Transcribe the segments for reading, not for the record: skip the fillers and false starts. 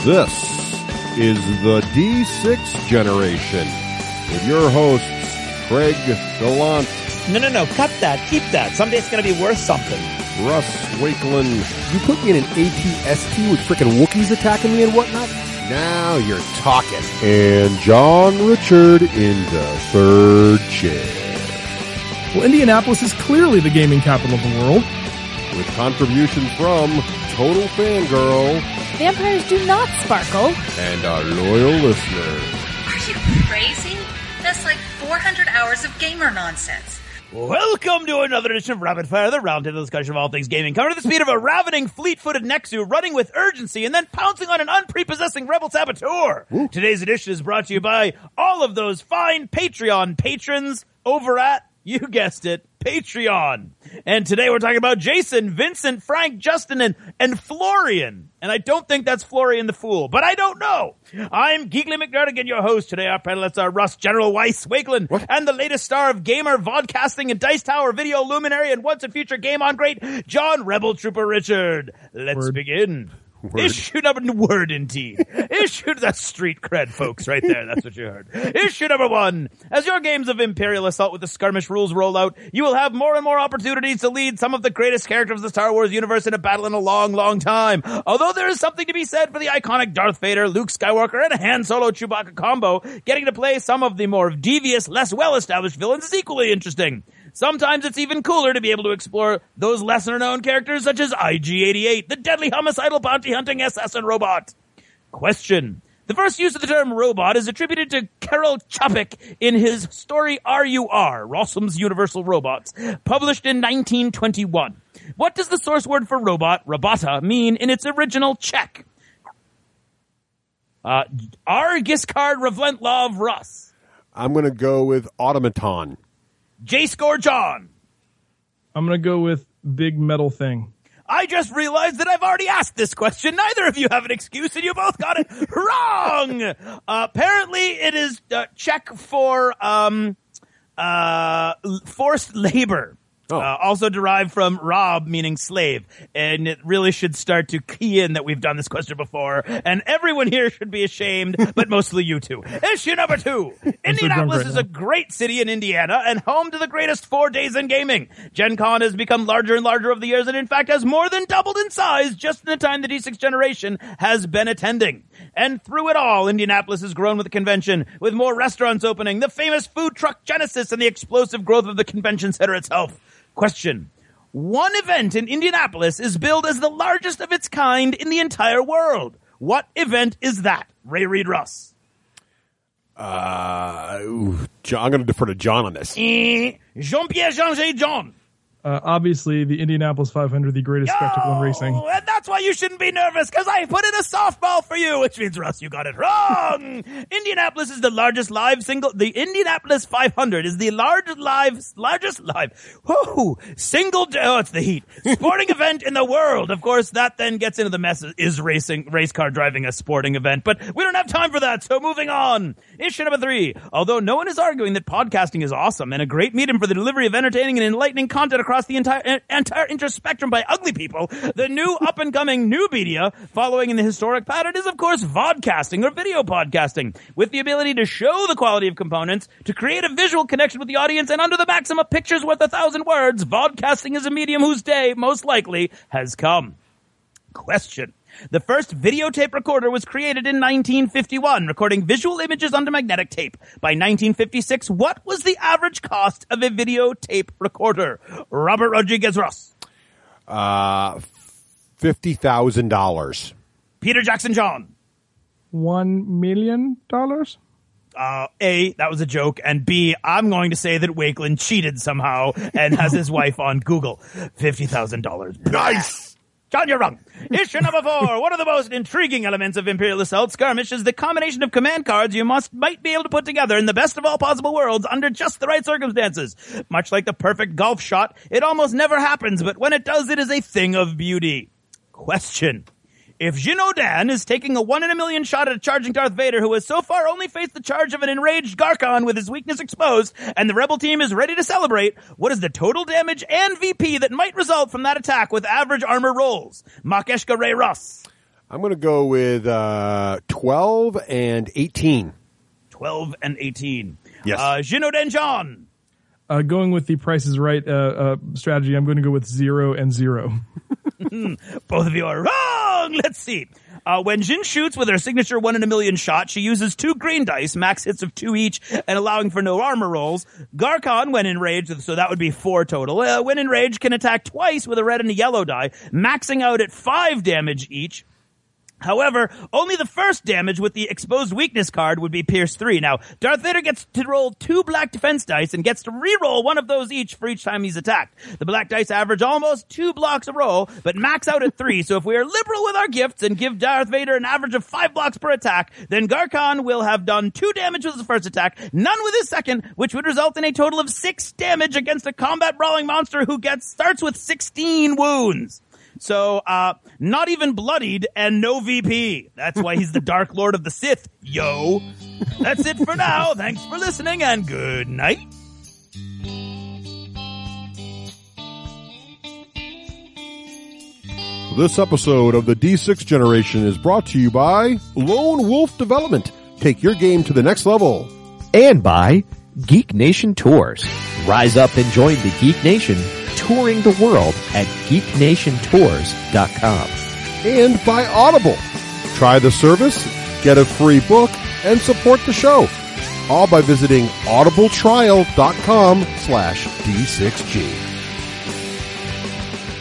This is the D6 generation with your hosts, Craig Gallant. No, cut that. Keep that. Someday it's going to be worth something. Russ Wakelin. You put me in an ATST with frickin' Wookiees attacking me and whatnot? Now you're talking. And John Richard in the third chair. Well, Indianapolis is clearly the gaming capital of the world. With contributions from Total Fangirl. Vampires do not sparkle. And our loyal listeners. Are you crazy? That's like 400 hours of gamer nonsense. Welcome to another edition of Rapid Fire, the roundtable discussion of all things gaming, coming to the speed of a ravening, fleet-footed Nexu, running with urgency, and then pouncing on an unprepossessing rebel saboteur. Ooh. Today's edition is brought to you by all of those fine Patreon patrons over at, you guessed it, Patreon. And today we're talking about Jason, Vincent, Frank, Justin, and Florian. And I don't think that's Florian the Fool, but I don't know. I'm Geekly McNerdigan, your host. Today our panelists are Russ, General Weiss, Wakelin, and the latest star of gamer, vodcasting, and Dice Tower video luminary, and once a future game on great, John Rebel Trooper Richard. Let's begin. Word. Issue number word indeed. Issue that's street cred, folks, right there. That's what you heard. Issue number 1. As your games of Imperial Assault with the Skirmish rules roll out, you will have more and more opportunities to lead some of the greatest characters of the Star Wars universe in a battle in a long, long time. Although there is something to be said for the iconic Darth Vader, Luke Skywalker, and Han Solo Chewbacca combo, getting to play some of the more devious, less well-established villains is equally interesting. Sometimes it's even cooler to be able to explore those lesser-known characters such as IG-88, the deadly homicidal bounty-hunting assassin robot. Question. The first use of the term robot is attributed to Karel Čapek in his story RUR, Rossum's Universal Robots, published in 1921. What does the source word for robot, robota, mean in its original Czech? R. Giscard Revlentlov Russ. I'm going to go with automaton. J. Score John. I'm going to go with big metal thing. I just realized that I've already asked this question. Neither of you have an excuse, and you both got it wrong. Apparently, it is Czech for forced labor. Oh. Also derived from rob, meaning slave. And it really should start to key in that we've done this question before. And everyone here should be ashamed, but mostly you two. Issue number 2. Indianapolis is a great city in Indiana and home to the greatest 4 days in gaming. Gen Con has become larger and larger over the years and in fact has more than doubled in size just in the time the D6 generation has been attending. And through it all, Indianapolis has grown with the convention, with more restaurants opening, the famous food truck Genesis, and the explosive growth of the convention center itself. Question. One event in Indianapolis is billed as the largest of its kind in the entire world. What event is that? Ray Reed Russ. I'm going to defer to John on this. Jean-Pierre Jean. Obviously, the Indianapolis 500, the greatest spectacle in racing. And that's why you shouldn't be nervous, because I put in a softball for you, which means, Russ, you got it wrong. Indianapolis is the largest live single. The Indianapolis 500 is the largest live, it's the heat, sporting event in the world. Of course, that then gets into the mess. Is race car driving a sporting event? But we don't have time for that, so moving on. Issue number 3. Although no one is arguing that podcasting is awesome and a great medium for the delivery of entertaining and enlightening content across the entire interest spectrum by ugly people, the new up-and-coming new media following in the historic pattern is, of course, vodcasting or video podcasting. With the ability to show the quality of components, to create a visual connection with the audience, and under the maxim of pictures worth 1,000 words, vodcasting is a medium whose day, most likely, has come. Question. The first videotape recorder was created in 1951, recording visual images onto magnetic tape. By 1956, what was the average cost of a videotape recorder? Robert Rodriguez Ross. $50,000. Peter Jackson John. $1 million? A, that was a joke, and B, I'm going to say that Wakelin cheated somehow and has his wife on Google. $50,000. Nice! John, you're wrong. Issue number 4. One of the most intriguing elements of Imperial Assault Skirmish is the combination of command cards you might be able to put together in the best of all possible worlds under just the right circumstances. Much like the perfect golf shot, it almost never happens, but when it does, it is a thing of beauty. Question. If Jin'Odan is taking a 1 in a million shot at a charging Darth Vader who has so far only faced the charge of an enraged Garkon with his weakness exposed, and the rebel team is ready to celebrate, what is the total damage and VP that might result from that attack with average armor rolls? Makeshka Ray Russ. I'm going to go with 12 and 18. 12 and 18. Yes. Jinoden John. Going with the Price is Right strategy, I'm going to go with 0 and 0. Both of you are wrong. Let's see. When Jin shoots with her signature 1 in a million shot, she uses 2 green dice, max hits of 2 each, and allowing for no armor rolls. Garkon, when enraged, so that would be 4 total, when enraged, can attack twice with a red and a yellow die, maxing out at 5 damage each. However, only the first damage with the exposed weakness card would be Pierce 3. Now, Darth Vader gets to roll 2 black defense dice and gets to re-roll 1 of those each for each time he's attacked. The black dice average almost 2 blocks a roll, but max out at 3. So if we are liberal with our gifts and give Darth Vader an average of 5 blocks per attack, then Garkon will have done 2 damage with his first attack, none with his second, which would result in a total of 6 damage against a combat brawling monster who starts with 16 wounds. So, not even bloodied and no VP. That's why he's the Dark Lord of the Sith, yo. That's it for now. Thanks for listening and good night. This episode of the D6 Generation is brought to you by Lone Wolf Development. Take your game to the next level. And by Geek Nation Tours. Rise up and join the Geek Nation, touring the world at geeknationtours.com. And by Audible. Try the service, get a free book, and support the show. All by visiting audibletrial.com/D6G.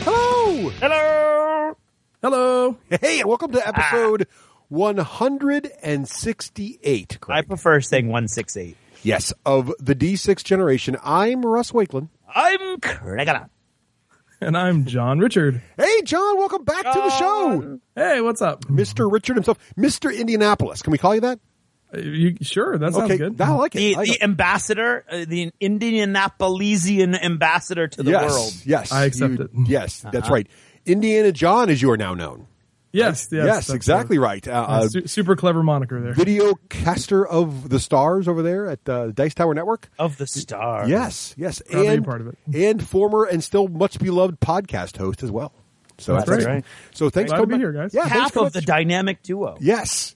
Hello! Hello. Hello. Hey, welcome to episode 168. Craig. I prefer saying 168. Yes, of the D6 Generation. I'm Russ Wakeland. I'm Craig. And I'm John Richard. Hey, John, welcome back to the show. Hey, what's up? Mr. Richard himself. Mr. Indianapolis. Can we call you that? Sure, that sounds good. I like it. The ambassador, the Indianapolisian ambassador to the world. Yes. I accept it. Yes, that's right. Indiana John, as you are now known. Yes, Yes, exactly right. Super clever moniker there. Videocaster of the stars over there at Dice Tower Network. Of the stars. Yes. Proud to be part of it. And former and still much beloved podcast host as well. So That's right. So thanks Glad for to be here, guys. Yeah, thanks Half for of the dynamic duo. Yes.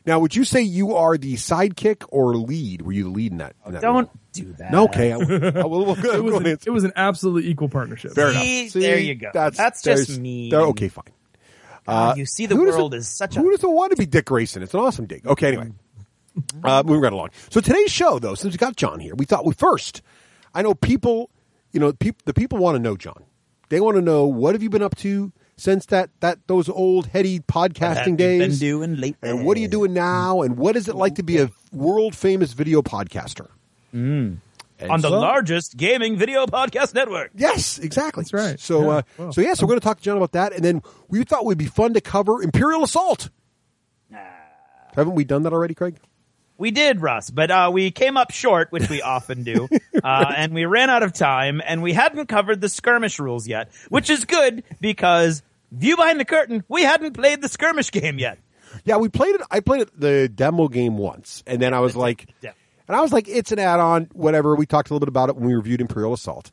Now, would you say you are the sidekick or lead? Were you the lead in that? Don't role? do that. No, okay. It It was an absolutely equal partnership. Fair enough. See, there you go. That's just mean. Okay, fine. You see the Who world as such a... Who doesn't want to be Dick Grayson? It's an awesome dig. Okay, anyway. Moving right along. So today's show, though, since we got John here, we thought I know people, the people want to know John. They want to know, what have you been up to since those old heady podcasting days? Been doing lately. And what are you doing now? And what is it like to be a world famous video podcaster? On the largest gaming video podcast network. Yes, exactly. That's right. So, Yeah. so we're going to talk to John about that, and then we thought it would be fun to cover Imperial Assault. Haven't we done that already, Craig? We did, Russ, but we came up short, which we often do, and we ran out of time, and we hadn't covered the skirmish rules yet, which is good because, view behind the curtain, we hadn't played the skirmish game yet. Yeah, we played it. I played the demo game once, and then I was like, it's an add-on, whatever. We talked a little bit about it when we reviewed Imperial Assault,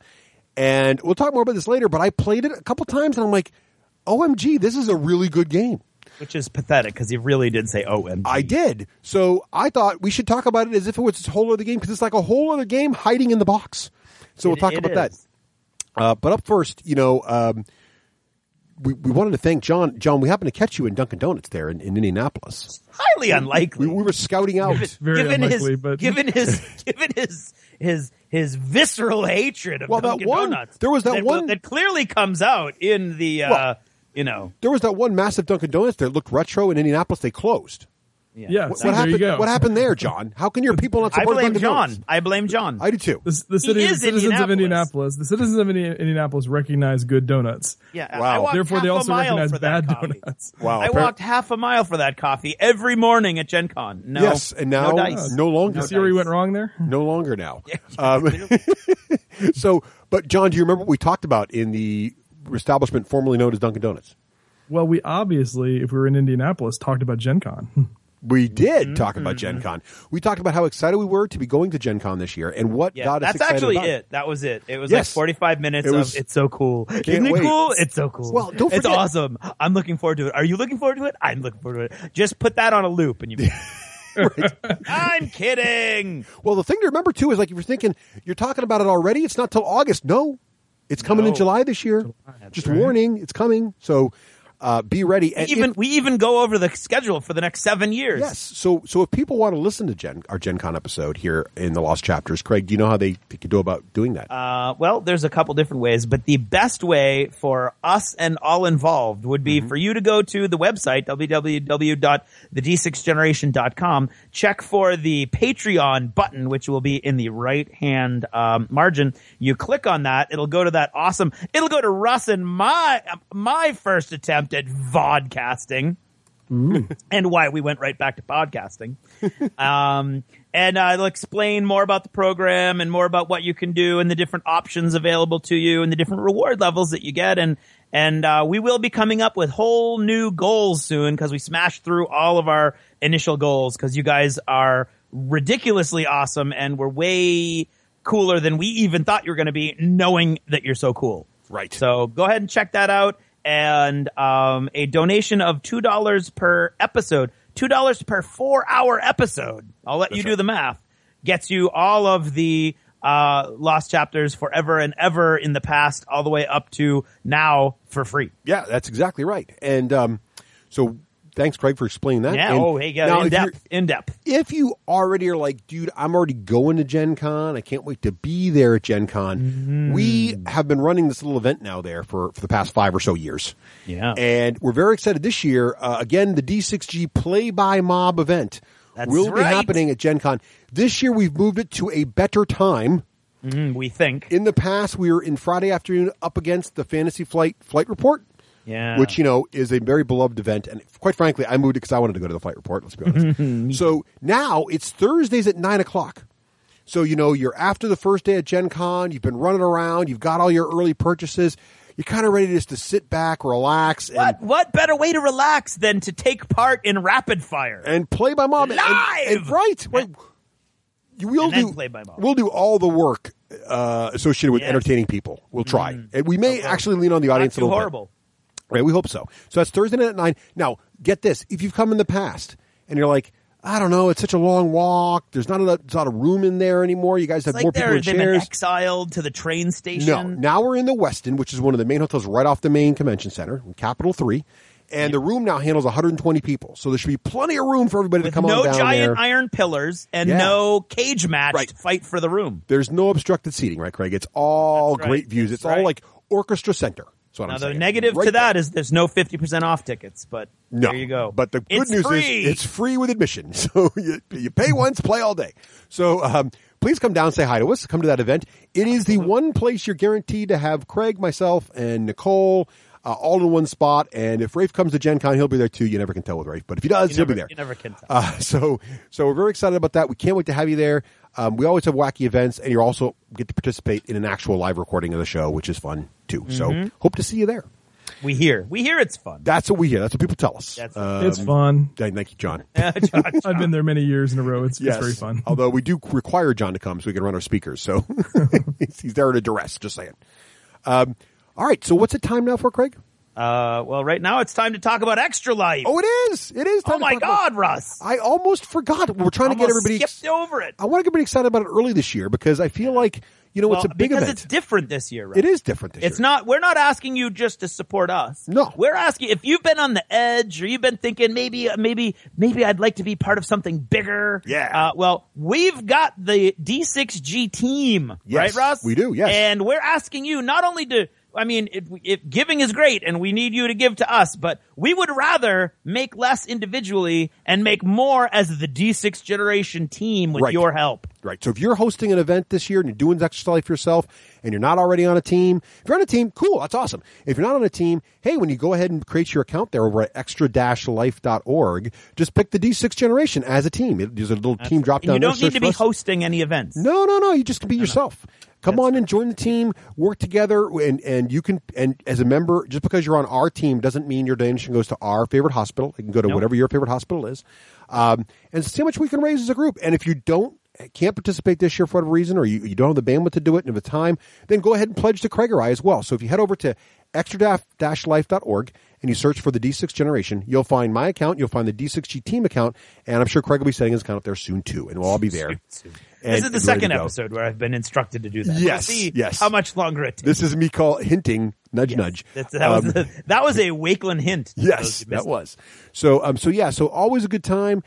and we'll talk more about this later. But I played it a couple times, and I'm like, OMG, this is a really good game. Which is pathetic because you really did say OMG. I did. So I thought we should talk about it as if it was a whole other game because it's like a whole other game hiding in the box. So we'll talk about that. But up first, we wanted to thank John. John, we happened to catch you in Dunkin' Donuts there in Indianapolis. Highly unlikely. We were scouting out. Given his visceral hatred of Dunkin' Donuts. There was that one that clearly comes out in the there was that one massive Dunkin' Donuts that looked retro in Indianapolis. They closed. Yeah, What happened? there you go. What happened there, John? How can your people not support Dunkin' Donuts? I blame John. I do too. The citizens of Indianapolis. The citizens of Indianapolis recognize good donuts. Yeah, Wow. I walked Therefore, half they a also mile recognize for that bad coffee. donuts. Wow. I walked half a mile for that coffee every morning at Gen Con. No, Yes, and now no dice. no longer. You see where we went wrong there? No longer now. But John, do you remember what we talked about in the establishment formerly known as Dunkin' Donuts? Well, we obviously, if we were in Indianapolis, talked about Gen Con. We did talk about Gen Con. We talked about how excited we were to be going to Gen Con this year and what got us that's excited actually about it. That was it. It was Yes. like 45 minutes It was- of it's so cool. Isn't it wait. cool? It's so cool. Well, don't It's forget- awesome. I'm looking forward to it. Are you looking forward to it? I'm looking forward to it. Just put that on a loop and you I'm kidding. Well, the thing to remember, too, is like if you're thinking you're talking about it already, it's not till August. No, it's coming in July this year. Just warning, it's coming. So be ready. And We even go over the schedule for the next 7 years. yes. So if people want to listen to our Gen Con episode here in the Lost Chapters, Craig, do you know how they could do about doing that? Well, there's a couple different ways, but the best way for us and all involved would be for you to go to the website, www.thd6generation.com, check for the Patreon button, which will be in the right-hand margin. You click on that. It'll go to that awesome. It'll go to Russ and my first attempt at vodcasting. And why we went right back to podcasting. And I'll explain more about the program and more about what you can do and the different options available to you and the different reward levels that you get. And we will be coming up with whole new goals soon because we smashed through all of our initial goals because you guys are ridiculously awesome and we're way cooler than we even thought you were going to be, knowing that you're so cool. Right. So go ahead and check that out. And a donation of $2 per episode, $2 per 4-hour episode. I'll let you do the math. Gets you all of the Lost Chapters forever and ever in the past, all the way up to now for free. Yeah, that's exactly right. And so thanks, Craig, for explaining that. Yeah. And Now, if you're- in depth. If you already are like, dude, I'm already going to Gen Con. I can't wait to be there at Gen Con. We have been running this little event now there for the past 5 or so years. Yeah. And we're very excited this year. Again, the D6G Play by Mob event will be happening at Gen Con. This year, we've moved it to a better time. We think. In the past, we were in Friday afternoon up against the Fantasy Flight Report. Yeah. Which, is a very beloved event. And quite frankly, I moved it because I wanted to go to the Flight Report, let's be honest. So now it's Thursdays at 9 o'clock. So, you're after the first day at Gen Con, you've been running around, you've got all your early purchases, you're kind of ready just to sit back, relax. What better way to relax than to take part in Rapid Fire? And play by mob. Live! Right. Play by mob. We'll do all the work associated with entertaining people. We'll try. And we may actually lean on the audience a Not too little horrible. bit. Right, we hope so. So that's Thursday night at 9. Now, get this. If you've come in the past and you're like, I don't know, it's such a long walk. There's not a room in there anymore. You guys have more people in They've been chairs. exiled to the train station. No. Now we're in the Westin, which is one of the main hotels right off the main convention center, Capital 3. And the room now handles 120 people. So there should be plenty of room for everybody to come on down there. No giant iron pillars and no cage match Right. to fight for the room. There's no obstructed seating, right, Craig? It's all That's right. great views. It's all like orchestra center. That's what Now, I'm the saying. negative Right to there. that is there's no 50% off tickets, but No, there you go. But the good It's news free. is it's free with admission. So you pay once, play all day. So please come down, say hi to us, come to that event. It is the one place you're guaranteed to have Craig, myself, and Nicole all in one spot. And if Rafe comes to Gen Con, he'll be there too. You never can tell with Rafe, but if he does, he'll be there. You never can tell. So we're very excited about that. We can't wait to have you there. We always have wacky events, and you also get to participate in an actual live recording of the show, which is fun too. So hope to see you there. We hear it's fun. That's what we hear. That's what people tell us. It's fun. Thank you, John. I've been there many years in a row. It's very fun. Although we do require John to come so we can run our speakers. So he's there at a duress, just saying. All right. So what's it time now for, Craig? Well, right now it's time to talk about Extra Life. Oh, it is. It is time Oh my to talk about- God, Russ. I almost forgot. We're trying to get everybody. skipped over it. I want to get everybody excited about it early this year because I feel like, it's a big because event. it's different this year, right? It is different this year. It's not. We're not asking you just to support us. No. We're asking if you've been on the edge or you've been thinking maybe I'd like to be part of something bigger. Yeah. Well, we've got the D6G team, Yes, right, Russ? we do, yes. And we're asking you not only to. I mean, if giving is great and we need you to give to us, but we would rather make less individually and make more as the D6 generation team with Right. your help. Right. So if you're hosting an event this year and you're doing Extra Life yourself and you're not already on a team, if you're on a team, cool. That's awesome. If you're not on a team, hey, when you go ahead and create your account there over at extra-life.org, just pick the D6 generation as a team. There's a little team drop down And you there. don't need Search to for be us. hosting any events. No. You just can be yourself. Come on and join the team, work together, and you can, and as a member, just because you're on our team doesn't mean your donation goes to our favorite hospital. It can go to whatever your favorite hospital is. And see how much we can raise as a group. And if you can't participate this year for whatever reason, or you don't have the bandwidth to do it and the time, then go ahead and pledge to Craig or I as well. So if you head over to extra-life.org and you search for the D6 Generation, you'll find my account, you'll find the D6G team account, and I'm sure Craig will be setting his account up there soon too, and we'll all be there. This is the second episode where I've been instructed to do that. Yes, we'll see yes. how much longer it takes. This is me hinting, nudge, nudge. That was a Wakeland hint. Yes, that was. So always a good time.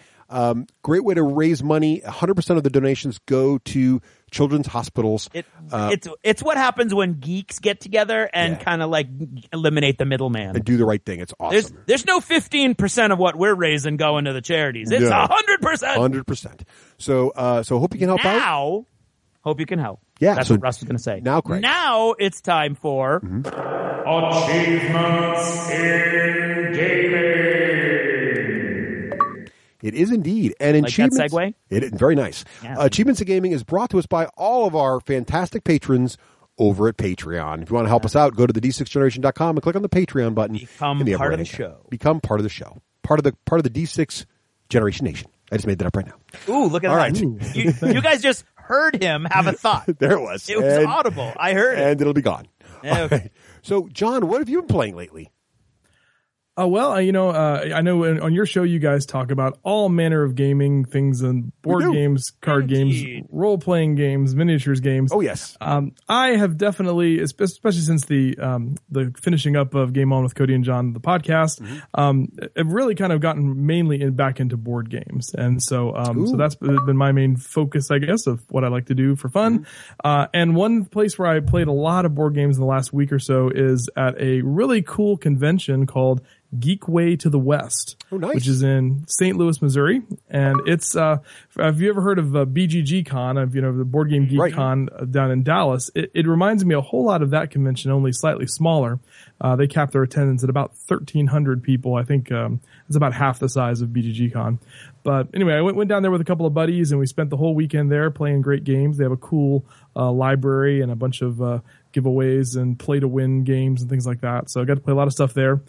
Great way to raise money. 100% of the donations go to children's hospitals. It's what happens when geeks get together and kind of like eliminate the middleman and do the right thing. It's awesome. There's no 15% of what we're raising going to the charities. It's 100%. 100%. So hope you can help out. Hope you can help. Yeah, that's what Russ was going to say. Now, Craig. Now it's time for Achievements in Gaming. It is indeed. And like that segue? Very nice. Yeah. Achievements in Gaming is brought to us by all of our fantastic patrons over at Patreon. If you want to help us out, go to the d6generation.com and click on the Patreon button. Become part of the show. Become part of the show. Part of the D6 Generation Nation. I just made that up right now. Ooh, look at that. Right. You guys just heard him have a thought. There it was. It was audible. I heard it. And it'll be gone. Okay. Right. So, John, what have you been playing lately? Well, I know on your show you guys talk about all manner of gaming things and board games, card games, role-playing games, miniatures games. Oh, yes. I have definitely, especially since the finishing up of Game On with Cody and John, the podcast, I've really kind of gotten mainly back into board games. And so that's been my main focus, I guess, of what I like to do for fun. And one place where I played a lot of board games in the last week or so is at a really cool convention called Geek Way to the West, which is in St. Louis, Missouri. And it's, have you ever heard of BGG Con, the Board Game Geek Con down in Dallas? It reminds me a whole lot of that convention, only slightly smaller. They capped their attendance at about 1,300 people. I think it's about half the size of BGG Con. But anyway, I went down there with a couple of buddies, and we spent the whole weekend there playing great games. They have a cool library and a bunch of giveaways and play-to-win games and things like that. So I got to play a lot of stuff there.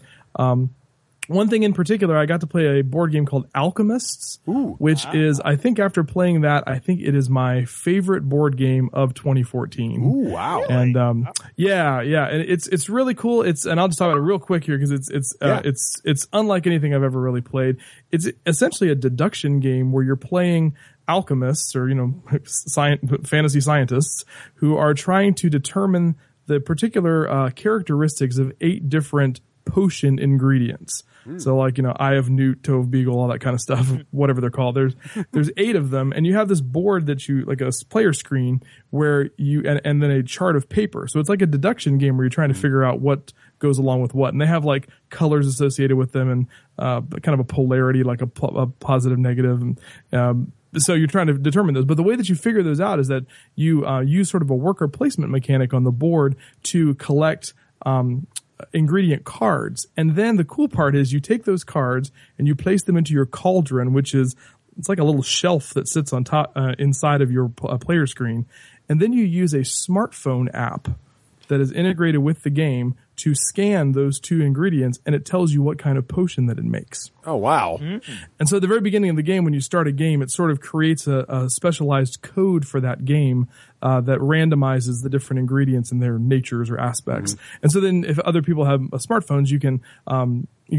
One thing in particular, I got to play a board game called Alchemists, which is, I think after playing that, I think it is my favorite board game of 2014. Ooh, wow. And, and it's really cool. And I'll just talk about it real quick here because it's unlike anything I've ever really played. It's essentially a deduction game where you're playing alchemists or, fantasy scientists who are trying to determine the particular characteristics of 8 different potion ingredients. So like, Eye of Newt, Toe of Beagle, all that kind of stuff, whatever they're called. There's 8 of them, and you have this board that you, like a player screen, where and then a chart of paper. So it's like a deduction game where you're trying to figure out what goes along with what. And they have like colors associated with them and kind of a polarity, like a positive, negative. And so you're trying to determine those. But the way that you figure those out is that you use sort of a worker placement mechanic on the board to collect ingredient cards. And then the cool part is you take those cards and you place them into your cauldron, which is, it's like a little shelf that sits on top, inside of your player screen. And then you use a smartphone app that is integrated with the game to scan those 2 ingredients, and it tells you what kind of potion that it makes. Oh, wow. Mm-hmm. And so at the very beginning of the game, when you start a game, it sort of creates a specialized code for that game that randomizes the different ingredients and their natures or aspects. Mm-hmm. And so then if other people have smartphones, you can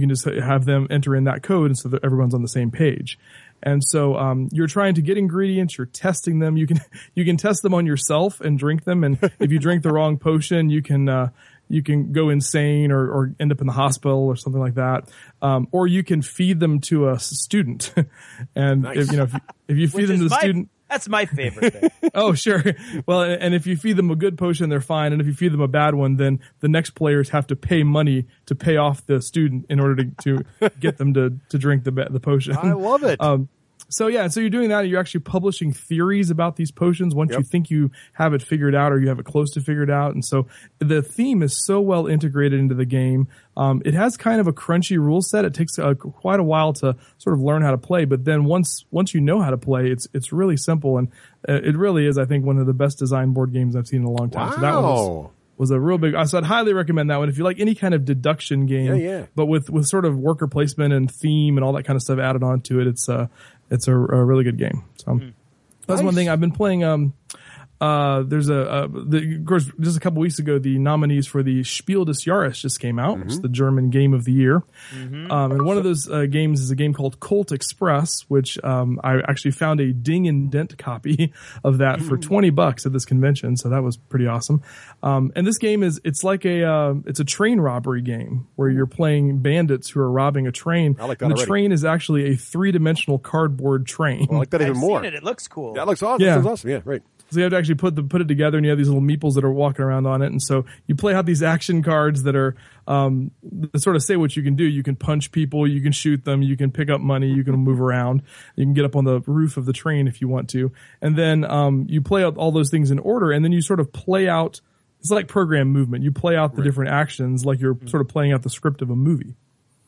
just have them enter in that code, and so that everyone's on the same page. And so you're trying to get ingredients, you're testing them. You can test them on yourself and drink them, and if you drink the wrong potion, you can go insane or end up in the hospital or something like that. Or you can feed them to a student. And nice. if you feed them to the student, that's my favorite thing. Oh, sure. Well, and if you feed them a good potion, they're fine. And if you feed them a bad one, then the next players have to pay money to pay off the student in order to get them to drink the potion. I love it. So you're doing that. You're actually publishing theories about these potions once you think you have it figured out or you have it close to figured out. And so the theme is so well integrated into the game. It has kind of a crunchy rule set. It takes quite a while to sort of learn how to play, but then once you know how to play, it's really simple, and it really is, I think, one of the best designed board games I've seen in a long time. Wow. So that one was a real big. So I'd highly recommend that one if you like any kind of deduction game, but with sort of worker placement and theme and all that kind of stuff added onto it. It's a really good game. So that's one thing I've been playing. There's of course, just a couple weeks ago, the nominees for the Spiel des Jahres just came out. It's the German game of the year. And one of those games is a game called Colt Express, which I actually found a ding and dent copy of that for $20 at this convention. So that was pretty awesome. And this game it's like it's a train robbery game where you're playing bandits who are robbing a train. I like that and the already. train is actually a 3-dimensional cardboard train. I like that even I've more. seen it. It looks cool. That looks awesome. Yeah. That sounds awesome. Yeah, right. So you have to actually put it together, and you have these little meeples that are walking around on it. And so you play out these action cards that are that sort of say what you can do. You can punch people, you can shoot them, you can pick up money, you can move around, you can get up on the roof of the train if you want to. And then you play out all those things in order, and then you sort of play out. It's like program movement. You play out the different actions like you're sort of playing out the script of a movie.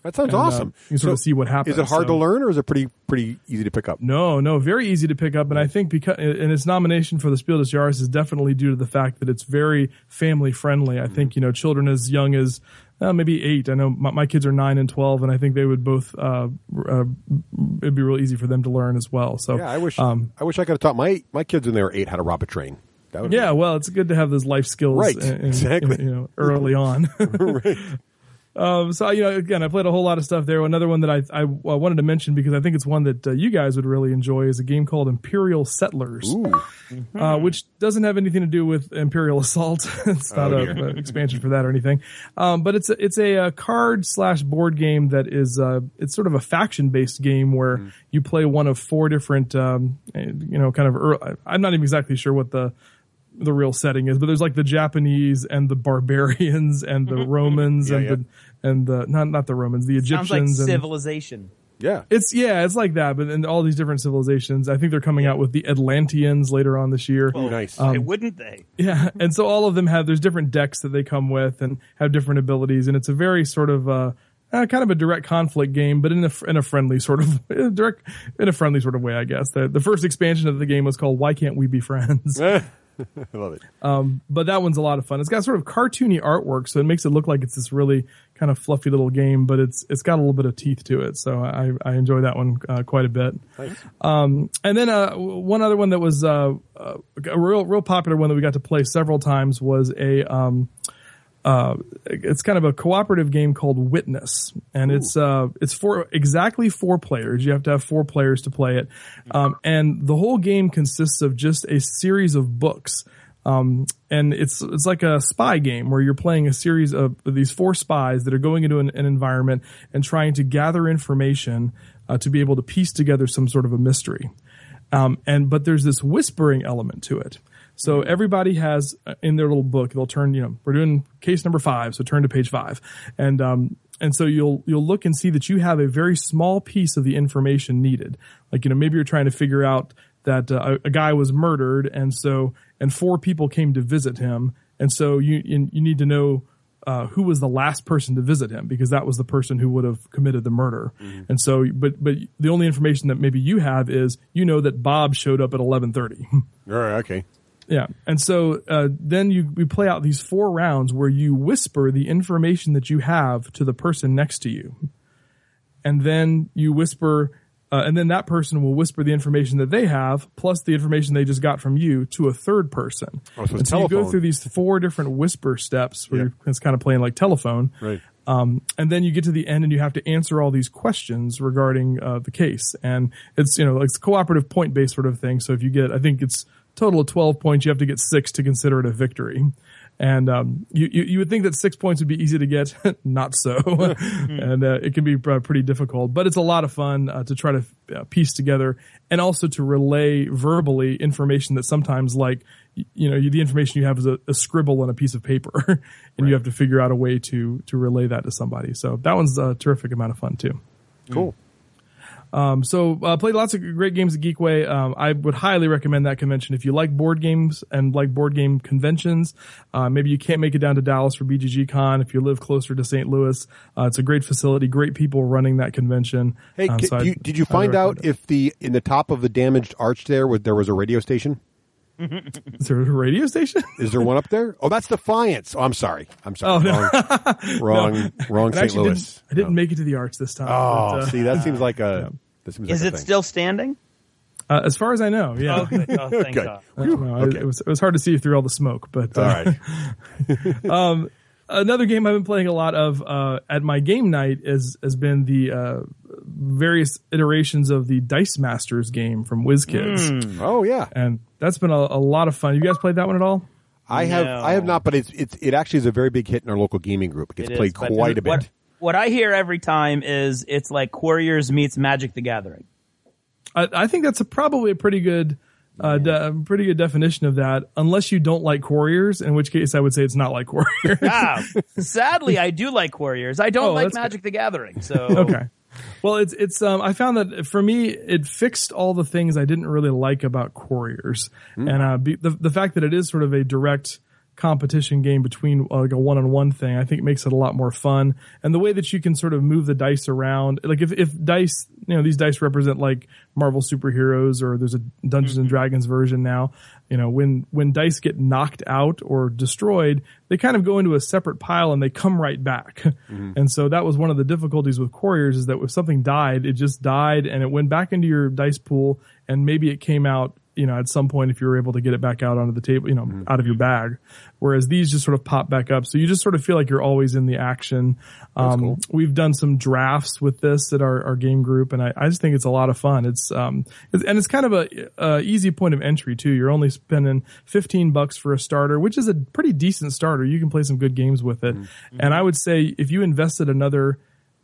That sounds awesome. You sort of see what happens. Is it hard to learn, or is it pretty easy to pick up? No, very easy to pick up. And I think and its nomination for the Spiel des Jahres is definitely due to the fact that it's very family friendly. I think, children as young as maybe 8. I know my kids are 9 and 12, and I think they would both, it'd be real easy for them to learn as well. So Yeah, I wish I could have taught my kids when they were 8 how to rob a train. Well, it's good to have those life skills, right? Exactly. Early on. Right. So, again, I played a whole lot of stuff there. Another one that I wanted to mention because I think it's one that you guys would really enjoy is a game called Imperial Settlers, which doesn't have anything to do with Imperial Assault. It's not an expansion for that or anything. But it's a card / board game that is, it's sort of a faction based game where you play one of 4 different, I'm not even exactly sure what the real setting is, but there's like the Japanese and the barbarians and the Romans and the not the Romans, the Egyptians. Sounds like and civilization. Yeah. It's like that, but and all these different civilizations. I think they're coming out with the Atlanteans later on this year. Oh, nice. Why wouldn't they? Yeah, and so all of them there's different decks that they come with and have different abilities, and it's a very sort of kind of a direct conflict game, but in a friendly sort of friendly sort of way, I guess. The first expansion of the game was called Why Can't We Be Friends? I love it. But that one's a lot of fun. It's got sort of cartoony artwork, so it makes it look like it's this really kind of fluffy little game, but it's got a little bit of teeth to it. So I enjoy that one quite a bit. Nice. And then one other one that was a real popular one that we got to play several times was it's kind of a cooperative game called Witness, and it's for exactly 4 players. You have to have 4 players to play it, and the whole game consists of just a series of books. And it's like a spy game where you're playing a series of these 4 spies that are going into an environment and trying to gather information to be able to piece together some sort of a mystery. But there's this whispering element to it. So everybody has in their little book, they'll turn, we're doing case number 5, so turn to page 5. And so you'll look and see that you have a very small piece of the information needed. Like, maybe you're trying to figure out that a guy was murdered and 4 people came to visit him. And so you need to know who was the last person to visit him, because that was the person who would have committed the murder. And so, but the only information that maybe you have is, that Bob showed up at 11:30. All right. Okay. Yeah. And so, then we play out these 4 rounds where you whisper the information that you have to the person next to you. And then you whisper, and then that person will whisper the information that they have, plus the information they just got from you, to a third person. Oh, so and so you go through these 4 different whisper steps where it's kind of playing like telephone. Right. And then you get to the end and you have to answer all these questions regarding, the case. And it's, it's a cooperative point-based sort of thing. So if you get, I think it's total of 12 points, you have to get 6 to consider it a victory. And you would think that 6 points would be easy to get. Not so. And it can be pretty difficult. But it's a lot of fun to try to piece together and also to relay verbally information that sometimes, like, the information you have is a scribble on a piece of paper. And you have to figure out a way to relay that to somebody. So that one's a terrific amount of fun, too. Cool. So played lots of great games at Geekway. I would highly recommend that convention if you like board games and like board game conventions. Maybe you can't make it down to Dallas for BGG Con. If you live closer to St. Louis, it's a great facility, great people running that convention. Hey, did you find out if in the top of the damaged arch there was a radio station? Is there a radio station? Is there one up there? Oh, that's Defiance. Oh, I'm sorry. Oh, no. Wrong St. Louis. I didn't make it to the arch this time. Oh, but, see, that seems like a... Is it still standing? As far as I know, yeah. Oh, good. Oh, thank Good. God. Okay. It was hard to see through all the smoke, but all right. Another game I've been playing a lot of at my game night has been the various iterations of the Dice Masters game from WizKids. Oh yeah, and that's been a lot of fun. You guys played that one at all? I have not, but it actually is a very big hit in our local gaming group. It gets played quite a bit. What I hear every time is it's like Warriors meets Magic the Gathering. I think that's probably a pretty good definition of that, unless you don't like Warriors, in which case I would say it's not like Warriors. Sadly, I do like Warriors. I don't like Magic the Gathering. So okay. Well, it's I found that for me, it fixed all the things I didn't really like about Warriors, and the fact that it is sort of a direct competition game between like a one-on-one thing, I think makes it a lot more fun. And the way that you can sort of move the dice around, like if dice, these dice represent like Marvel superheroes, or there's a Dungeons and Dragons version now, when dice get knocked out or destroyed, they kind of go into a separate pile and they come right back. And so that was one of the difficulties with Warriors, is that if something died, it just died and it went back into your dice pool, and maybe it came out at some point if you were able to get it back out onto the table, out of your bag. Whereas these just sort of pop back up. So you just sort of feel like you're always in the action. Cool. We've done some drafts with this at our game group, and I just think it's a lot of fun. It's kind of a easy point of entry too. You're only spending $15 for a starter, which is a pretty decent starter. You can play some good games with it. And I would say if you invested another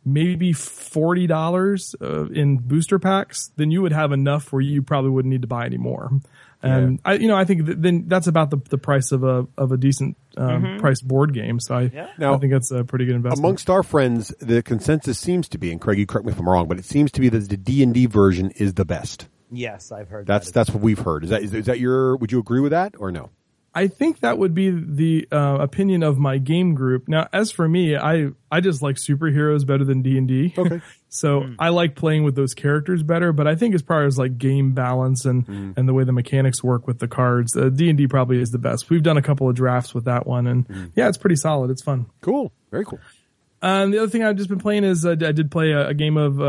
maybe $40 in booster packs, then you would have enough where you probably wouldn't need to buy any more. And I think then that's about the price of a decent price board game. So I think that's a pretty good investment. Amongst our friends, the consensus seems to be, and Craig, you correct me if I'm wrong, but it seems to be that the D&D version is the best. Yes, I've heard that's what we've heard. Is that your? Would you agree with that or no? I think that would be the opinion of my game group. Now, as for me, I just like superheroes better than D&D. Okay. So I like playing with those characters better, but I think as far as like game balance and the way the mechanics work with the cards, D&D probably is the best. We've done a couple of drafts with that one, and it's pretty solid. It's fun. Cool. Very cool. The other thing I've just been playing is I did play a game of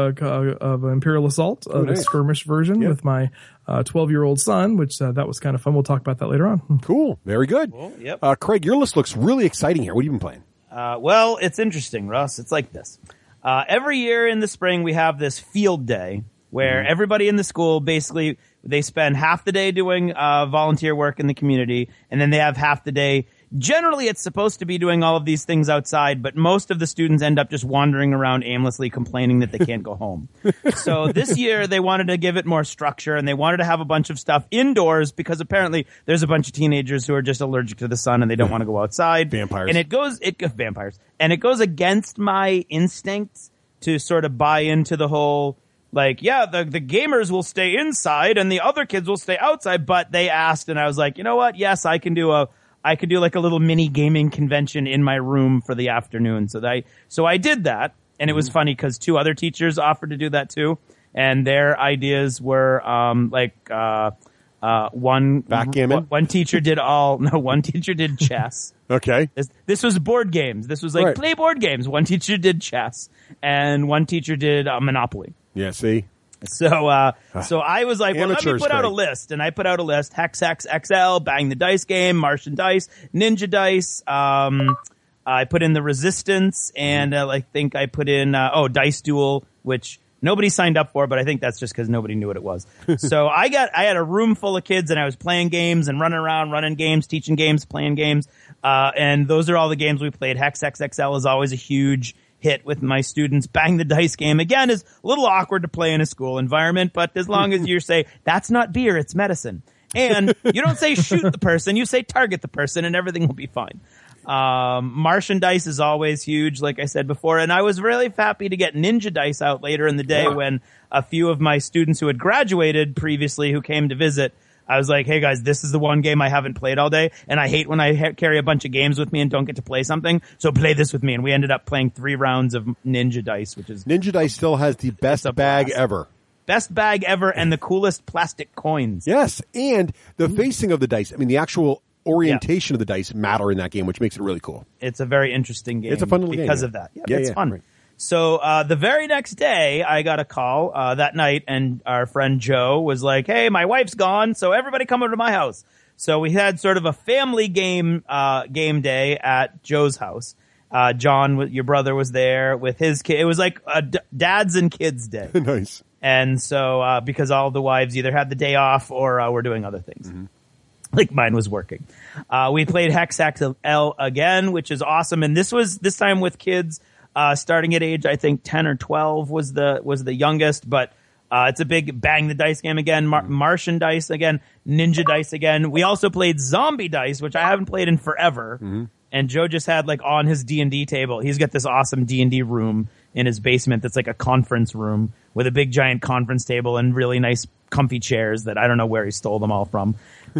Imperial Assault, the Skirmish version with my 12-year-old son, which that was kind of fun. We'll talk about that later on. Cool. Very good. Cool. Yep. Craig, your list looks really exciting here. What have you been playing? Well, it's interesting, Russ. It's like this. Every year in the spring, we have this field day where everybody in the school, basically, they spend half the day doing volunteer work in the community, and then they have half the day. Generally, it's supposed to be doing all of these things outside, but most of the students end up just wandering around aimlessly complaining that they can't go home. So this year, they wanted to give it more structure, and they wanted to have a bunch of stuff indoors because apparently there's a bunch of teenagers who are just allergic to the sun and they don't want to go outside. Vampires. And vampires. And it goes against my instincts to sort of buy into the whole, like, the gamers will stay inside and the other kids will stay outside, but they asked, and I was like, you know what? Yes, I can do like a little mini gaming convention in my room for the afternoon. So I did that, and it was funny because two other teachers offered to do that too, and their ideas were backgammon. One teacher did chess. Okay. This was board games. This was like play board games. One teacher did chess, and one teacher did Monopoly. Yeah. See. So I was like, well, let me put out a list. And I put out a list: Hex XL, Bang the Dice Game, Martian Dice, Ninja Dice. I put in the Resistance, and I think I put in Dice Duel, which nobody signed up for, but I think that's just because nobody knew what it was. So I had a room full of kids, and I was playing games and running around, running games, teaching games, playing games. And those are all the games we played. Hex XL is always a huge hit with my students. Bang the Dice Game, again, is a little awkward to play in a school environment, but as long as you say, that's not beer, it's medicine. And you don't say shoot the person, you say target the person, and everything will be fine. Martian dice is always huge, like I said before, and I was really happy to get Ninja dice out later in the day when a few of my students who had graduated previously who came to visit, I was like, hey guys, this is the one game I haven't played all day, and I hate when I carry a bunch of games with me and don't get to play something, so play this with me. And we ended up playing 3 rounds of Ninja dice, which is... Ninja dice still has the best bag ever. Best bag ever and the coolest plastic coins. Yes, and the facing of the dice, I mean, the actual orientation of the dice matter in that game, which makes it really cool. It's a very interesting game. It's a fun little game. Because of that. It's fun. Right. So the very next day, I got a call that night, and our friend Joe was like, hey, my wife's gone, so everybody come over to my house. So we had sort of a family game day at Joe's house. John, your brother, was there with his kid. It was like a dads and kids day. Nice. And so because all the wives either had the day off or were doing other things. Mm-hmm. Like mine was working. We played Hexaxl again, which is awesome. And this time with kids starting at age, I think 10 or 12 was the youngest, but it's a big bang the dice game again, Martian dice again, Ninja dice again. We also played Zombie dice, which I haven't played in forever. Mm-hmm. And Joe just had like on his D&D table, he's got this awesome D&D room in his basement that's like a conference room with a big giant conference table and really nice comfy chairs that I don't know where he stole them all from.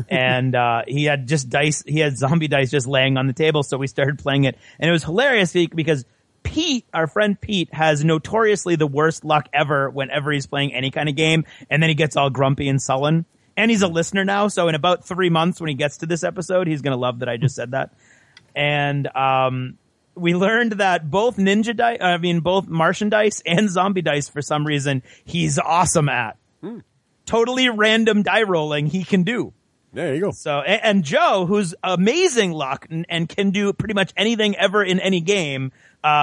And he had zombie dice just laying on the table, so we started playing it. And it was hilarious because Pete, our friend Pete, has notoriously the worst luck ever whenever he's playing any kind of game, and then he gets all grumpy and sullen. And he's a listener now, so in about 3 months when he gets to this episode, he's going to love that I just said that. And we learned that both both Martian dice and zombie dice, for some reason, he's awesome at. Totally random die rolling he can do. There you go. So, and Joe, who's amazing luck and can do pretty much anything ever in any game,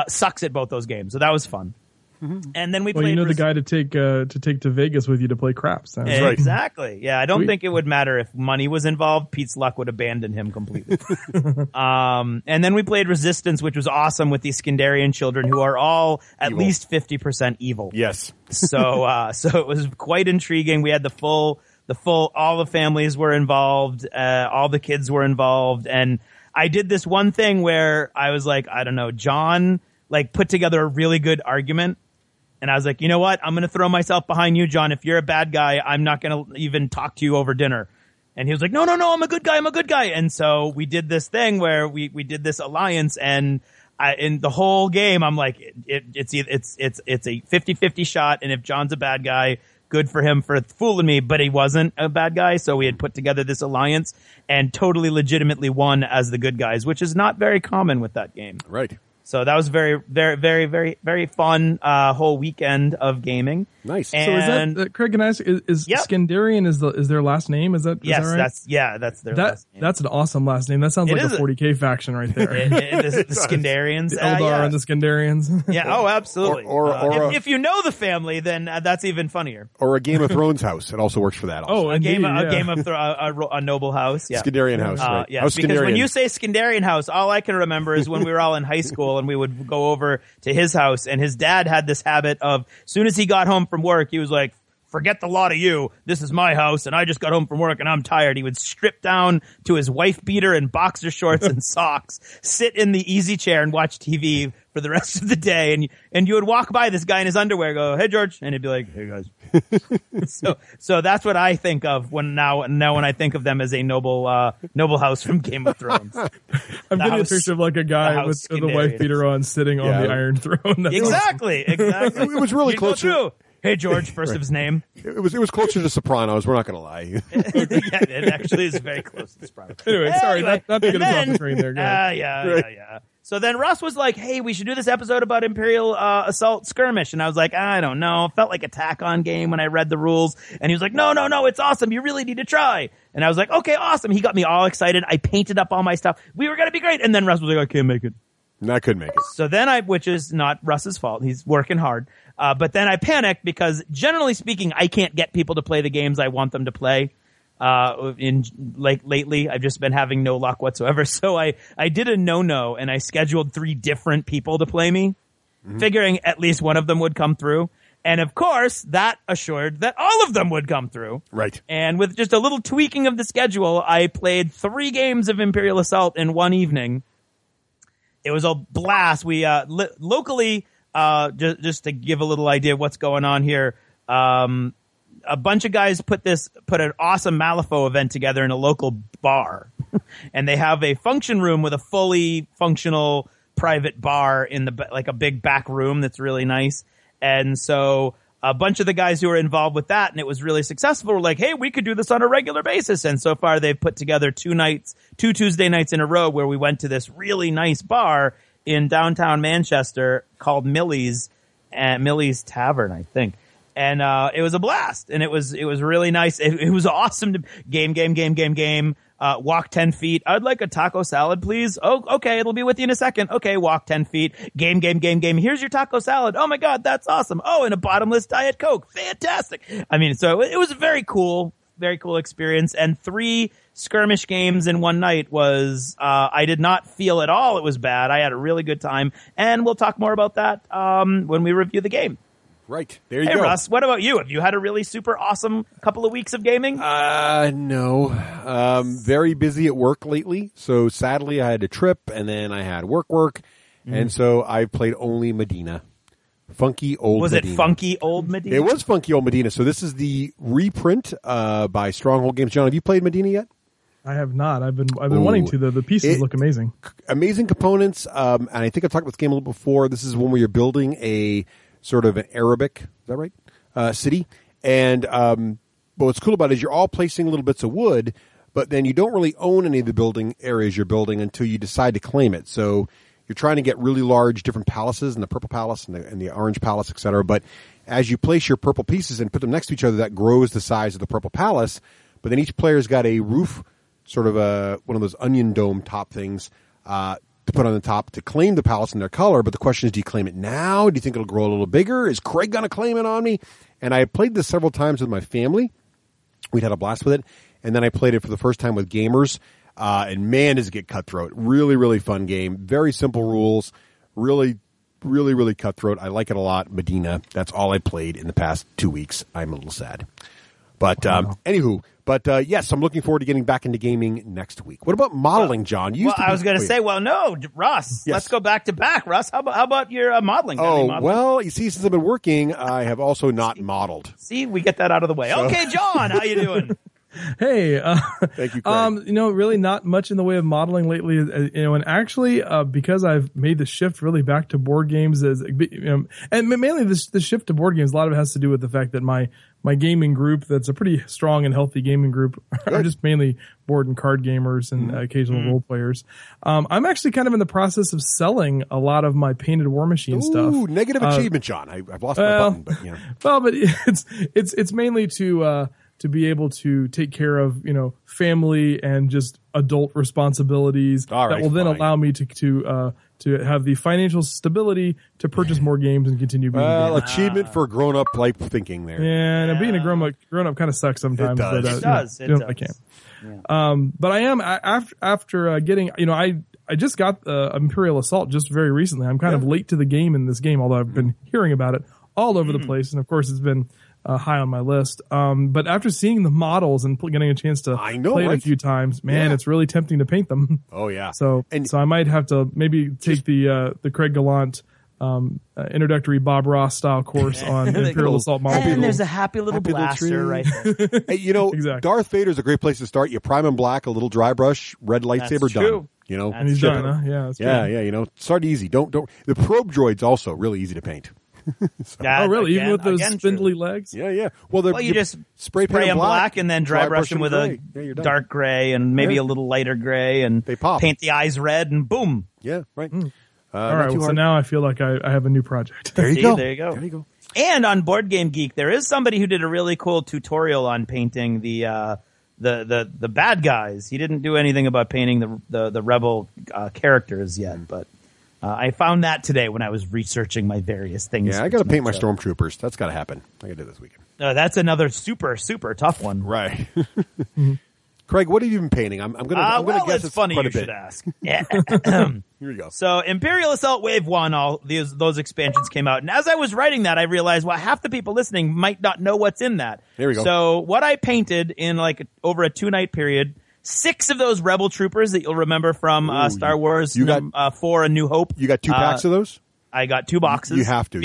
sucks at both those games. So that was fun. Mm-hmm. And then we played. The guy to take to Vegas with you to play craps. Right. Exactly. Yeah, I don't think it would matter if money was involved. Pete's luck would abandon him completely. And then we played Resistance, which was awesome with these Skindarian children who are all at least 50% evil. Yes. So it was quite intriguing. We had all the families were involved, all the kids were involved, and I did this one thing where I was like, I don't know, John like put together a really good argument. And I was like, you know what? I'm going to throw myself behind you, John. If you're a bad guy, I'm not going to even talk to you over dinner. And he was like, no, I'm a good guy. I'm a good guy. And so we did this thing where we did this alliance, and in the whole game, I'm like, it's a 50-50 shot. And if John's a bad guy, good for him for fooling me, but he wasn't a bad guy. So we had put together this alliance and totally legitimately won as the good guys, which is not very common with that game. Right. So that was very, very, very, very, very fun whole weekend of gaming. Nice. And so is that Craig? Can I ask? Is Skindarian is their last name? Is that yes? Is that right? That's their last name. That's an awesome last name. That sounds like a 40K faction right there. The Skindarians, the Eldar and the Skindarians. Yeah. Oh, absolutely. If you know the family, then that's even funnier. Or a Game of Thrones house. It also works for that. Also. A game of a noble house. Yeah. Skindarian house. Right. Yeah. Because when you say Skindarian house, all I can remember is when we were all in high school and we would go over to his house, and his dad had this habit of, as soon as he got home from work, he was like, forget the lot of you. This is my house, and I just got home from work, and I'm tired. He would strip down to his wife beater and boxer shorts and socks, sit in the easy chair and watch TV for the rest of the day. And you would walk by this guy in his underwear, go, hey, George. And he'd be like, hey, guys. So that's what I think of when I think of them as a noble house from Game of Thrones. I'm getting a picture of like a guy with the wife beater on sitting on the Iron Throne. Exactly. It was really close to... Hey, George, first of his name. It was closer to Sopranos. We're not going to lie. It actually is very close to Sopranos. Anyway, sorry, not to get us off the train there, guys. Yeah. So then Russ was like, hey, we should do this episode about Imperial Assault Skirmish. And I was like, I don't know. It felt like a tack-on game when I read the rules. And he was like, no, it's awesome. You really need to try. And I was like, okay, awesome. He got me all excited. I painted up all my stuff. We were going to be great. And then Russ was like, I can't make it. I couldn't make it. So then which is not Russ's fault. He's working hard. But then I panicked because, generally speaking, I can't get people to play the games I want them to play. Lately, I've just been having no luck whatsoever. So I did a no, and I scheduled 3 different people to play me, figuring at least one of them would come through. And of course, that assured that all of them would come through. Right. And with just a little tweaking of the schedule, I played 3 games of Imperial Assault in one evening. It was a blast. We locally, just to give a little idea of what's going on here, a bunch of guys put an awesome Malifaux event together in a local bar, and they have a function room with a fully functional private bar in like a big back room that's really nice. And so a bunch of the guys who were involved with that, and it was really successful, were like, hey, we could do this on a regular basis. And so far they've put together 2 Tuesday nights in a row where we went to this really nice bar in downtown Manchester called Millie's Tavern, I think. And it was a blast, and it was really nice. It was awesome to game. Walk 10 feet. I'd like a taco salad, please. Oh, okay. It'll be with you in a second. Okay. Walk 10 feet. Game. Here's your taco salad. Oh my God. That's awesome. Oh, and a bottomless Diet Coke. Fantastic. I mean, so it was a very cool experience. And 3 skirmish games in one night was, I did not feel at all it was bad. I had a really good time, and we'll talk more about that, when we review the game. Right. There you go. Hey, Russ, what about you? Have you had a really super awesome couple of weeks of gaming? No. Very busy at work lately. So sadly, I had a trip, and then I had work. And so I played only Medina. Funky Old Medina. Was it Funky Old Medina? It was Funky Old Medina. So this is the reprint by Stronghold Games. John, have you played Medina yet? I have not. I've been wanting to. The pieces look amazing. Amazing components. And I think I've talked about this game a little before. This is one where you're building a sort of an Arabic, is that right? City. And what's cool about it is you're all placing little bits of wood, but then you don't really own any of the building areas you're building until you decide to claim it. So you're trying to get really large different palaces, and the purple palace and the orange palace, et cetera. But as you place your purple pieces and put them next to each other, that grows the size of the purple palace. But then each player's got a roof, sort of one of those onion dome top things, to put on the top to claim the palace in their color. But the question is, do you claim it now? Do you think it'll grow a little bigger? Is Craig going to claim it on me? And I had played this several times with my family. We'd had a blast with it. And then I played it for the first time with gamers. And man, does it get cutthroat. Really, really fun game. Very simple rules. Really, really, really cutthroat. I like it a lot. Medina. That's all I played in the past 2 weeks. I'm a little sad. But anywho, yes, I'm looking forward to getting back into gaming next week. What about modeling, John? I was going to say, no, Russ, yes. Let's go back to back. Russ, how about your modeling? Well, you see, since I've been working, I have also not modeled. See, we get that out of the way. Okay, John, how you doing? Hey, thank you, Craig. Really not much in the way of modeling lately, and actually, because I've made the shift really back to board games and mainly the shift to board games, a lot of it has to do with the fact that my gaming group, that's a pretty strong and healthy gaming group, are just mainly board and card gamers and occasional role players. I'm actually kind of in the process of selling a lot of my painted War Machine stuff. Ooh, negative achievement, John. I've lost my button, but Well, but it's mainly to be able to take care of, family and just adult responsibilities that will then allow me to have the financial stability to purchase more games and continue being achievement for grown up like thinking there. Yeah, and being a grown up kind of sucks sometimes. It does. It does. I can't. Yeah. But I am after getting, I just got Imperial Assault just very recently. I'm kind of late to the game in this game, although I've been hearing about it all over the place, and of course it's been high on my list. But after seeing the models and getting a chance to play it a few times, man, it's really tempting to paint them. Oh yeah. So I might have to maybe take the Craig Gallant introductory Bob Ross style course on Imperial Assault model. And there's a happy little blaster right there. Hey, exactly. Darth Vader's a great place to start. You prime him black, a little dry brush, red lightsaber, done. And he's done, huh? Yeah. That's yeah. Start easy. Don't. The probe droid's also really easy to paint. Oh, really? Even with those spindly legs? Yeah. Well, you just spray them black and then dry brush them with a dark gray and maybe a little lighter gray, and they pop. Paint the eyes red, and boom. Yeah, right. All right. So now I feel like I have a new project. There you go. There you go. And on Board Game Geek, there is somebody who did a really cool tutorial on painting the bad guys. He didn't do anything about painting the rebel characters yet, but I found that today when I was researching my various things. Yeah, I got to paint my stormtroopers. That's got to happen. I got to do this weekend. That's another super, super tough one. Right. Craig, what have you been painting? I'm going to guess it's funny quite you a bit. should ask. Yeah. Here we go. So Imperial Assault Wave 1, those expansions came out. And as I was writing that, I realized, half the people listening might not know what's in that. There we go. So what I painted in over a 2-night period, 6 of those Rebel Troopers that you'll remember from Star Wars 4: A New Hope. You got 2 packs of those? I got 2 boxes. You have to,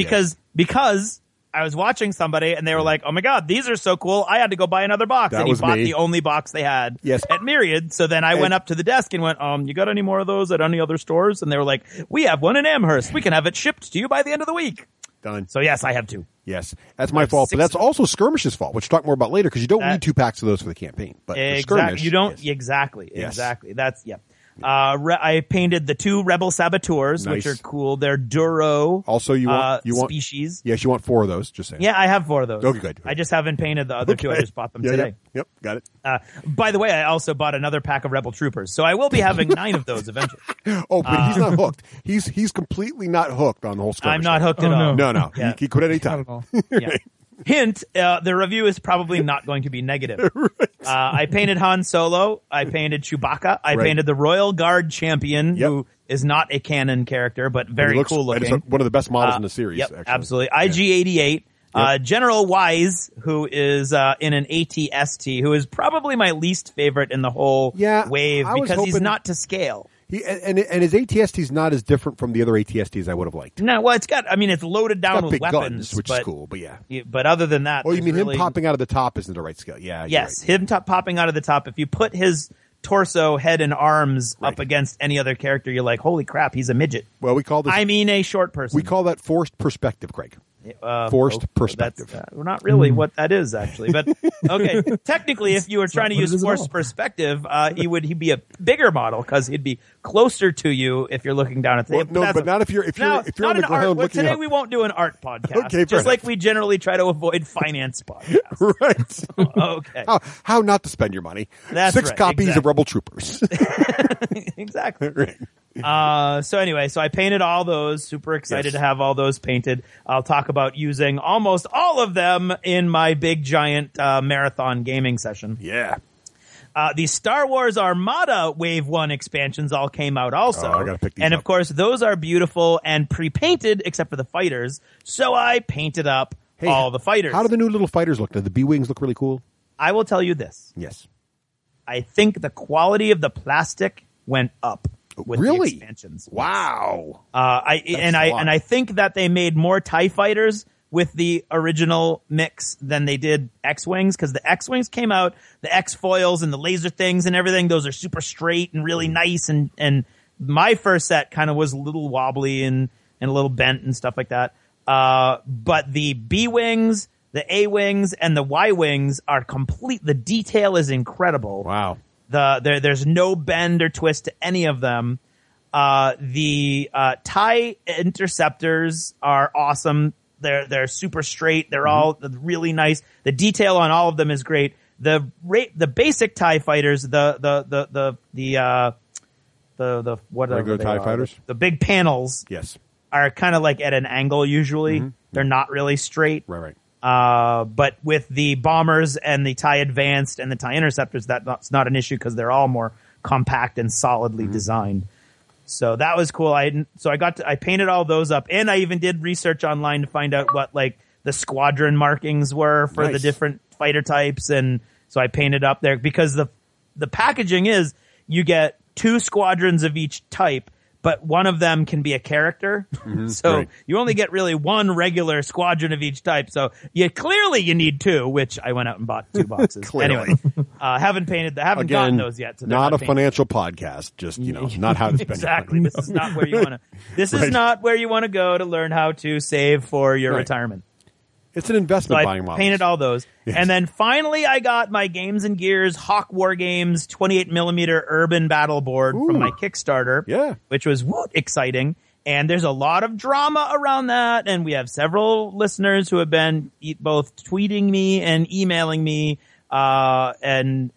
because I was watching somebody and they were like, "Oh my god, these are so cool!" I had to go buy another box, and he bought the only box they had at Myriad. So then I went up to the desk and went, "You got any more of those at any other stores?" And they were like, "We have one in Amherst. We can have it shipped to you by the end of the week." Done. So yes, I have 2. Yes, that's my fault, but that's also Skirmish's fault, which we'll talk more about later because you don't need 2 packs of those for the campaign. But for Skirmish, you don't exactly. That's I painted the 2 Rebel Saboteurs, which are cool. They're Duro. Also, you want species. Yes, you want 4 of those. Just saying. Yeah, I have 4 of those. Okay, good. I just haven't painted the other 2. I just bought them today. Yep, got it. By the way, I also bought anher pack of Rebel Troopers, so I will be having 9 of those eventually. Oh, but he's not hooked. He's completely not hooked on the whole Skirmish. I'm not hooked at all. No. Yeah. He quit any time. Not at all. Yeah. Hint, the review is probably not going to be negative. Right. I painted Han Solo. I painted Chewbacca. I painted the Royal Guard champion, who is not a canon character, but very cool looking. It's one of the best models in the series. Yep, actually. absolutely. IG-88. General Wise, who is in an AT-ST, who is probably my least favorite in the whole wave because he's not to scale. And his ATST is not as different from the other ATSTs I would have liked. No, well, it's loaded down with big weapons, guns, which is cool. But but other than that, oh, you mean him popping out of the top isn't the right scale? Yeah, yes, right. him popping out of the top. If you put his torso, head, and arms up against any other character, you're like, holy crap, he's a midget. Well, we call this. I mean, a short person. We call that forced perspective, Craig. Forced perspective. That's not really what that is, actually. But okay, technically, if you were trying to use forced perspective, he'd be a bigger model because he'd be closer to you if you're looking down at the table. No, but not if you're on the ground looking today up. we won't do an art podcast. Okay, just like we generally try to avoid finance podcasts. Right. Okay. How not to spend your money? That's 6 right, copies of Rebel Troopers. Exactly. Right. So I painted all those. Super excited to have all those painted. I'll talk about using almost all of them in my big giant marathon gaming session. Yeah. The Star Wars Armada Wave 1 expansions all came out also. I gotta pick these and up. of course, those are beautiful and pre-painted except for the fighters. So I painted up all the fighters. How do the new little fighters look? Do the B-Wings look really cool? I will tell you this. Yes. I think the quality of the plastic went up. With the expansions. Wow. I think that they made more TIE fighters with the original mix than they did X-Wings, because the X-Wings came out, the X-foils and the laser things and everything, those are super straight and really nice, and my first set kind of was a little wobbly and a little bent and stuff like that. But the B-Wings, the A-Wings, and the Y-Wings are complete. The detail is incredible. Wow. There's no bend or twist to any of them. The TIE interceptors are awesome. They're super straight. They're all really nice. The detail on all of them is great. The basic TIE fighters, the whatever regular TIE fighters, the big panels, are kind of like at an angle usually. They're not really straight. Right. But with the bombers and the TIE Advanced and the TIE Interceptors, that's not an issue because they're all more compact and solidly designed. So that was cool. I painted all those up, and I even did research online to find out what like the squadron markings were for the different fighter types, and so I painted up there because the packaging is you get 2 squadrons of each type, but one of them can be a character. So you only get really 1 regular squadron of each type. So you need 2, which I went out and bought 2 boxes. Anyway, haven't gotten those yet. So not a financial podcast. Just, not how to spend exactly. This is not where you want to, this is not where you want to go to learn how to save for your retirement. It's an investment buying model. I painted all those. Yes. And then finally I got my Games and Gears Hawk War Games 28mm urban battle board from my Kickstarter, which was exciting. And there's a lot of drama around that. And we have several listeners who have been both tweeting me and emailing me and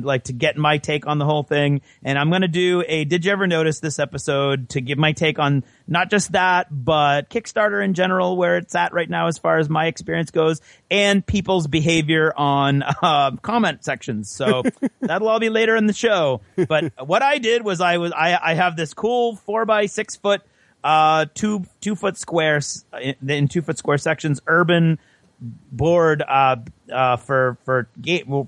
like to get my take on the whole thing. And I'm going to do Did You Ever Notice this episode to give my take on not just that, but Kickstarter in general, where it's at right now as far as my experience goes, and people's behavior on comment sections. So that'll all be later in the show. But what I did was I have this cool 4x6 foot 2 foot squares in 2 foot square sections urban board for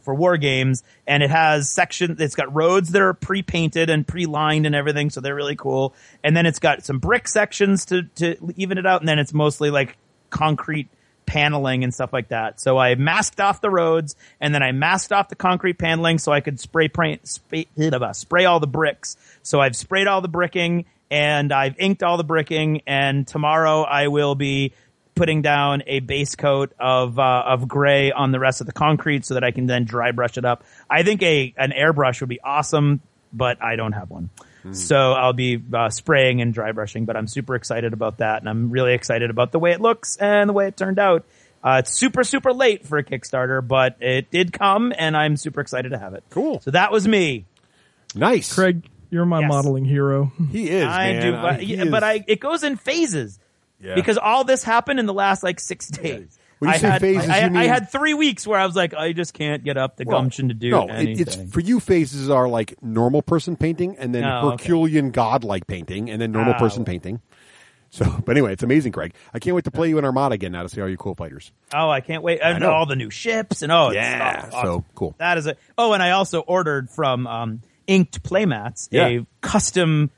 war games, and it has sections. It's got roads that are pre-painted and pre-lined and everything, so they're really cool. And then it's got some brick sections to even it out, and then it's mostly like concrete paneling and stuff like that. So I masked off the roads, and then I masked off the concrete paneling so I could spray all the bricks. So I've sprayed all the bricking, and I've inked all the bricking, and tomorrow I will be putting down a base coat of gray on the rest of the concrete so that I can then dry brush it up. I think an airbrush would be awesome, but I don't have one. So I'll be spraying and dry brushing, but I'm super excited about that, and I'm really excited about the way it looks and the way it turned out. It's super, super late for a Kickstarter, but it did come, and I'm super excited to have it. Cool. So that was me. Nice. Craig, you're my Yes. modeling hero. He is, I man. do, but it goes in phases. Yeah. Because all this happened in the last 6 days. When you say phases, you mean... I had 3 weeks where I was like, I just can't get up the gumption to do anything. It's for you. Phases are like normal person painting, and then Herculean godlike painting, and then normal person painting. So, but anyway, it's amazing, Craig. I can't wait to play you in Armada again now to see all your cool fighters. Oh, I can't wait! And all the new ships and it's awesome. So cool. That is it. Oh, and I also ordered from Inked Playmats a custom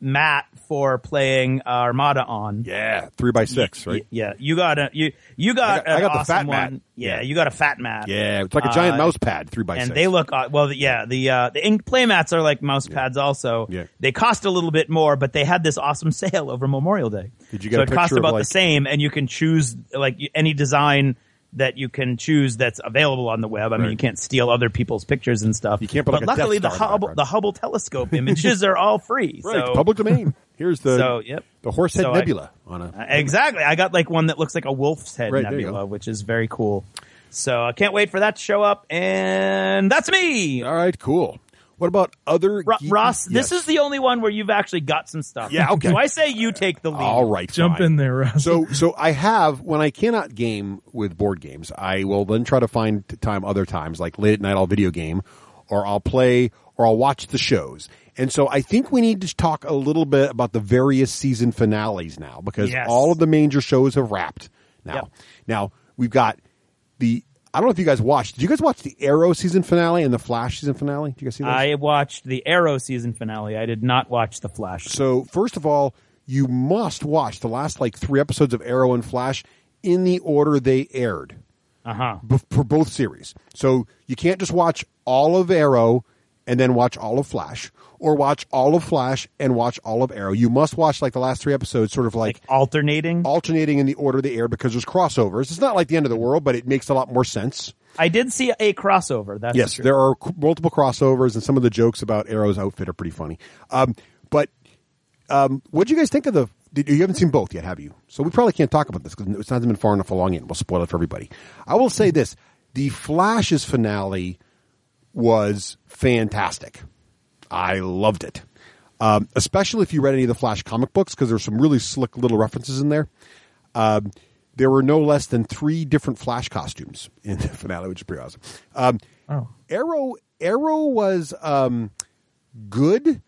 mat for playing Armada on. Yeah, 3x6, right? Yeah, you got I got an the awesome fat one. mat. Yeah, you got a fat mat. Yeah, it's like a giant mouse pad, 3x6. And they look the Inked Playmats are like mouse pads also. Yeah. They cost a little bit more, but they had this awesome sale over Memorial Day. Did you get so a it cost picture of, about the same, and you can choose any design that you can choose that's available on the web. I mean, you can't steal other people's pictures and stuff. You can't put but like a luckily Death Star in the the Hubble telescope images are all free. Right, So public domain. Here's the Horsehead So Nebula on a exactly. I got one that looks like a wolf's head Right, there you nebula, which is very cool. So I can't wait for that to show up, and that's me. All right, cool. What about other Ross? Yes. This is the only one where you've actually got some stuff. Yeah, okay. So I say you take the lead. All right, Jump fine. in there, Ross. So I have, when I cannot game with board games, I will then try to find time other times, like late at night I'll video game, or I'll play, or I'll watch the shows. And so I think we need to talk a little bit about the various season finales now, because all of the major shows have wrapped now. Yep. Now, we've got I don't know if you guys watched. Did you guys watch the Arrow season finale and the Flash season finale? Did you guys see those? I watched the Arrow season finale. I did not watch the Flash. So, first of all, you must watch the last 3 episodes of Arrow and Flash in the order they aired. For both series. So, you can't just watch all of Arrow and then watch all of Flash, or watch all of Flash and watch all of Arrow. You must watch the last 3 episodes sort of alternating in the order they aired, because there's crossovers. It's not like the end of the world, but it makes a lot more sense. I did see a crossover. That's yes, true. there are multiple crossovers, and some of the jokes about Arrow's outfit are pretty funny. But what do you guys think of you haven't seen both yet, have you? So we probably can't talk about this because it hasn't been far enough along yet. We'll spoil it for everybody. I will say this. The Flash's finale was fantastic. I loved it. Especially if you read any of the Flash comic books, because there's some really slick little references in there. There were no less than 3 different Flash costumes in the finale, which is pretty awesome. Arrow was good,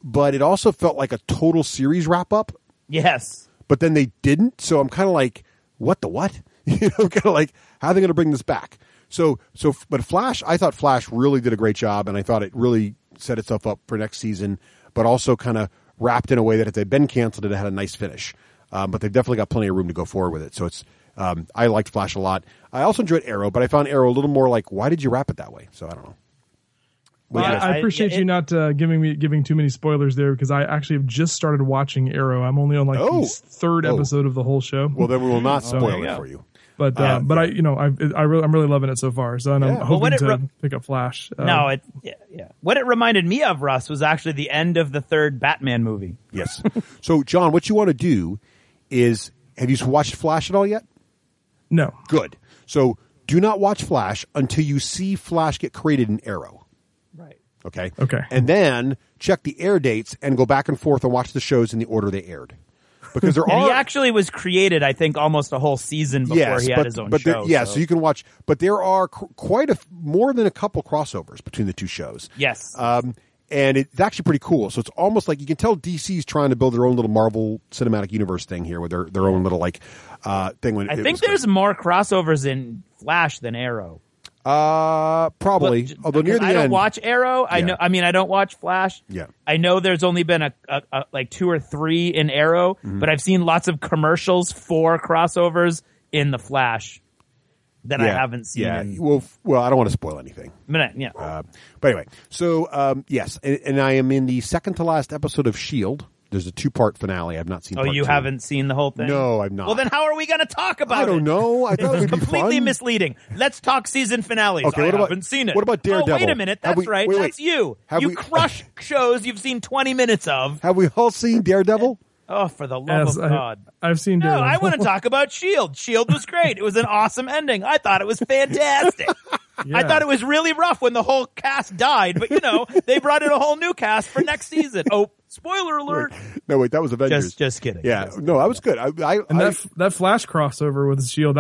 but it also felt like a total series wrap-up. Yes. But then they didn't, so I'm kind of like, what the what? Kind of like, how are they going to bring this back? But Flash, I thought Flash really did a great job, and I thought it really set itself up for next season, but also kind of wrapped in a way that if they'd been canceled, it had a nice finish. But they've definitely got plenty of room to go forward with it. So it's, I liked Flash a lot. I also enjoyed Arrow, but I found Arrow a little more why did you wrap it that way? So I don't know. Well, I appreciate you not giving too many spoilers there, because I actually have just started watching Arrow. I'm only on the 3rd episode of the whole show. Well, then we will not spoil it for you. But I'm really loving it so far. So I'm hoping to pick up Flash. What it reminded me of, Russ, was actually the end of the 3rd Batman movie. Yes. So, John, what you want to do is, have you watched Flash at all yet? No. Good. So do not watch Flash until you see Flash get created in Arrow. Right. Okay. Okay. And then check the air dates and go back and forth and watch the shows in the order they aired. Because there are. He actually was created, I think, almost a whole season before he had his own show. So you can watch. But there are quite more than a couple crossovers between the two shows. Yes. And it's actually pretty cool. So it's almost like you can tell DC's trying to build their own little Marvel Cinematic Universe thing here with their own little like thing. When I think there's more crossovers in Flash than Arrow. Probably. Although near the end, I don't watch Arrow. I know. I mean, I don't watch Flash. Yeah. I know there's only been a like 2 or 3 in Arrow, but I've seen lots of commercials for crossovers in the Flash that I haven't seen. Yeah. Well, I don't want to spoil anything. But yeah. But anyway, so yes, and I am in the second to last episode of S.H.I.E.L.D. There's a 2-part finale. I've not seen. Oh, part you 2. haven't seen the whole thing? No, I've not. Well, then how are we going to talk about it? I don't know. I thought it would be completely fun. misleading. Let's talk season finales. Okay, I what about- haven't seen it. what about Daredevil? Oh, wait a minute. That's right. wait. That's you. You crush shows you've seen 20 minutes of. Have we all seen Daredevil? Oh, for the love of God. I've seen No, Daredevil. I want to talk about S.H.I.E.L.D. S.H.I.E.L.D. was great. It was an awesome ending. I thought it was fantastic. Yeah. I thought it was really rough when the whole cast died, but they brought in a whole new cast for next season. Oh, spoiler alert. No, wait, that was Avengers. Just kidding. Yeah, no, that was good. That Flash crossover with S.H.I.E.L.D.,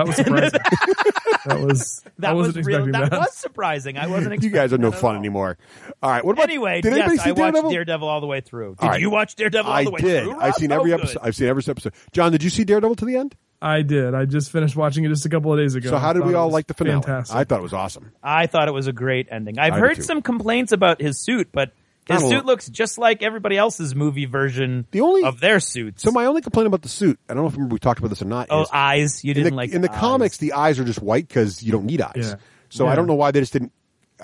that was surprising. I wasn't expecting that. That was surprising. I wasn't expecting you guys are no that at fun all. anymore. All right, what about Anyway, did anybody yes, see I watched Daredevil? Daredevil all the way through. All Did right. you watch Daredevil all the way I did. through? I've seen every episode. I've seen every episode. John, did you see Daredevil to the end? I did. I just finished watching it just a couple of days ago. So how did we all like the finale? Fantastic. I thought it was awesome. I thought it was a great ending. I've I did heard too. some complaints about his suit, but his suit looks just like everybody else's movie version of their suits. So my only complaint about the suit, I don't know if we talked about this or not. Oh, is eyes. You didn't like in the eyes. comics, the eyes are just white because you don't need eyes. Yeah. So I don't know why they just didn't.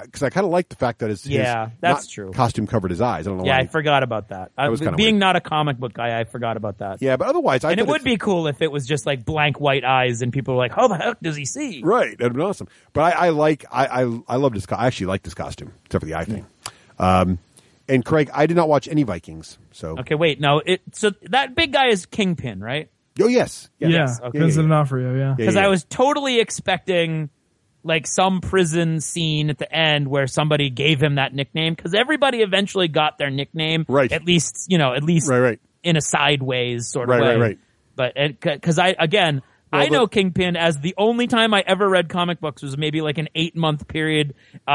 Because I kind of like the fact that his that's not true. costume covered his eyes. I don't know. Yeah, why I forgot about that. was kinda Being weird. not a comic book guy, I forgot about that. Yeah, but otherwise, And it would be cool if it was just like blank white eyes and people were like, how the heck does he see? right. That'd be awesome. But I loved his. I actually like this costume, except for the eye thing. And Craig, I did not watch any Vikings. So Okay, wait. No, so that big guy is Kingpin, right? oh yes, Yeah, okay. Vincent D'Onofrio, yeah. Because I was totally expecting like some prison scene at the end where somebody gave him that nickname, because everybody eventually got their nickname, Right. At least right. in a sideways sort of Right, way. right. But because I know Kingpin as the only time I ever read comic books was maybe like an 8-month period,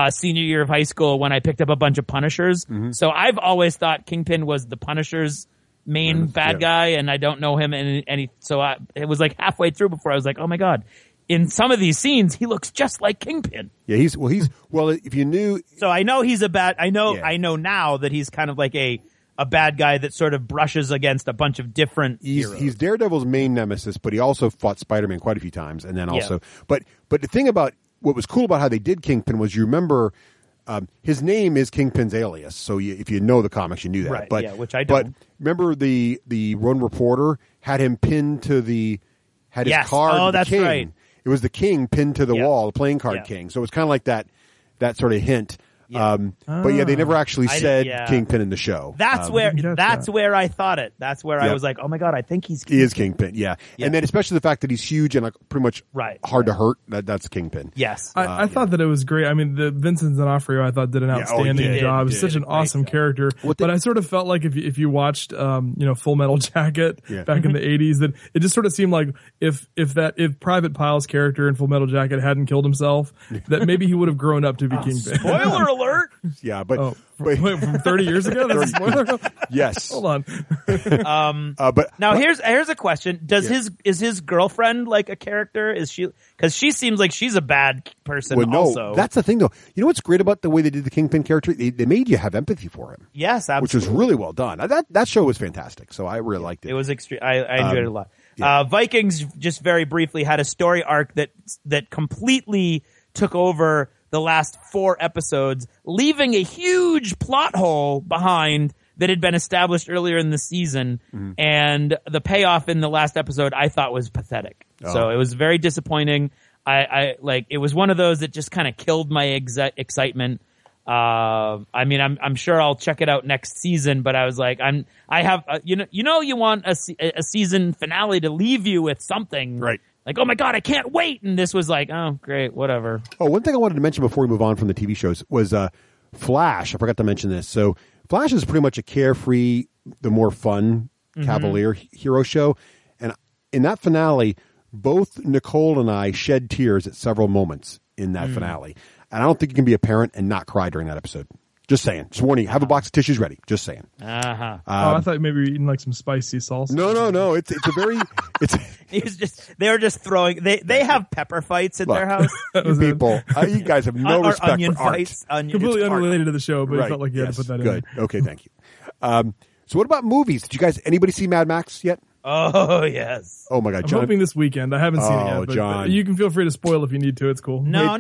senior year of high school, when I picked up a bunch of Punishers. Mm-hmm. So I've always thought Kingpin was the Punisher's main bad guy, and I don't know him any. So it was like halfway through before I was like, oh my God. In some of these scenes, he looks just like Kingpin. Yeah, he's if you knew. So I know he's a bad. I know Yeah. I know now that he's kind of like a bad guy that sort of brushes against a bunch of different heroes. He's Daredevil's main nemesis, but he also fought Spider-Man quite a few times, and then also. But the thing about what was cool about how they did Kingpin was, you remember, his name is Kingpin's alias. So if you know the comics, you knew that. Right, But, yeah, which I But don't. remember the Roan reporter had him pinned to his Yes. card. Oh, the that's king. right. It was the king pinned to the Yeah. wall, the playing card Yeah. king. So it was kind of like that sort of hint. Yeah. But yeah, they never actually I said did- yeah. Kingpin in the show. That's get where I thought it. That's where I Yeah. was like, oh my God, I think he's He is Kingpin, yeah. Yeah. And then especially the fact that he's huge and like pretty much Right. hard to hurt. That's Kingpin. Yes. I thought that it was great. I mean, the Vincent D'Onofrio I thought did an outstanding did, job. he He's such did. an awesome character. But I sort of felt like if you watched Full Metal Jacket back in the 80s, that it just sort of seemed like if Private Pyle's character in Full Metal Jacket hadn't killed himself, that maybe he would have grown up to be Kingpin. Spoiler alert. Yeah, but, Oh, but wait, from 30 years ago? That's a spoiler? yes. Hold on. But Now here's a question. Is his girlfriend like a character? Is she, because she seems like she's a bad person well, no, also. that's the thing though. You know what's great about the way they did the Kingpin character? They made you have empathy for him, yes, absolutely. which was really well done. That show was fantastic, so I really liked it. It was extreme. I enjoyed it a lot. Vikings, just very briefly, had a story arc that completely took over the last 4 episodes, leaving a huge plot hole behind that had been established earlier in the season. And the payoff in the last episode I thought was pathetic. So it was very disappointing. I like, it was one of those that just kind of killed my excitement. I mean, I'm sure I'll check it out next season, but I was like, you want a season finale to leave you with something, Right. Like, oh my God, I can't wait. And this was like, oh great, whatever. Oh, one thing I wanted to mention before we move on from the TV shows was Flash. I forgot to mention this. So Flash is pretty much a carefree, the more fun Cavalier hero show. And in that finale, both Nicole and I shed tears at several moments in that finale. And I don't think you can be a parent and not cry during that episode. Just saying. Just warning you. Have a box of tissues ready. Just saying. Uh-huh. I thought maybe you were eating like some spicy salsa. No. It's a very. They were just throwing. They have pepper fights at their house. You people, you guys have no respect onion for art. fights. Completely unrelated to the show, but Right. I felt like you had to put that in. Good. Okay, thank you. So what about movies? Did you guys? Anybody see Mad Max yet? Oh yes. Oh my God, I'm John. hoping this weekend. I haven't seen it yet, but John. you can feel free to spoil if you need to. It's cool. No.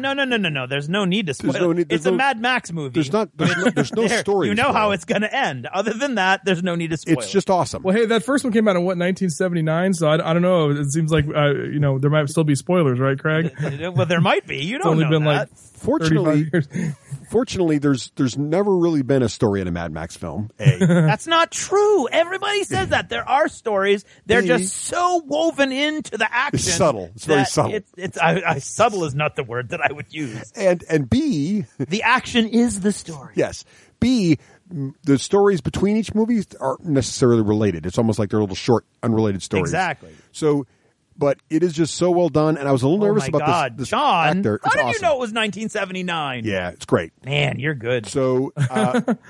There's no need to spoil. It's a Mad Max movie. There's no story. You know how it's going to end. Other than that, there's no need to spoil. It's just awesome. Well, hey, that first one came out in 1979. So I don't know. It seems like there might still be spoilers, right, Craig? Well, there might be. You don't only know been that. like Fortunately, there's never really been a story in a Mad Max film. That's not true. Everybody says that. There are stories. They're just so woven into the action. It's subtle. It's very subtle. Subtle is not the word that I would use. And B, the action is the story. Yes. B, the stories between each movie aren't necessarily related. It's almost like they're little short, unrelated stories. Exactly. So, but it is just so well done, and I was a little nervous about this John, actor. how It's did awesome. you know it was 1979? Yeah, it's great. Man, you're good. So,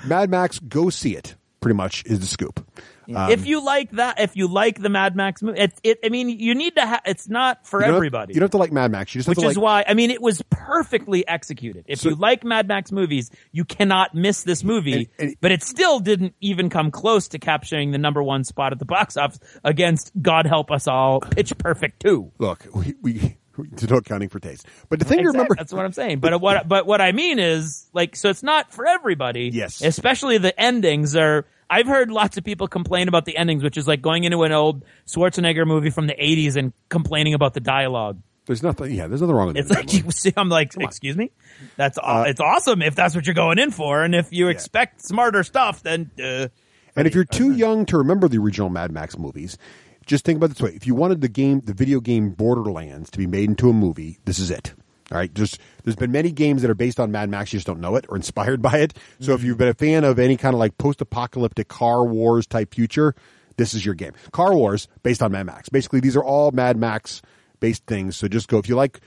Mad Max, go see it. Pretty much is the scoop. If you like that, if you like the Mad Max movie, I mean, you need to it's not for everybody. You don't have to like Mad Max. You just have Which to is why, I mean, it was perfectly executed. If you like Mad Max movies, you cannot miss this movie, but it still didn't even come close to capturing the #1 spot at the box office against, God help us all, Pitch Perfect 2. Look, we there's no accounting for taste. But the thing to remember, that's what I'm saying. But what I mean is, like, so it's not for everybody. Yes. Especially the endings are. I've heard lots of people complain about the endings, which is like going into an old Schwarzenegger movie from the 80s and complaining about the dialogue. There's nothing wrong with it. It's like, I'm like, excuse me? It's awesome if that's what you're going in for. And if you expect smarter stuff, then, and if you're too young to remember the original Mad Max movies, just think about it this way. If you wanted the video game Borderlands to be made into a movie, this is it. All right. There's been many games that are based on Mad Max. You just don't know it or inspired by it. So if you've been a fan of any kind of like post-apocalyptic Car Wars type future, this is your game. Car Wars based on Mad Max. Basically, these are all Mad Max based things. So just go. If you like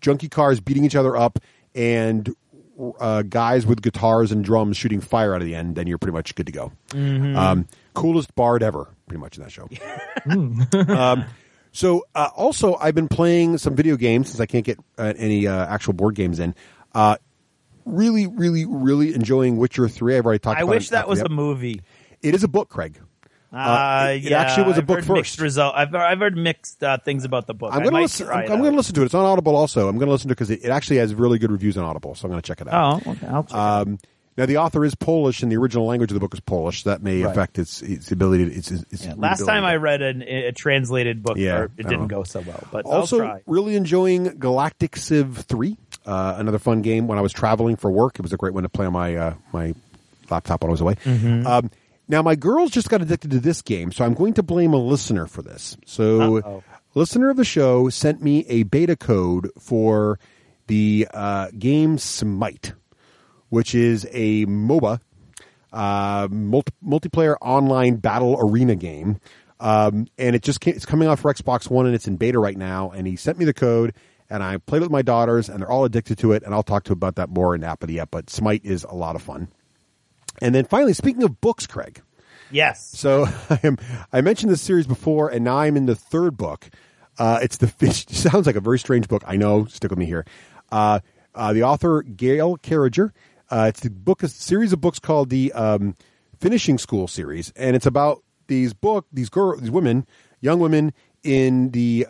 junky cars beating each other up and guys with guitars and drums shooting fire out of the end, then you're pretty much good to go. Mm-hmm. Coolest bard ever, pretty much in that show. So also, I've been playing some video games since I can't get any actual board games in. Really, really, really enjoying Witcher 3. I've already talked about it. I wish that was a movie. It is a book, Craig. It actually was a book first. I've heard mixed things about the book. I'm going to listen to it. It's on Audible also. I'm going to listen to it because it actually has really good reviews on Audible, so I'm going to check it out. Oh, okay. I'll check it out. Now, the author is Polish, and the original language of the book is Polish. So that may affect its ability. Last time I read a translated book, it didn't go so well. But also, I'll try. really enjoying Galactic Civ 3, another fun game when I was traveling for work. It was a great one to play on my laptop when I was away. Mm-hmm. Now, my girls just got addicted to this game, so I'm going to blame a listener for this. So, listener of the show sent me a beta code for the game Smite, which is a MOBA, multiplayer online battle arena game. And it's coming out for Xbox One, and it's in beta right now. And he sent me the code, and I played it with my daughters, and they're all addicted to it. And I'll talk to about that more in Appity. But Smite is a lot of fun. And then finally, speaking of books, Craig. Yes. So I mentioned this series before, and now I'm in the third book. It's the Fish. It sounds like a very strange book. I know. Stick with me here. The author, Gail Carriger. It's a series of books called the Finishing School series, and it's about these women, young women in the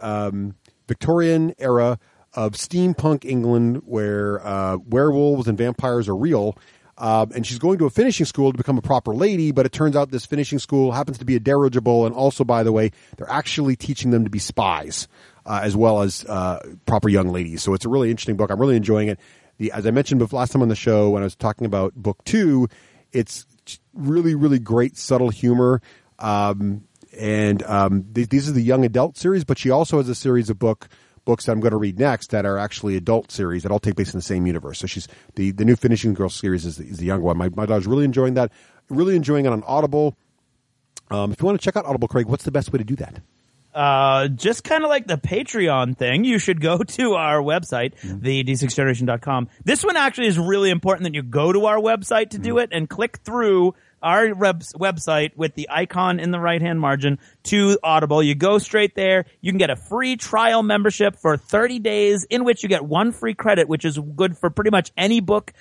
Victorian era of steampunk England, where werewolves and vampires are real. And she's going to a finishing school to become a proper lady, but it turns out this finishing school happens to be a dirigible, and also, by the way, they're actually teaching them to be spies as well as proper young ladies. So it's a really interesting book. I'm really enjoying it. As I mentioned last time on the show when I was talking about book 2, it's really, really great subtle humor. These are the young adult series, but she also has a series of books that I'm going to read next that are actually adult series that all take place in the same universe. So she's the new Finishing Girl series is the younger one. My daughter's really enjoying that. Really enjoying it on Audible. If you want to check out Audible, Craig, what's the best way to do that? just kind of like the Patreon thing, you should go to our website, the d6generation.com. This one actually is really important that you go to our website to do it and click through our website with the icon in the right-hand margin to Audible. You go straight there. You can get a free trial membership for 30 days in which you get 1 free credit, which is good for pretty much any book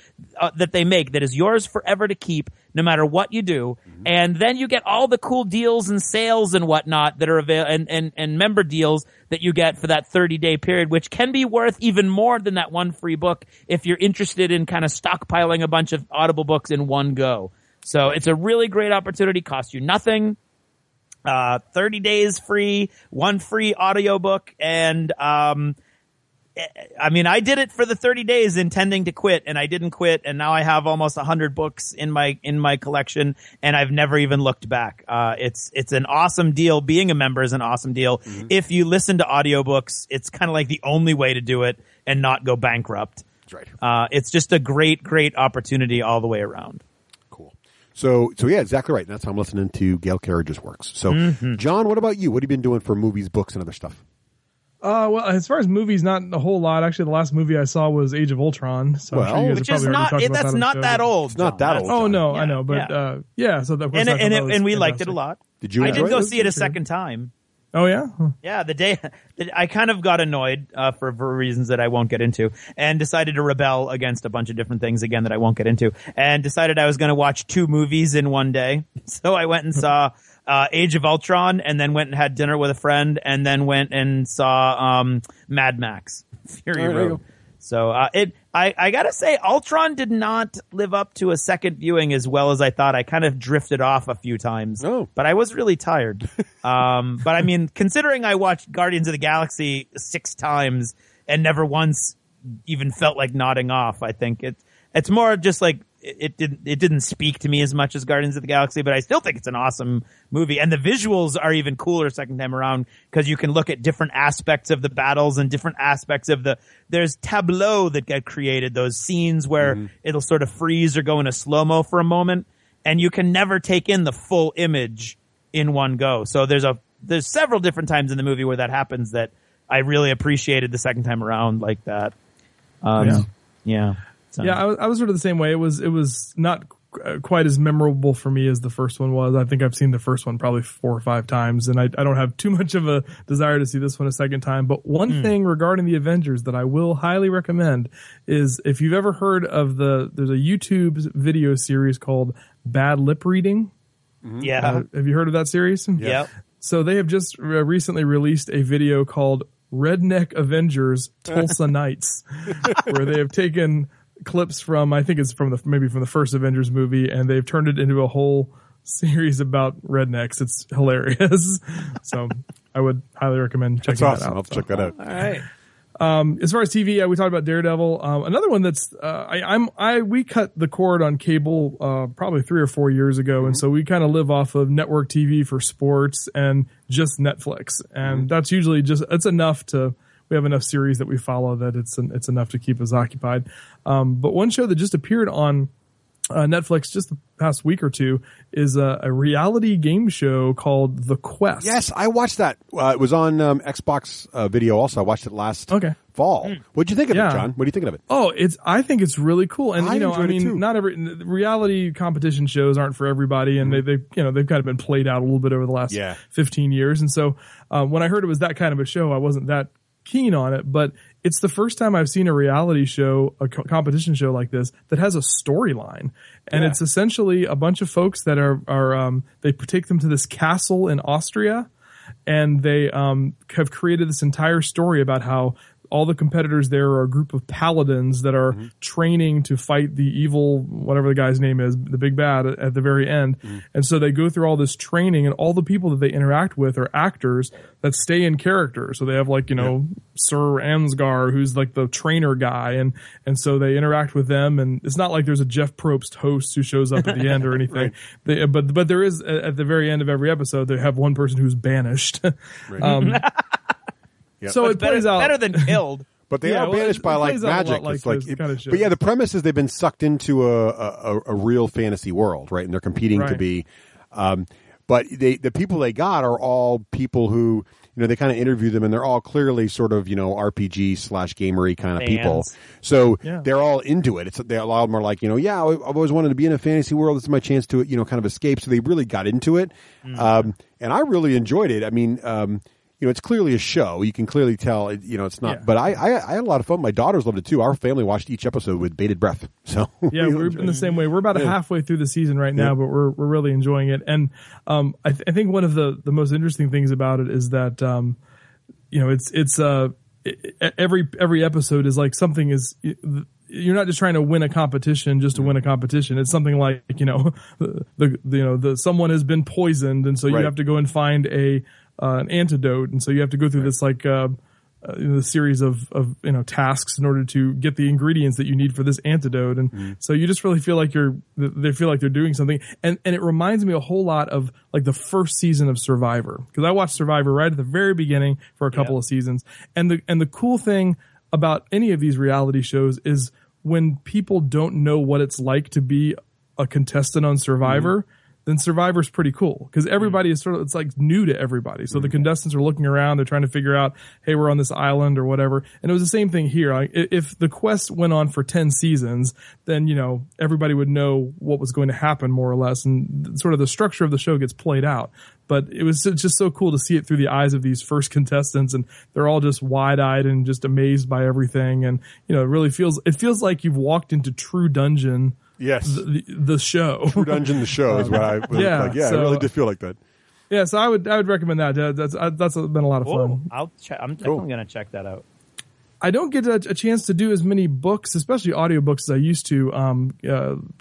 that they make that is yours forever to keep, no matter what you do. And then you get all the cool deals and sales and whatnot that are available, and member deals that you get for that 30-day period, which can be worth even more than that 1 free book if you're interested in kind of stockpiling a bunch of Audible books in one go. So it's a really great opportunity, costs you nothing. 30 days free, 1 free audiobook, and I mean, I did it for the 30 days intending to quit, and I didn't quit, and now I have almost 100 books in my collection, and I've never even looked back. It's an awesome deal. Being a member is an awesome deal. If you listen to audiobooks, it's kind of like the only way to do it and not go bankrupt. That's right. It's just a great opportunity all the way around. So yeah, exactly right. And that's how I'm listening to Gail Carriage's works. So, John, what about you? What have you been doing for movies, books, and other stuff? Well, as far as movies, not a whole lot. Actually, the last movie I saw was Age of Ultron. So I'm sure you guys which have is probably already not talked about that's that not that old. It's not that old. Oh no, Yeah. I know, but yeah. So of course, and we liked it a lot. Did you? I enjoy did go it? see it a second time. Oh yeah. Yeah, the day I kind of got annoyed for reasons that I won't get into, and decided to rebel against a bunch of different things again that I won't get into, and decided I was going to watch 2 movies in one day. So I went and saw Age of Ultron, and then went and had dinner with a friend, and then went and saw Mad Max Fury Road. So I gotta say, Ultron did not live up to a second viewing as well as I thought. I kind of drifted off a few times, but I was really tired. But I mean, considering I watched Guardians of the Galaxy 6 times and never once even felt like nodding off, I think it's more just like it didn't speak to me as much as Guardians of the Galaxy, but I still think it's an awesome movie. And the visuals are even cooler second time around because you can look at different aspects of the battles and different aspects of there's tableau that get created, those scenes where it'll sort of freeze or go into slow-mo for a moment, and you can never take in the full image in one go. So there's several different times in the movie where that happens that I really appreciated the second time around like that. Yeah. So. Yeah, I was sort of the same way. It was not quite as memorable for me as the first one was. I think I've seen the first one probably 4 or 5 times, and I don't have too much of a desire to see this one a second time. But one thing regarding the Avengers that I will highly recommend is if you've ever heard of there's a YouTube video series called Bad Lip Reading. Yeah. Have you heard of that series? Yep. So they have just recently released a video called Redneck Avengers Tulsa Nights, where they have taken clips from, I think it's maybe from the first Avengers movie, and they've turned it into a whole series about rednecks. It's hilarious. So I would highly recommend checking that out. I'll check that out. All right. As far as TV, we talked about Daredevil. Another one that's we cut the cord on cable probably 3 or 4 years ago, and so we kind of live off of network TV for sports and just Netflix, and that's usually it's enough to. We have enough series that we follow that it's enough to keep us occupied. But one show that just appeared on Netflix just the past week or two is a reality game show called The Quest. Yes, I watched that. It was on Xbox Video also. I watched it last fall. What'd you think of it, John? What are you thinking of it? Oh, I think it's really cool. And too. not every reality competition shows aren't for everybody, and they've kind of been played out a little bit over the last 15 years. And so when I heard it was that kind of a show, I wasn't that keen on it, but it's the first time I've seen a reality show, a competition show like this that has a storyline, and it's essentially a bunch of folks that they take them to this castle in Austria, and they have created this entire story about how all the competitors there are a group of paladins that are training to fight the evil, whatever the guy's name is, the big bad at the very end. And so they go through all this training, and all the people that they interact with are actors that stay in character. So they have Sir Ansgar, who's like the trainer guy. And so they interact with them, and it's not like there's a Jeff Probst host who shows up at the end or anything. But there is at the very end of every episode, they have one person who's banished. So it plays out better than killed. But they are banished by magic. But yeah, the premise is they've been sucked into a real fantasy world, right? And they're competing to be. But the people they got are all people who, they kind of interview them, and they're all clearly sort of, RPG / gamery kind of people. So they're all into it. A lot of them are like, I've always wanted to be in a fantasy world. This is my chance to, kind of escape. So they really got into it. And I really enjoyed it. I mean, it's clearly a show. You can clearly tell, it's not. Yeah. But I had a lot of fun. My daughters loved it too. Our family watched each episode with bated breath. So yeah, we're in the same way. We're about halfway through the season right now, but we're really enjoying it. And I think one of the most interesting things about it is that every episode is like something is. You're not just trying to win a competition just to win a competition. It's something like someone has been poisoned, and so you have to go and find an antidote, and so you have to go through this the series of tasks in order to get the ingredients that you need for this antidote. And so you just really feel like they feel like they're doing something. And it reminds me a whole lot of like the first season of Survivor, because I watched Survivor right at the very beginning for a couple of seasons. And the cool thing about any of these reality shows is when people don't know what it's like to be a contestant on Survivor, then Survivor's pretty cool, because everybody is it's like new to everybody. So the contestants are looking around, they're trying to figure out, hey, we're on this island or whatever. And it was the same thing here. Like, if the quest went on for 10 seasons, then, everybody would know what was going to happen more or less. And sort of the structure of the show gets played out. But it was just so cool to see it through the eyes of these first contestants, and they're all just wide-eyed and just amazed by everything. And, it really feels like you've walked into True Dungeon. Yes, the show. True Dungeon, the show is what I was like. Yeah, so, I really did feel like that. Yeah, so I would recommend that. That's been a lot of fun. I'm definitely going to check that out. I don't get a chance to do as many books, especially audiobooks, as I used to.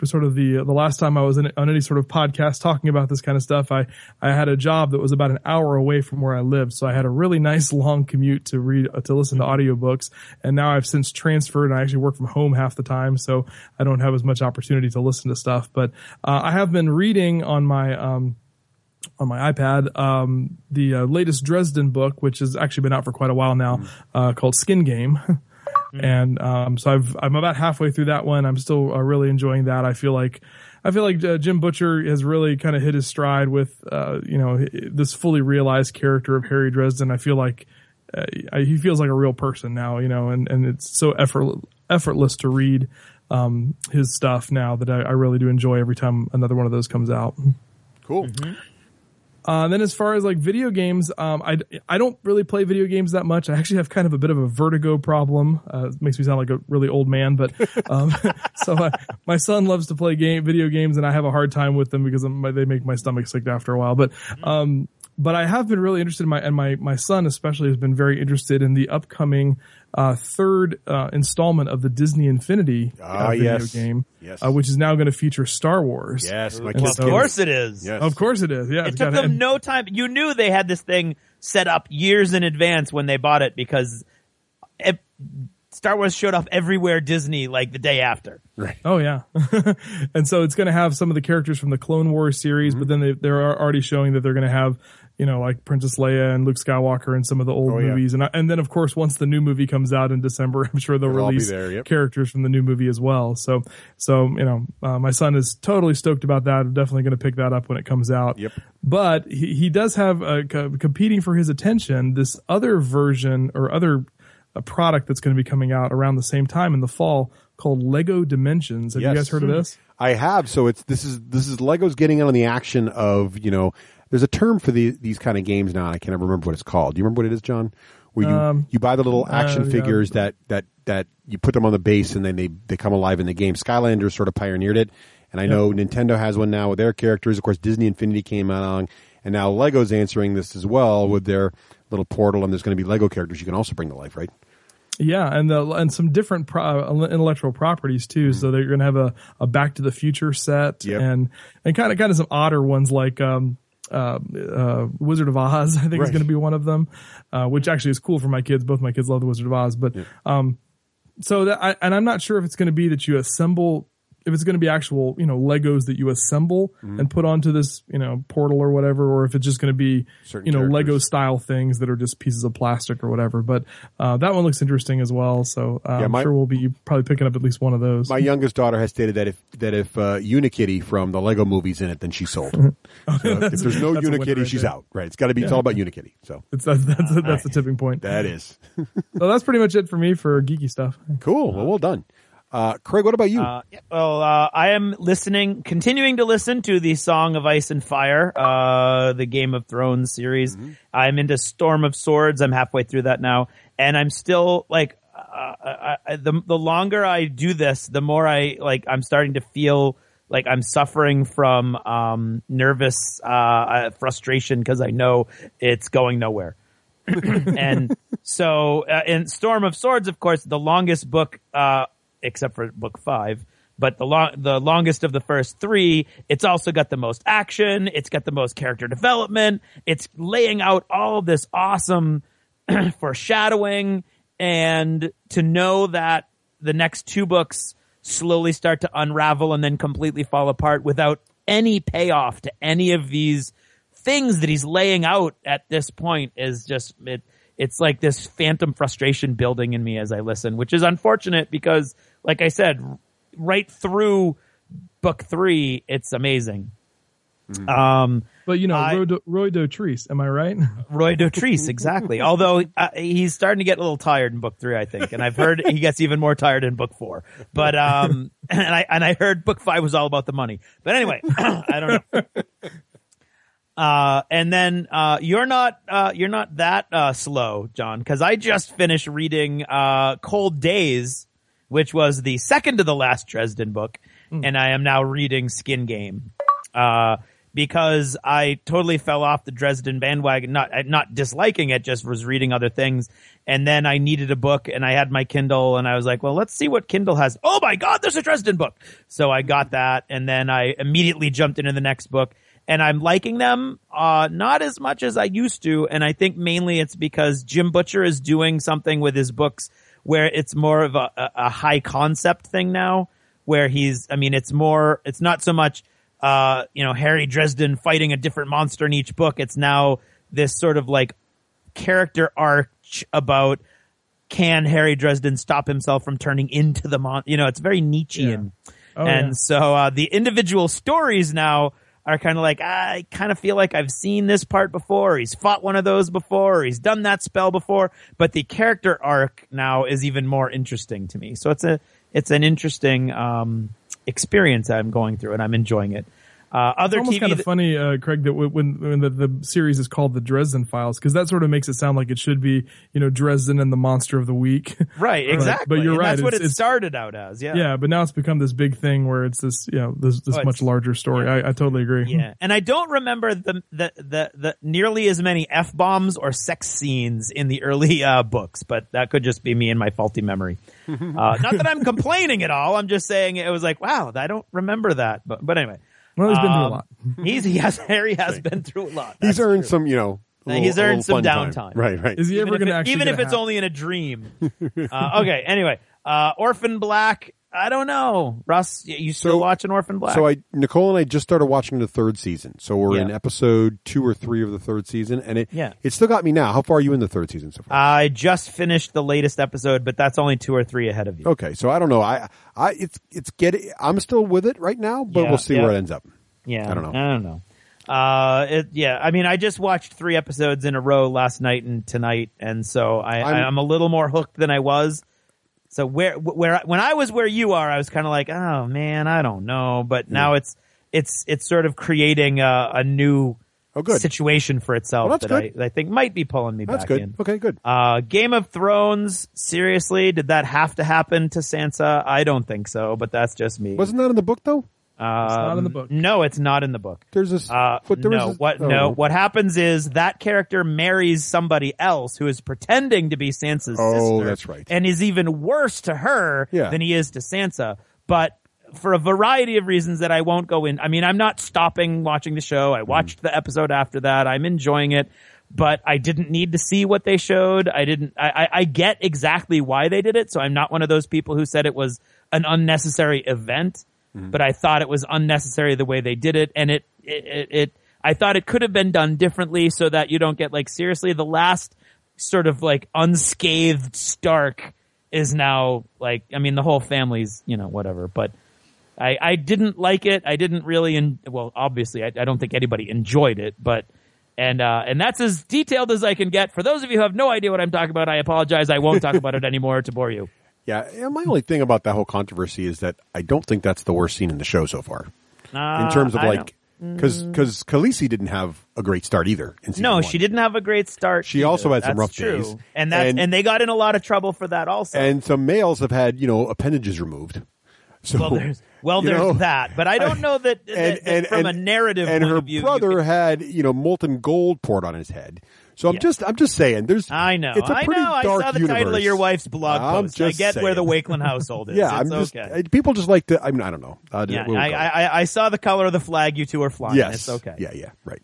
Sort of the last time I was on any sort of podcast talking about this kind of stuff, I had a job that was about an hour away from where I lived, so I had a really nice long commute to listen to audiobooks. And now I've since transferred, and I actually work from home half the time, so I don't have as much opportunity to listen to stuff. But I have been reading on my iPad, the latest Dresden book, which has actually been out for quite a while now, called Skin Game. And, so I'm about halfway through that one. I'm still really enjoying that. I feel like Jim Butcher has really kind of hit his stride with, this fully realized character of Harry Dresden. I feel like, he feels like a real person now, and it's so effortless to read, his stuff now that I really do enjoy every time another one of those comes out. Cool. Then as far as like video games, I don't really play video games that much. I actually have kind of a bit of a vertigo problem. It makes me sound like a really old man, but, so my son loves to play video games, and I have a hard time with them because they make my stomach sick after a while. But I have been really interested in my son especially has been very interested in the upcoming, third, installment of the Disney Infinity video game, which is now going to feature Star Wars. Yes, of course it is. Yes. Of course it is. Yeah, it took them no time. You knew they had this thing set up years in advance when they bought it, because Star Wars showed up everywhere Disney like the day after. Right. Oh yeah. And so it's going to have some of the characters from the Clone Wars series, but then they're already showing that they're going to have, like Princess Leia and Luke Skywalker and some of the old movies. And then of course, once the new movie comes out in December, I'm sure they'll release characters from the new movie as well. So, my son is totally stoked about that. I'm definitely going to pick that up when it comes out. Yep. But he does have competing for his attention, this other version or a product that's going to be coming out around the same time in the fall called Lego Dimensions. Have you guys heard of this? I have. So this is Lego's getting in on the action of, there's a term for these kind of games now, and I can't ever remember what it's called. Do you remember what it is, John? Where you buy the little action figures that you put them on the base, and then they come alive in the game. Skylanders sort of pioneered it, and I know Nintendo has one now with their characters. Of course, Disney Infinity came along, and now Lego's answering this as well with their little portal, and there's going to be Lego characters you can also bring to life, right? Yeah, and some different intellectual properties too. So they're going to have a Back to the Future set, and kind of some odder ones like Wizard of Oz. I think is going to be one of them, which actually is cool for my kids. Both my kids love the Wizard of Oz, but so I'm not sure if it's going to be that you assemble if it's going to be actual, Legos that you assemble and put onto this, portal or whatever, or if it's just going to be, Certain Lego style things that are just pieces of plastic or whatever. But that one looks interesting as well. So I'm sure we'll be probably picking up at least one of those. My youngest daughter has stated that if Unikitty from the Lego movie's in it, then she's sold. So if there's no Unikitty, she's out. Right? It's got to be. It's all about Unikitty. So that's the tipping point. That is. So that's pretty much it for me for geeky stuff. Cool. Well done. Craig, what about you? I am continuing to listen to the Song of Ice and Fire, the Game of Thrones series. I'm into Storm of Swords. I'm halfway through that now. And I'm still the longer I do this, the more I'm starting to feel like I'm suffering from, nervous, frustration because I know it's going nowhere. And so, in Storm of Swords, of course, the longest book, except for book 5, but the longest of the first 3, it's also got the most action, it's got the most character development, it's laying out all of this awesome foreshadowing, and to know that the next 2 books slowly start to unravel and then completely fall apart without any payoff to any of these things that he's laying out at this point is just it's like this phantom frustration building in me as I listen, which is unfortunate because, like I said, right through book 3, it's amazing. But Roy Dotrice, am I right? Roy Dotrice, exactly. Although he's starting to get a little tired in book 3, I think, and I've heard he gets even more tired in book 4. But and I heard book 5 was all about the money. But anyway, I don't know. And then you're not that slow, John, because I just finished reading Cold Days, which was the second to the last Dresden book, and I am now reading Skin Game. Because I totally fell off the Dresden bandwagon, not disliking it, just was reading other things. And then I needed a book and I had my Kindle and I was like, well, let's see what Kindle has. Oh my God, there's a Dresden book. So I got that and then I immediately jumped into the next book. And I'm liking them, not as much as I used to. And I think mainly it's because Jim Butcher is doing something with his books where it's more of a high concept thing now, where it's not so much, Harry Dresden fighting a different monster in each book. It's now this sort of like character arc about can Harry Dresden stop himself from turning into the monster? It's very Nietzschean. Yeah. So the individual stories now are kind of like, I kind of feel like I've seen this part before. He's fought one of those before. Or he's done that spell before. But the character arc now is even more interesting to me. So it's an interesting experience I'm going through, and I'm enjoying it. Other it's almost TV kind of funny, Craig, that when the series is called the Dresden Files, because that sort of makes it sound like it should be, Dresden and the Monster of the Week. Right, exactly. But you're right. That's what it started out as. Yeah. Yeah, but now it's become this big thing where it's this, this much larger story. Yeah. I totally agree. Yeah, and I don't remember the nearly as many F-bombs or sex scenes in the early books, but that could just be me and my faulty memory. Not that I'm complaining at all. I'm just saying it was like, wow, I don't remember that. But anyway. Well, he's been through a lot. Harry has been through a lot. He's earned some, he's earned some downtime. Right. Is he ever going to actually even if it's only in a dream? Okay. Anyway, Orphan Black. I don't know, Russ. You still watching Orphan Black? So Nicole and I just started watching the 3rd season. So we're in episode 2 or 3 of the 3rd season, and it still got me now. How far are you in the 3rd season so far? I just finished the latest episode, but that's only 2 or 3 ahead of you. Okay, so I don't know. I'm still with it right now, but we'll see where it ends up. Yeah, I don't know. I just watched 3 episodes in a row last night and tonight, and so I'm a little more hooked than I was. So when I was where you are, I was kind of like, oh man, I don't know. But now it's sort of creating a new situation for itself that I think might be pulling me back in. Okay, good. Game of Thrones, seriously, did that have to happen to Sansa? I don't think so, but that's just me. Wasn't that in the book though? It's not in the book. No, it's not in the book. There's this. What happens is that character marries somebody else who is pretending to be Sansa's sister. Oh, that's right. And is even worse to her than he is to Sansa. But for a variety of reasons that I won't go in. I mean, I'm not stopping watching the show. I watched the episode after that. I'm enjoying it. But I didn't need to see what they showed. I get exactly why they did it. So I'm not one of those people who said it was an unnecessary event. but I thought it was unnecessary the way they did it, and I thought it could have been done differently so that you don't get like seriously the last sort of like unscathed Stark is now like, I mean, the whole family's, whatever, but I didn't like it. I didn't really, obviously I don't think anybody enjoyed it, but, and that's as detailed as I can get. For those of you who have no idea what I'm talking about, I apologize. I won't talk about it ananymore to bore you. Yeah. My only thing about that whole controversy is that I don't think that's the worst scene in the show so far. In terms of because Khaleesi didn't have a great start either. In season 1. She didn't have a great start. She also had some rough true. days, and they got in a lot of trouble for that also. And some males have had appendages removed. So there's that, but I don't know that from a narrative point of view. And her brother had molten gold poured on his head. So I'm just saying. I know. It's a pretty dark I saw the universe. title of your wife's blog post. I get saying. where the Wakeland household is. Yeah, okay. People just like to. I mean, I don't know. I saw the color of the flag you two are flying. Yes. It's okay. Yeah. Right.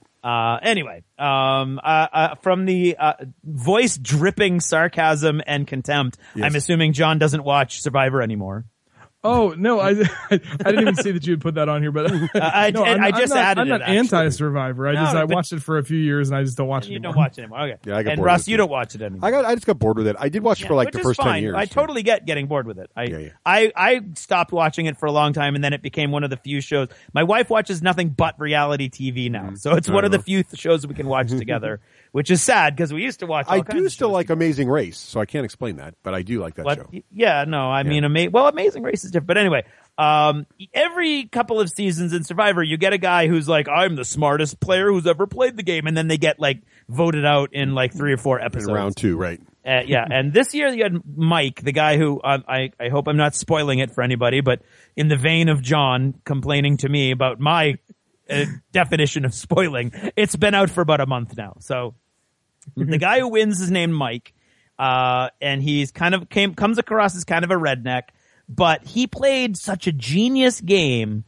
Anyway, from the voice dripping sarcasm and contempt, yes. I'm assuming John doesn't watch Survivor anymore. Oh no, I didn't even see that you had put that on here, but I just added it. I'm not anti-Survivor. I watched it for a few years and I just don't watch it anymore. You don't watch it anymore. Okay. Yeah, I got and bored Russ, with it. You don't watch it anymore. I just got bored with it. I did watch it for like the first 10 years. I totally get getting bored with it. I stopped watching it for a long time, and then it became one of the few shows. My wife watches nothing but reality TV now, so it's one of the few shows we can watch together, which is sad because we used to watch. I do still like Amazing Race, so I can't explain that, but I do like that show. Yeah, no, I mean, Amazing Race is different, but anyway. Every couple of seasons in Survivor, you get a guy who's like, I'm the smartest player who's ever played the game. And then they get like voted out in like 3 or 4 episodes. In round 2, right. Yeah. And this year you had Mike, the guy who, I hope I'm not spoiling it for anybody, but in the vein of John complaining to me about my definition of spoiling, it's been out for about a month now. So the guy who wins is named Mike. And he's comes across as kind of a redneck. But he played such a genius game,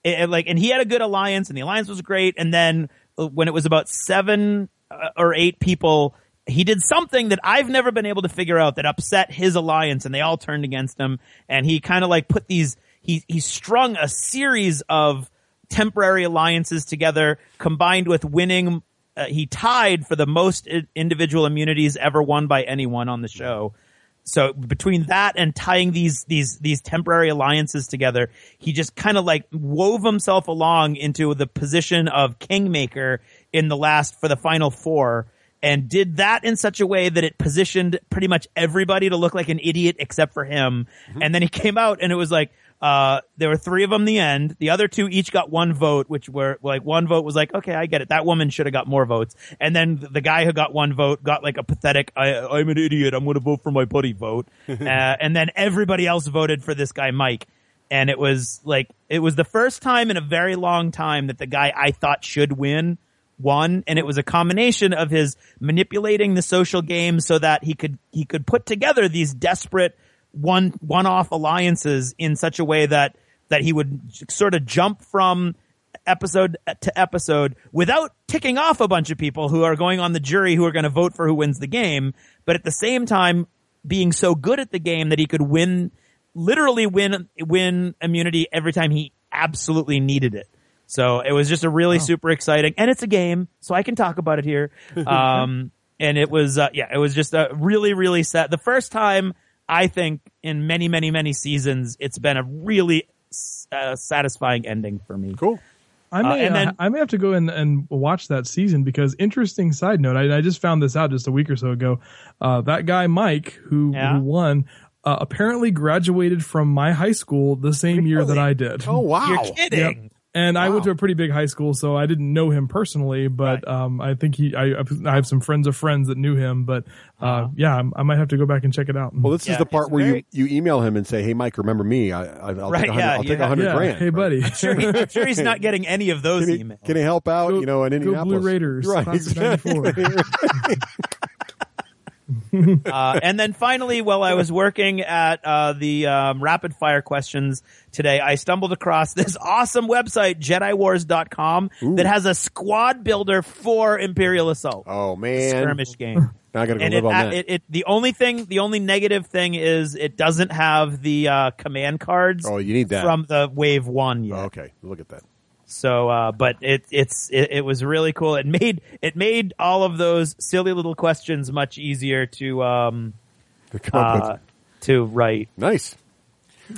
and he had a good alliance, and the alliance was great. And then when it was about 7 or 8 people, he did something that I've never been able to figure out that upset his alliance, and they all turned against him. And he kind of like put these, he strung a series of temporary alliances together, combined with winning. He tied for the most individual immunities ever won by anyone on the show. So between that and tying these temporary alliances together, he just kind of like wove himself along into the position of kingmaker for the final 4, and did that in such a way that it positioned pretty much everybody to look like an idiot except for him. Mm-hmm. And then he came out and it was like, there were 3 of them in the end. The other 2 each got 1 vote, which were like, 1 vote was like, okay, I get it. That woman should have got more votes. And then the guy who got 1 vote got like a pathetic, I'm an idiot, I'm going to vote for my buddy vote. And then everybody else voted for this guy, Mike. And it was the first time in a very long time that the guy I thought should win won. And it was a combination of his manipulating the social game so that he could put together these desperate one-off alliances in such a way that he would sort of jump from episode to episode without ticking off a bunch of people who are going on the jury who are going to vote for who wins the game, but at the same time being so good at the game that he could literally win immunity every time he absolutely needed it. So it was just a really super exciting, and it's a game, so I can talk about it here. And it was, it was just a really, really sad. The first time I think in many, many, many seasons, it's been a really satisfying ending for me. Cool. I may have to go in and watch that season because, interesting side note, I just found this out just a week or so ago. That guy, Mike, who won, apparently graduated from my high school the same year that I did. Oh, wow. You're kidding. Yep. And I went to a pretty big high school, so I didn't know him personally, but I think I have some friends of friends that knew him, but I might have to go back and check it out. Well, this is the part where you email him and say, hey, Mike, remember me? I'll take $100 grand. Hey, buddy. I'm sure he's not getting any of those emails. Can he help out, in Indianapolis? Go Blue Raiders. Right, exactly. And then finally, while I was working at the rapid fire questions today, I stumbled across this awesome website, JediWars.com, that has a squad builder for Imperial Assault. Oh man, skirmish game. Now I gotta go And live on that. the only negative thing is it doesn't have the command cards. Oh, you need that from the Wave 1 yet. Oh, okay, look at that. So, but it was really cool. It made all of those silly little questions much easier to write. Nice.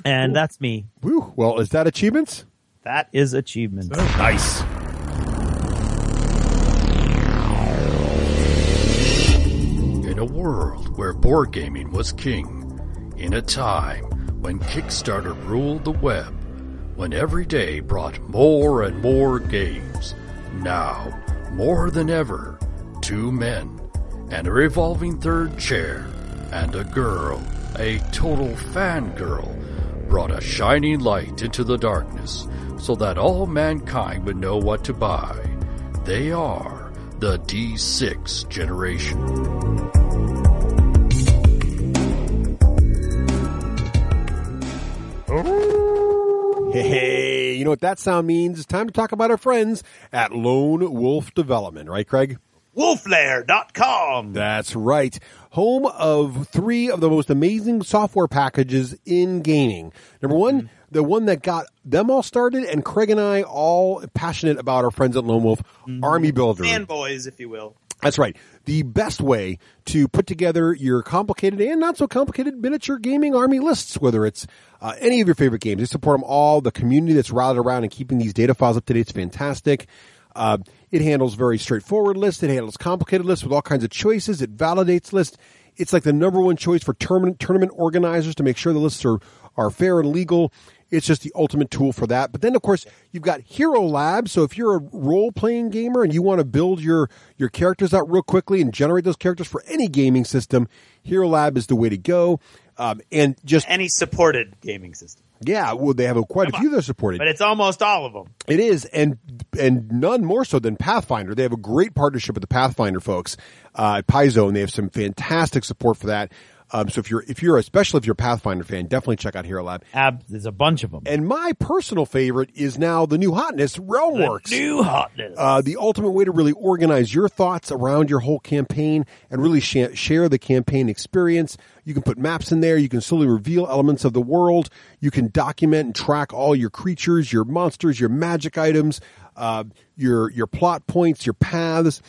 And that's me. Woo. Well, is that achievements? That is achievement. Nice. In a world where board gaming was king, in a time when Kickstarter ruled the web, when every day brought more and more games, now, more than ever, two men and a revolving third chair and a girl, a total fangirl, brought a shining light into the darkness so that all mankind would know what to buy. They are the D6 generation. Hey, you know what that sound means? It's time to talk about our friends at Lone Wolf Development, right, Craig? Wolflair.com. That's right. Home of 3 of the most amazing software packages in gaming. Number one, the one that got them all started, and Craig and I all passionate about our friends at Lone Wolf, Army Builder. Fanboys, if you will. That's right. The best way to put together your complicated and not so complicated miniature gaming army lists, whether it's any of your favorite games. They support them all. The community that's rallied around and keeping these data files up to date is fantastic. It handles very straightforward lists. It handles complicated lists with all kinds of choices. It validates lists. It's like the number one choice for tournament organizers to make sure the lists are fair and legal. It's just the ultimate tool for that. But then, of course, you've got Hero Lab. So if you're a role-playing gamer and you want to build your characters out real quickly and generate those characters for any gaming system, Hero Lab is the way to go. And just any supported gaming system. Yeah, well, they have quite a few that are supported. But it's almost all of them. It is, and none more so than Pathfinder. They have a great partnership with the Pathfinder folks at Paizo, and they have some fantastic support for that. So especially if you're a Pathfinder fan, definitely check out Hero Lab. There's a bunch of them. And my personal favorite is now the new hotness, Realmworks. The new hotness. The ultimate way to really organize your thoughts around your whole campaign and really share the campaign experience. You can put maps in there. You can slowly reveal elements of the world. You can document and track all your creatures, your monsters, your magic items, your plot points, your paths,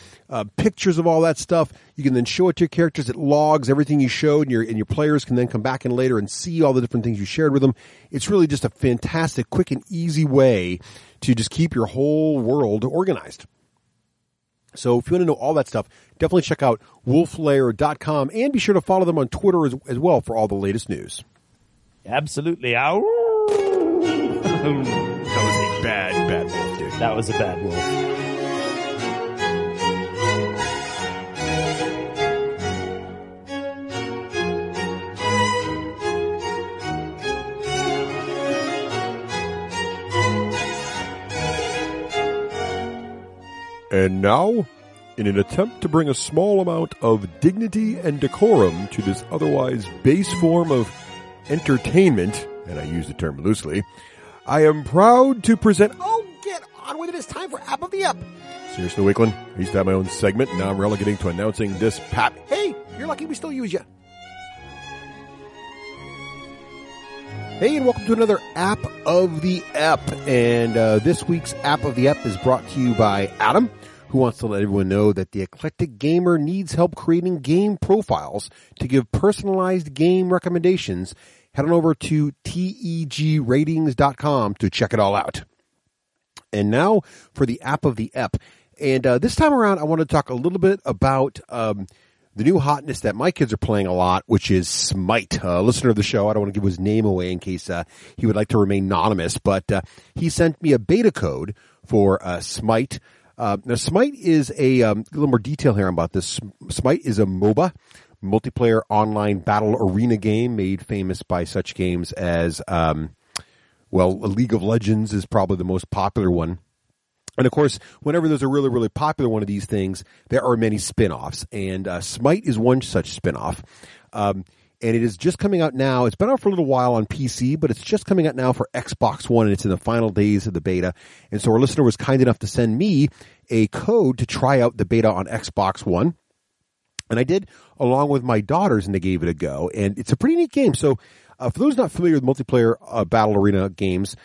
pictures of all that stuff. You can then show it to your characters. It logs everything you showed, and your players can then come back in later and see all the different things you shared with them. It's really just a fantastic, quick, and easy way to just keep your whole world organized. So if you want to know all that stuff, definitely check out wolflair.com and be sure to follow them on Twitter as well for all the latest news. Absolutely. Ow. That was a bad wolf, dude. That was a bad wolf. And now, in an attempt to bring a small amount of dignity and decorum to this otherwise base form of entertainment, and I use the term loosely, I am proud to present... Oh, get on with it. It's time for App of the Ep. Seriously, Wakeland, I used to have my own segment, and now I'm relegating to announcing this pap. Hey, you're lucky we still use you. Hey, and welcome to another App of the Ep. And this week's App of the Ep is brought to you by Adam, who wants to let everyone know that the eclectic gamer needs help creating game profiles to give personalized game recommendations. Head on over to tegratings.com to check it all out. And now for the App of the Ep. And this time around, I want to talk a little bit about the new hotness that my kids are playing a lot, which is Smite. A listener of the show, I don't want to give his name away in case he would like to remain anonymous, but he sent me a beta code for Smite. Now, Smite is a little more detail here about this. Smite is a MOBA, multiplayer online battle arena game made famous by such games as, League of Legends is probably the most popular one. And, of course, whenever there's a really, really popular one of these things, there are many spin-offs. And Smite is one such spin-off. And it is just coming out now. It's been out for a little while on PC, but it's just coming out now for Xbox One, and it's in the final days of the beta. And so our listener was kind enough to send me a code to try out the beta on Xbox One. And I did, along with my daughters, and they gave it a go. And it's a pretty neat game. So for those not familiar with multiplayer battle arena games,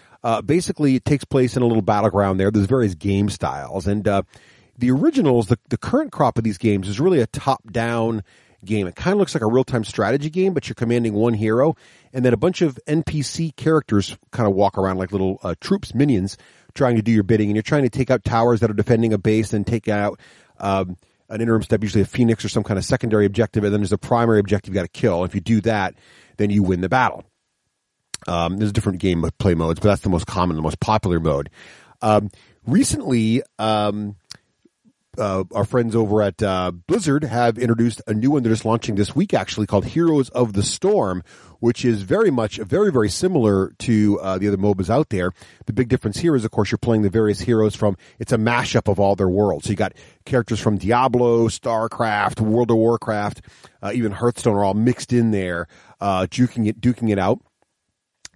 basically it takes place in a little battleground there. There's various game styles. And the originals, the current crop of these games is really a top-down game. It kind of looks like a real-time strategy game, but you're commanding one hero, and then a bunch of NPC characters kind of walk around like little troops, minions, trying to do your bidding, and you're trying to take out towers that are defending a base and take out an interim step, usually a phoenix or some kind of secondary objective, and then there's a primary objective you got to kill. If you do that, then you win the battle. There's different game play modes, but that's the most common, the most popular mode. Recently, our friends over at Blizzard have introduced a new one they're just launching this week, actually, called Heroes of the Storm, which is very very similar to the other MOBAs out there. The big difference here is, of course, you're playing the various heroes from, it's a mashup of all their worlds. So you got characters from Diablo, StarCraft, World of Warcraft, even Hearthstone are all mixed in there, duking it out.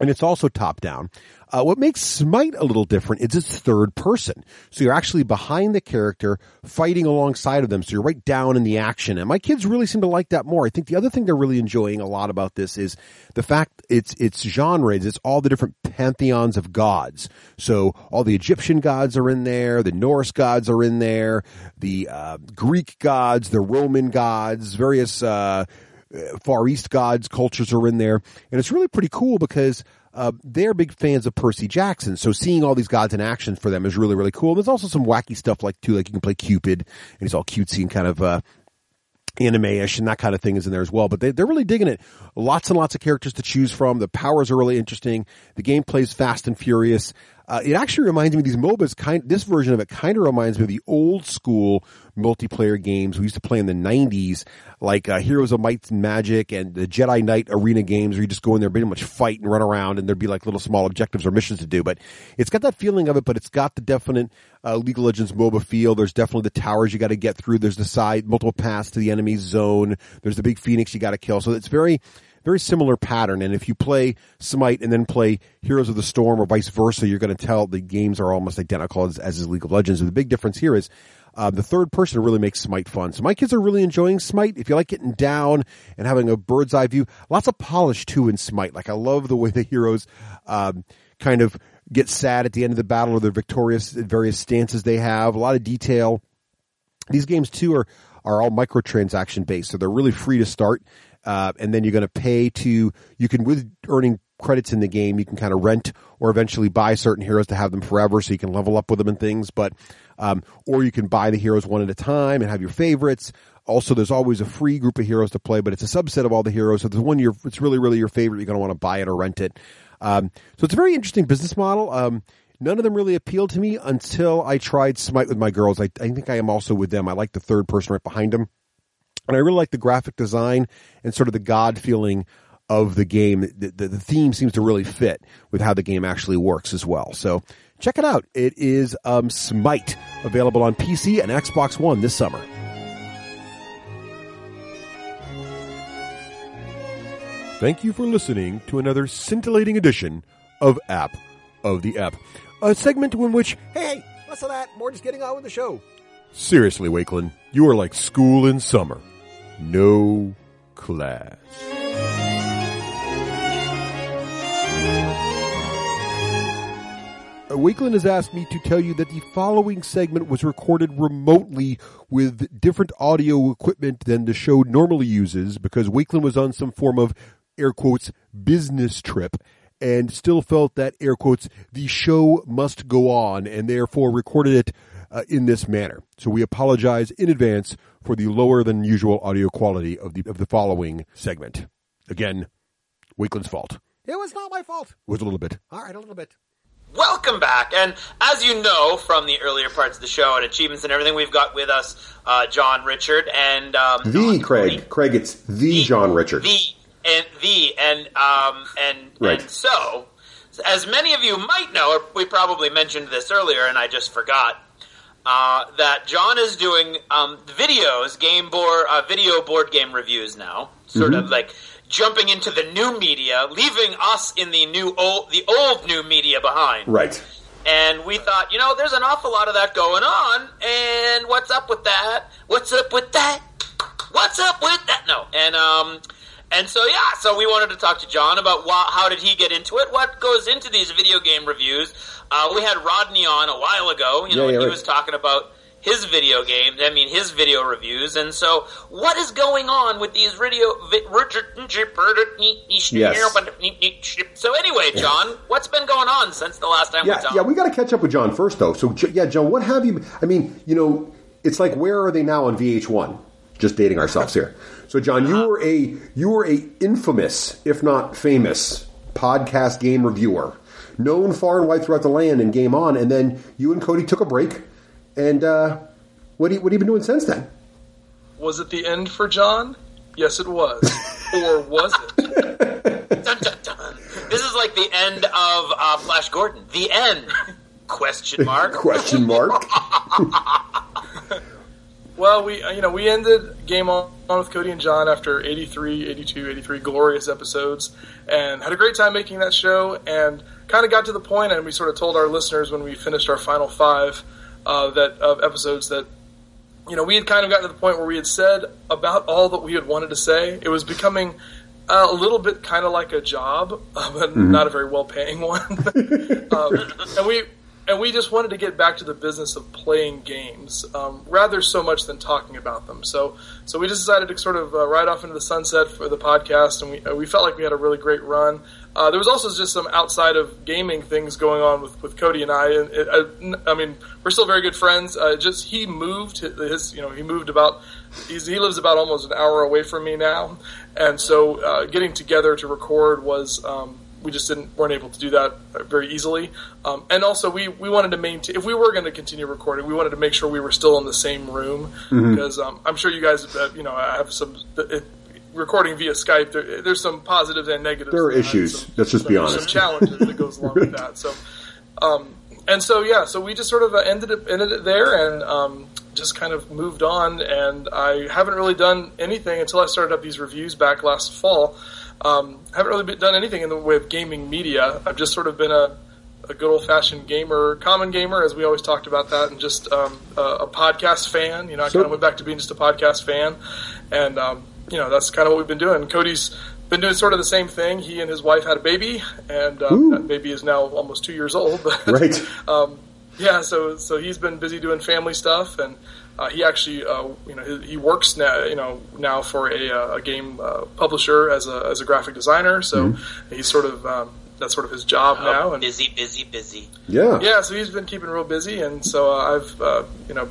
And it's also top-down. What makes Smite a little different is it's third person. So you're actually behind the character, fighting alongside of them. So you're right down in the action. And my kids really seem to like that more. I think the other thing they're really enjoying a lot about this is the fact it's genres. It's all the different pantheons of gods. So all the Egyptian gods are in there. The Norse gods are in there. The Greek gods, the Roman gods, various Far East gods, cultures are in there. And it's really pretty cool because they're big fans of Percy Jackson. So seeing all these gods in action for them is really, really cool. There's also some wacky stuff like you can play Cupid, and he's all cutesy and kind of anime-ish, and that kind of thing is in there as well. But they're really digging it. Lots and lots of characters to choose from. The powers are really interesting. The gameplay's fast and furious. It actually reminds me of these MOBAs. This version of it kind of reminds me of the old school multiplayer games we used to play in the 90s, like Heroes of Might and Magic and the Jedi Knight arena games, where you just go in there, pretty much fight and run around, and there'd be like little small objectives or missions to do. But it's got that feeling of it, but it's got the definite League of Legends MOBA feel. There's definitely the towers you got to get through. There's the multiple paths to the enemy's zone. There's the big phoenix you got to kill. So it's very similar pattern. And if you play Smite and then play Heroes of the Storm or vice versa, you're going to tell the games are almost identical as is League of Legends. And the big difference here is the third person really makes Smite fun. So my kids are really enjoying Smite. If you like getting down and having a bird's eye view, lots of polish too in Smite. Like I love the way the heroes kind of get sad at the end of the battle, or they're victorious at various stances they have. A lot of detail. These games too are all microtransaction based, so they're really free to start. And then you're going to pay with earning credits in the game, you can kind of rent or eventually buy certain heroes to have them forever, so you can level up with them and things. But, or you can buy the heroes one at a time and have your favorites. Also, there's always a free group of heroes to play, but it's a subset of all the heroes. So there's one it's really, really your favorite. You're going to want to buy it or rent it. So it's a very interesting business model. None of them really appealed to me until I tried Smite with my girls. I think I am also with them. I like the third person right behind them. And I really like the graphic design and sort of the God feeling of the game. The theme seems to really fit with how the game actually works as well. So check it out. It is Smite, available on PC and Xbox One this summer. Thank you for listening to another scintillating edition of App of the Ep, a segment in which, hey, less of that, more just getting on with the show. Seriously, Wakeland, you are like school in summer. No class. Wakeland has asked me to tell you that the following segment was recorded remotely with different audio equipment than the show normally uses, because Wakeland was on some form of, air quotes, business trip, and still felt that, air quotes, the show must go on, and therefore recorded it in this manner. So we apologize in advance for the lower than usual audio quality of the following segment. Again, Wakeland's fault. It was not my fault. It was a little bit. All right, a little bit. Welcome back, and as you know from the earlier parts of the show and achievements and everything, we've got with us John Richard and Craig. It's the John Richard. Right. And so as many of you might know, or we probably mentioned this earlier and I just forgot, that John is doing videos, video board game reviews now, sort of like jumping into the new media, leaving us in the old new media behind. Right. And we thought, there's an awful lot of that going on, and what's up with that? What's up with that? What's up with that? No. And so we wanted to talk to John about how did he get into it, what goes into these video game reviews. We had Rodney on a while ago, he was talking about his video games, his video reviews, and so what is going on with these Yes. So anyway, John, what's been going on since the last time we talked? Yeah, we got to catch up with John first, though. So, John, what have you... it's like, where are they now on VH1? Just dating ourselves here. So, John, you were a infamous, if not famous, podcast game reviewer, known far and wide throughout the land and Game On, and then you and Cody took a break. And what have you been doing since then? Was it the end for John? Yes, it was. Or was it? Dun, dun, dun. This is like the end of Flash Gordon. The end? Question mark. Question mark. Well, we ended Game On with Cody and John after 83 glorious episodes, and had a great time making that show, and kind of got to the point, and we sort of told our listeners when we finished our final 5 of episodes that we had kind of gotten to the point where we had said about all that we had wanted to say. It was becoming a little bit kind of like a job, but not a very well-paying one. and we just wanted to get back to the business of playing games, rather so much than talking about them. So we just decided to sort of ride off into the sunset for the podcast, and we felt like we had a really great run. There was also just some outside of gaming things going on with Cody and I. We're still very good friends. He moved he lives about almost an hour away from me now, and so getting together to record was we just weren't able to do that very easily. And also we wanted to maintain, if we were going to continue recording, we wanted to make sure we were still in the same room, because I'm sure you guys have some. Recording via Skype, there's some positives and negatives. There are issues. Let's just be honest. Some challenges that goes along with that. So we just sort of ended it there, and just kind of moved on. And I haven't really done anything until I started up these reviews back last fall. Haven't really done anything in the way of gaming media. I've just sort of been a good old-fashioned gamer, common gamer, as we always talked about that, and just a podcast fan. I kind of went back to being just a podcast fan, and that's kind of what we've been doing. Cody's been doing sort of the same thing. He and his wife had a baby, and that baby is now almost 2 years old. But, right. So he's been busy doing family stuff, and he actually, he works now for a game publisher as a graphic designer. So he's sort of that's sort of his job now. And busy. Yeah. So he's been keeping real busy, and so I've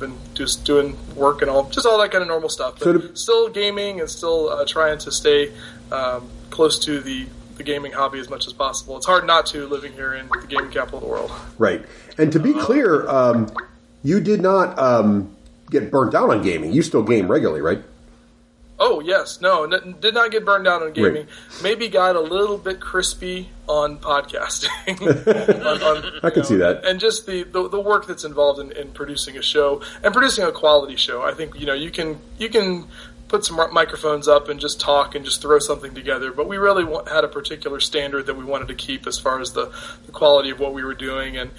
been just doing work and all that kind of normal stuff. But still gaming and still trying to stay close to the gaming hobby as much as possible. It's hard not to, living here in the gaming capital of the world. Right. And to be clear, you did not get burnt out on gaming. You still game regularly, right? Oh, yes. No, did not get burned out on gaming. Right. Maybe got a little bit crispy on podcasting. I can see that. And just the work that's involved in producing a show, and producing a quality show. I think, you can put some microphones up and just talk and just throw something together. But we really had a particular standard that we wanted to keep as far as the quality of what we were doing. And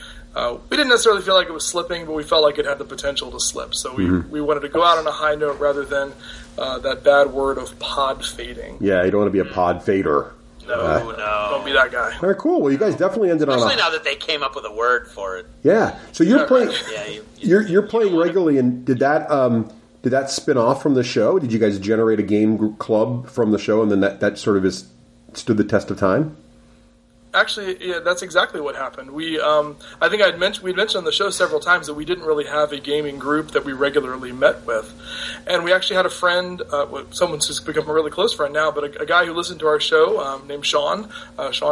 we didn't necessarily feel like it was slipping, but we felt like it had the potential to slip. So we wanted to go out on a high note rather than that bad word of pod fading. Yeah, you don't want to be a pod fader. No. Don't be that guy. All right, cool. Well, you guys definitely ended on Especially now that they came up with a word for it. Yeah. So you're playing. Yeah, you're playing regularly, and did that spin off from the show? Did you guys generate a game club from the show, and then that sort of stood the test of time? Actually, yeah, that's exactly what happened. We, I think we'd mentioned on the show several times that we didn't really have a gaming group that we regularly met with, and we actually had a friend, someone who's become a really close friend now, but a guy who listened to our show named Sean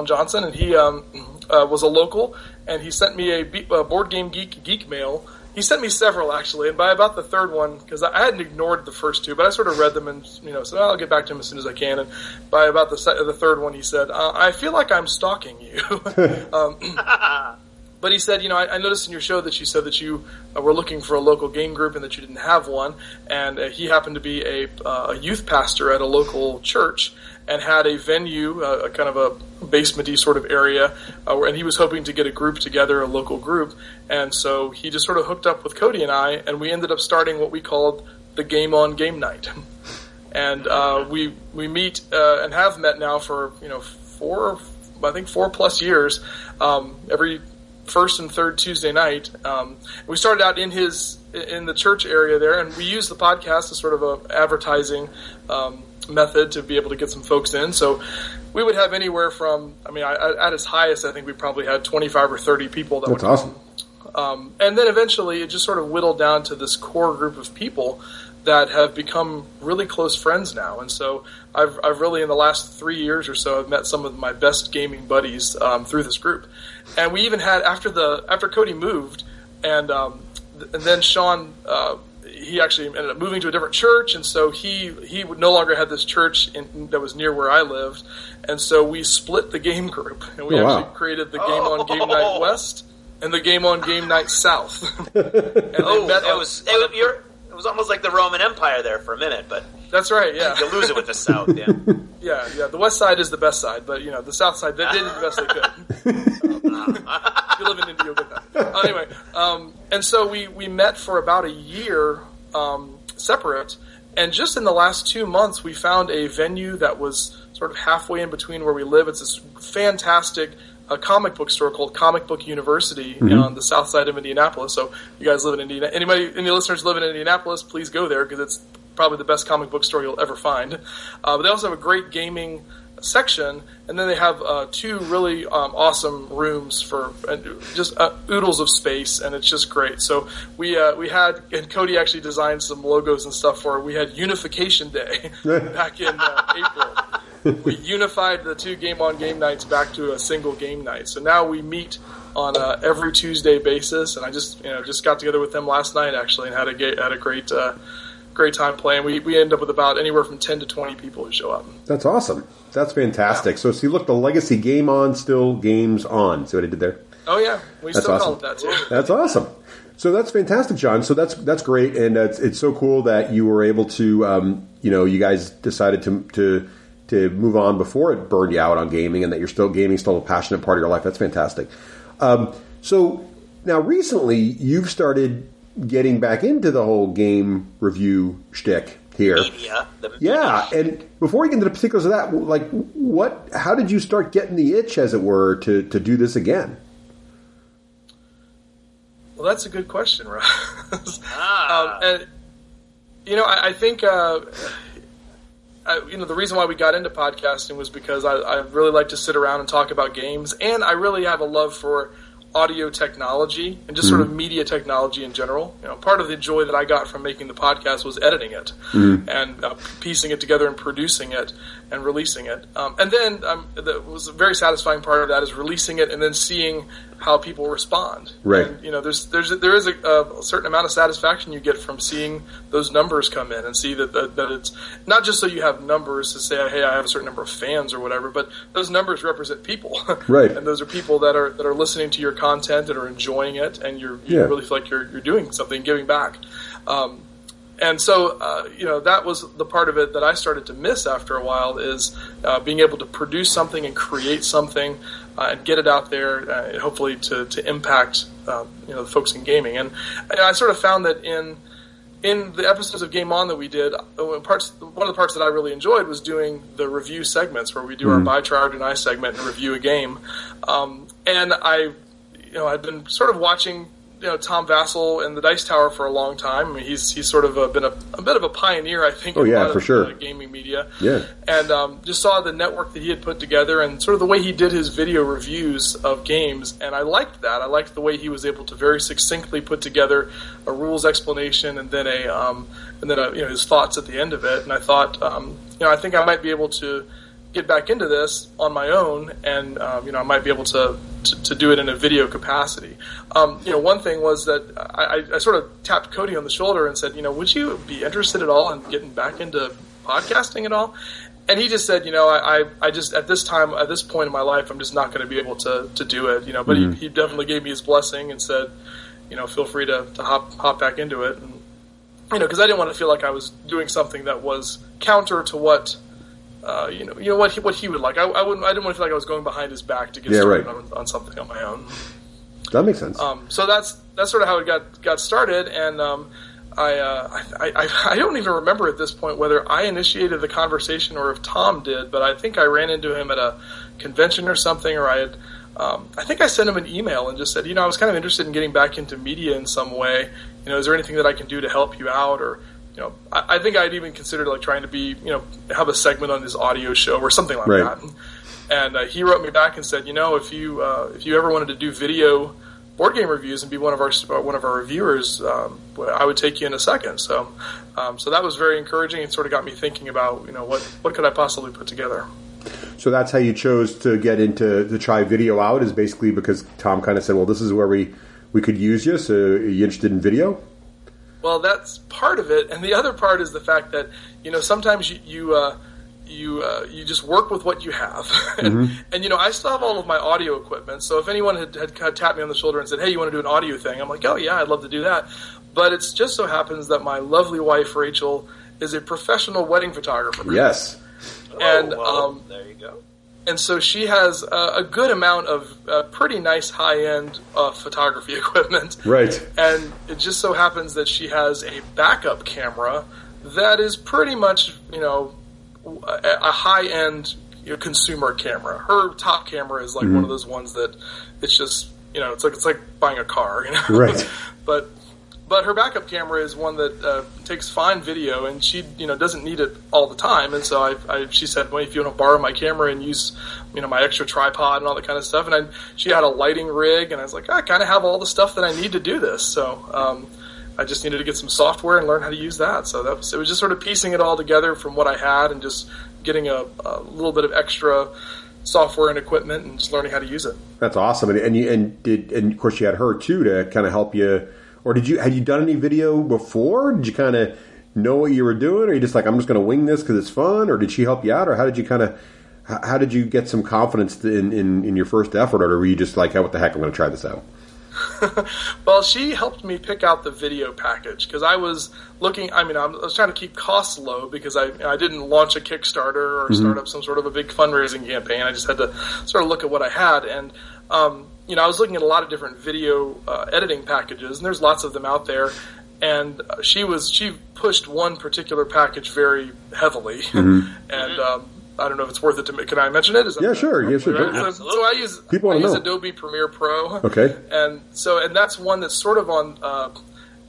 Johnson, and he was a local, and he sent me a Board Game Geek mail, he sent me several, actually, and by about the third one, because I hadn't ignored the first two, but I sort of read them and, said, I'll get back to him as soon as I can. And by about the third one, he said, I feel like I'm stalking you. But he said, I noticed in your show that you said that you were looking for a local game group and that you didn't have one. And he happened to be a youth pastor at a local church and had a venue, a kind of a basement-y sort of area, and he was hoping to get a group together, a local group. And so he just sort of hooked up with Cody and I, and we ended up starting what we called the Game on Game Night. And we meet and have met now for 4+ years, every first and third Tuesday night. We started out in the church area there, and we used the podcast as sort of a advertising method to be able to get some folks in. So we would have anywhere from, at its highest, I think we probably had 25 or 30 people that would come. Awesome. And then eventually it just sort of whittled down to this core group of people that have become really close friends now. And so I've really, in the last 3 years or so, I've met some of my best gaming buddies through this group. And we even had, after Cody moved, and then Sean, he actually ended up moving to a different church, and so he no longer had this church that was near where I lived, and so we split the game group, and we actually created the Game on Game Night West and the Game on Game Night South. And it was almost like the Roman Empire there for a minute, but that's right. Yeah, you lose it with the South. Yeah, yeah. The West Side is the best side, but the South Side they did the best they could. If you live in India, you'll get that. Anyway, and so we met for about a year separate, and just in the last 2 months, we found a venue that was sort of halfway in between where we live. It's this fantastic comic book store called Comic Book University on the south side of Indianapolis. So you guys live in Indianapolis. Any listeners live in Indianapolis, please go there because it's probably the best comic book store you'll ever find. But they also have a great gaming section, and then they have 2 really awesome rooms for just oodles of space, and it's just great. So we had, and Cody actually designed some logos and stuff for it. We had Unification Day back in April. We unified the 2 Game on Game Nights back to a single game night. So now we meet on every Tuesday basis, and I just got together with them last night actually, and had a great time playing. We end up with about anywhere from 10 to 20 people who show up. That's awesome. That's fantastic. So see, look, the legacy Game On, still games on. See what I did there? Oh yeah, we still call it that too. That's awesome. So that's fantastic, John. So that's great, and it's so cool that you were able to, you guys decided to move on before it burned you out on gaming, and that you're still gaming, still a passionate part of your life. That's fantastic. So now recently you've started getting back into the whole game review shtick here. Yeah, and before we get into the particulars of that, how did you start getting the itch, as it were, to do this again? Well, that's a good question, Ross. I think the reason why we got into podcasting was because I really like to sit around and talk about games, and I really have a love for audio technology and just sort of media technology in general. Part of the joy that I got from making the podcast was editing it and piecing it together and producing it and releasing it. And then that was a very satisfying part of that is releasing it and then seeing how people respond. Right. And, there is a certain amount of satisfaction you get from seeing those numbers come in and see that it's not just so you have numbers to say, hey, I have a certain number of fans or whatever, but those numbers represent people. Right. And those are people that are listening to your content and are enjoying it, and you really feel like you're doing something, giving back. And so, that was the part of it that I started to miss after a while is being able to produce something and create something and get it out there, hopefully to impact the folks in gaming. And I sort of found that in the episodes of Game On that we did, one of the parts that I really enjoyed was doing the review segments where we do our Buy, Try, or Deny segment and review a game. And I've been sort of watching Tom Vassell and the Dice Tower for a long time. I mean, he's sort of been a bit of a pioneer, I think, in a lot of gaming media. Yeah. And just saw the network that he had put together and sort of the way he did his video reviews of games, and I liked that. I liked the way he was able to very succinctly put together a rules explanation and then his thoughts at the end of it. And I thought, I think I might be able to get back into this on my own, and I might be able to to do it in a video capacity. One thing was that I sort of tapped Cody on the shoulder and said, would you be interested at all in getting back into podcasting at all? And he just said, I just at this point in my life, I'm just not going to be able to do it, But he definitely gave me his blessing and said, feel free to hop back into it, and because I didn't want to feel like I was doing something that was counter to what what he would like. I didn't want to feel like I was going behind his back to get started on something on my own. That makes sense. So that's sort of how it got started, and I don't even remember at this point whether I initiated the conversation or if Tom did, but I think I ran into him at a convention or something, or I think I sent him an email and just said, I was kind of interested in getting back into media in some way. Is there anything that I can do to help you out? Or, I think I'd even considered like trying to be, have a segment on his audio show or something like that. And he wrote me back and said, if you ever wanted to do video board game reviews and be one of our reviewers, I would take you in a second. So that was very encouraging and sort of got me thinking about, what could I possibly put together. So that's how you chose to get into to try video out, is basically because Tom kind of said, well, this is where we could use you. So are you interested in video? Well, that's part of it, and the other part is the fact that sometimes you just work with what you have, and I still have all of my audio equipment. So if anyone had tapped me on the shoulder and said, "Hey, you want to do an audio thing?" I'm like, "Oh yeah, I'd love to do that." But it just so happens that my lovely wife Rachel is a professional wedding photographer. Yes, and there you go. And so she has a good amount of pretty nice high-end photography equipment. Right. And it just so happens that she has a backup camera that is pretty much, a high-end consumer camera. Her top camera is like one of those ones that it's just, it's like buying a car, Right. But her backup camera is one that takes fine video, and she, doesn't need it all the time. And so she said, well, if you want to borrow my camera and use, my extra tripod and all that kind of stuff. And she had a lighting rig, and I was like, I kind of have all the stuff that I need to do this. So I just needed to get some software and learn how to use that. So it was just sort of piecing it all together from what I had and just getting a little bit of extra software and equipment and just learning how to use it. That's awesome. And of course you had her too to kind of help you. Or had you done any video before? Did you kind of know what you were doing, or are you just like, I'm just going to wing this because it's fun? Or did she help you out, or how did you get some confidence in your first effort, or were you just like, hey, what the heck, I'm going to try this out? Well, she helped me pick out the video package because I was looking. I was trying to keep costs low because I didn't launch a Kickstarter or start up some sort of a big fundraising campaign. I just had to sort of look at what I had, and I was looking at a lot of different video editing packages, and there's lots of them out there. And she pushed one particular package very heavily, and I don't know if it's worth it to. Can I mention it? Yeah, sure. Yes, sure. Right? So I use Adobe Premiere Pro. Okay. And that's one that's sort of on.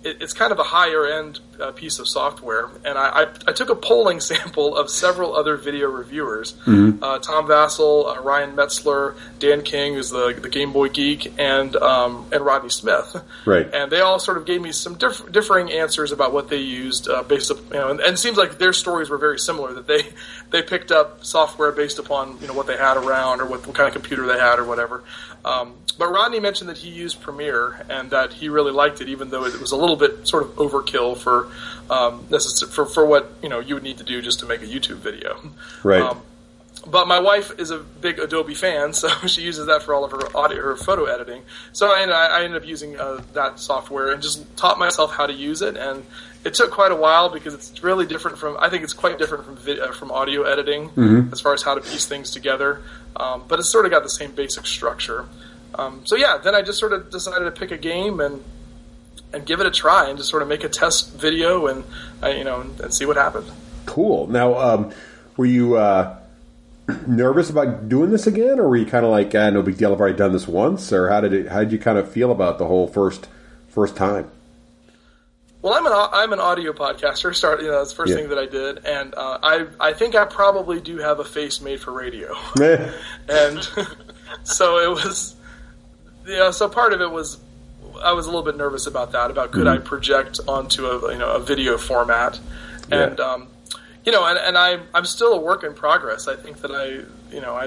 It's kind of a higher end piece of software, and I took a polling sample of several other video reviewers: Tom Vassell, Ryan Metzler, Dan King, who's the Game Boy Geek, and Rodney Smith. Right. And they all sort of gave me some differing answers about what they used based up, and it seems like their stories were very similar. That they picked up software based upon what they had around or what kind of computer they had or whatever. But Rodney mentioned that he used Premiere and that he really liked it, even though it was a little bit sort of overkill for what you would need to do just to make a YouTube video. Right. But my wife is a big Adobe fan, so she uses that for all of her photo editing. So I ended up using that software and just taught myself how to use it. And it took quite a while because it's really different I think it's quite different from audio editing as far as how to piece things together. But it's sort of got the same basic structure. Then I just sort of decided to pick a game and give it a try and just sort of make a test video and see what happened. Cool. Now, were you nervous about doing this again, or were you kind of like, no big deal, I've already done this once, or how did you kind of feel about the whole first time? Well, I'm an audio podcaster. That's the first thing that I did, and I think I probably do have a face made for radio, and so it was. So part of it was I was a little bit nervous about that. About could I project onto a video format, and and I'm still a work in progress. I think that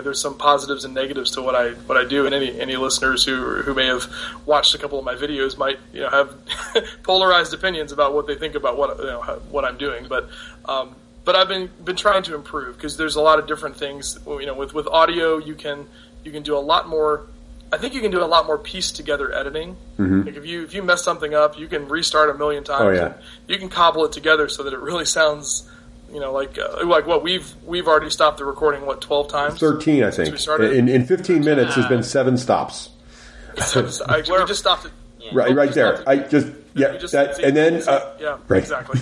there's some positives and negatives to what I do, and any listeners who may have watched a couple of my videos might have polarized opinions about what they think about what I'm doing. But I've been trying to improve, because there's a lot of different things. With audio, you can do a lot more. I think you can do a lot more pieced together editing. Mm-hmm. Like if you mess something up, you can restart a million times. Oh, yeah. And you can cobble it together so that it really sounds, like what we've already stopped the recording 12 times. 13, I think. In 15 minutes, there's been 7 stops. We just stopped it. Yeah. Right there. Exactly.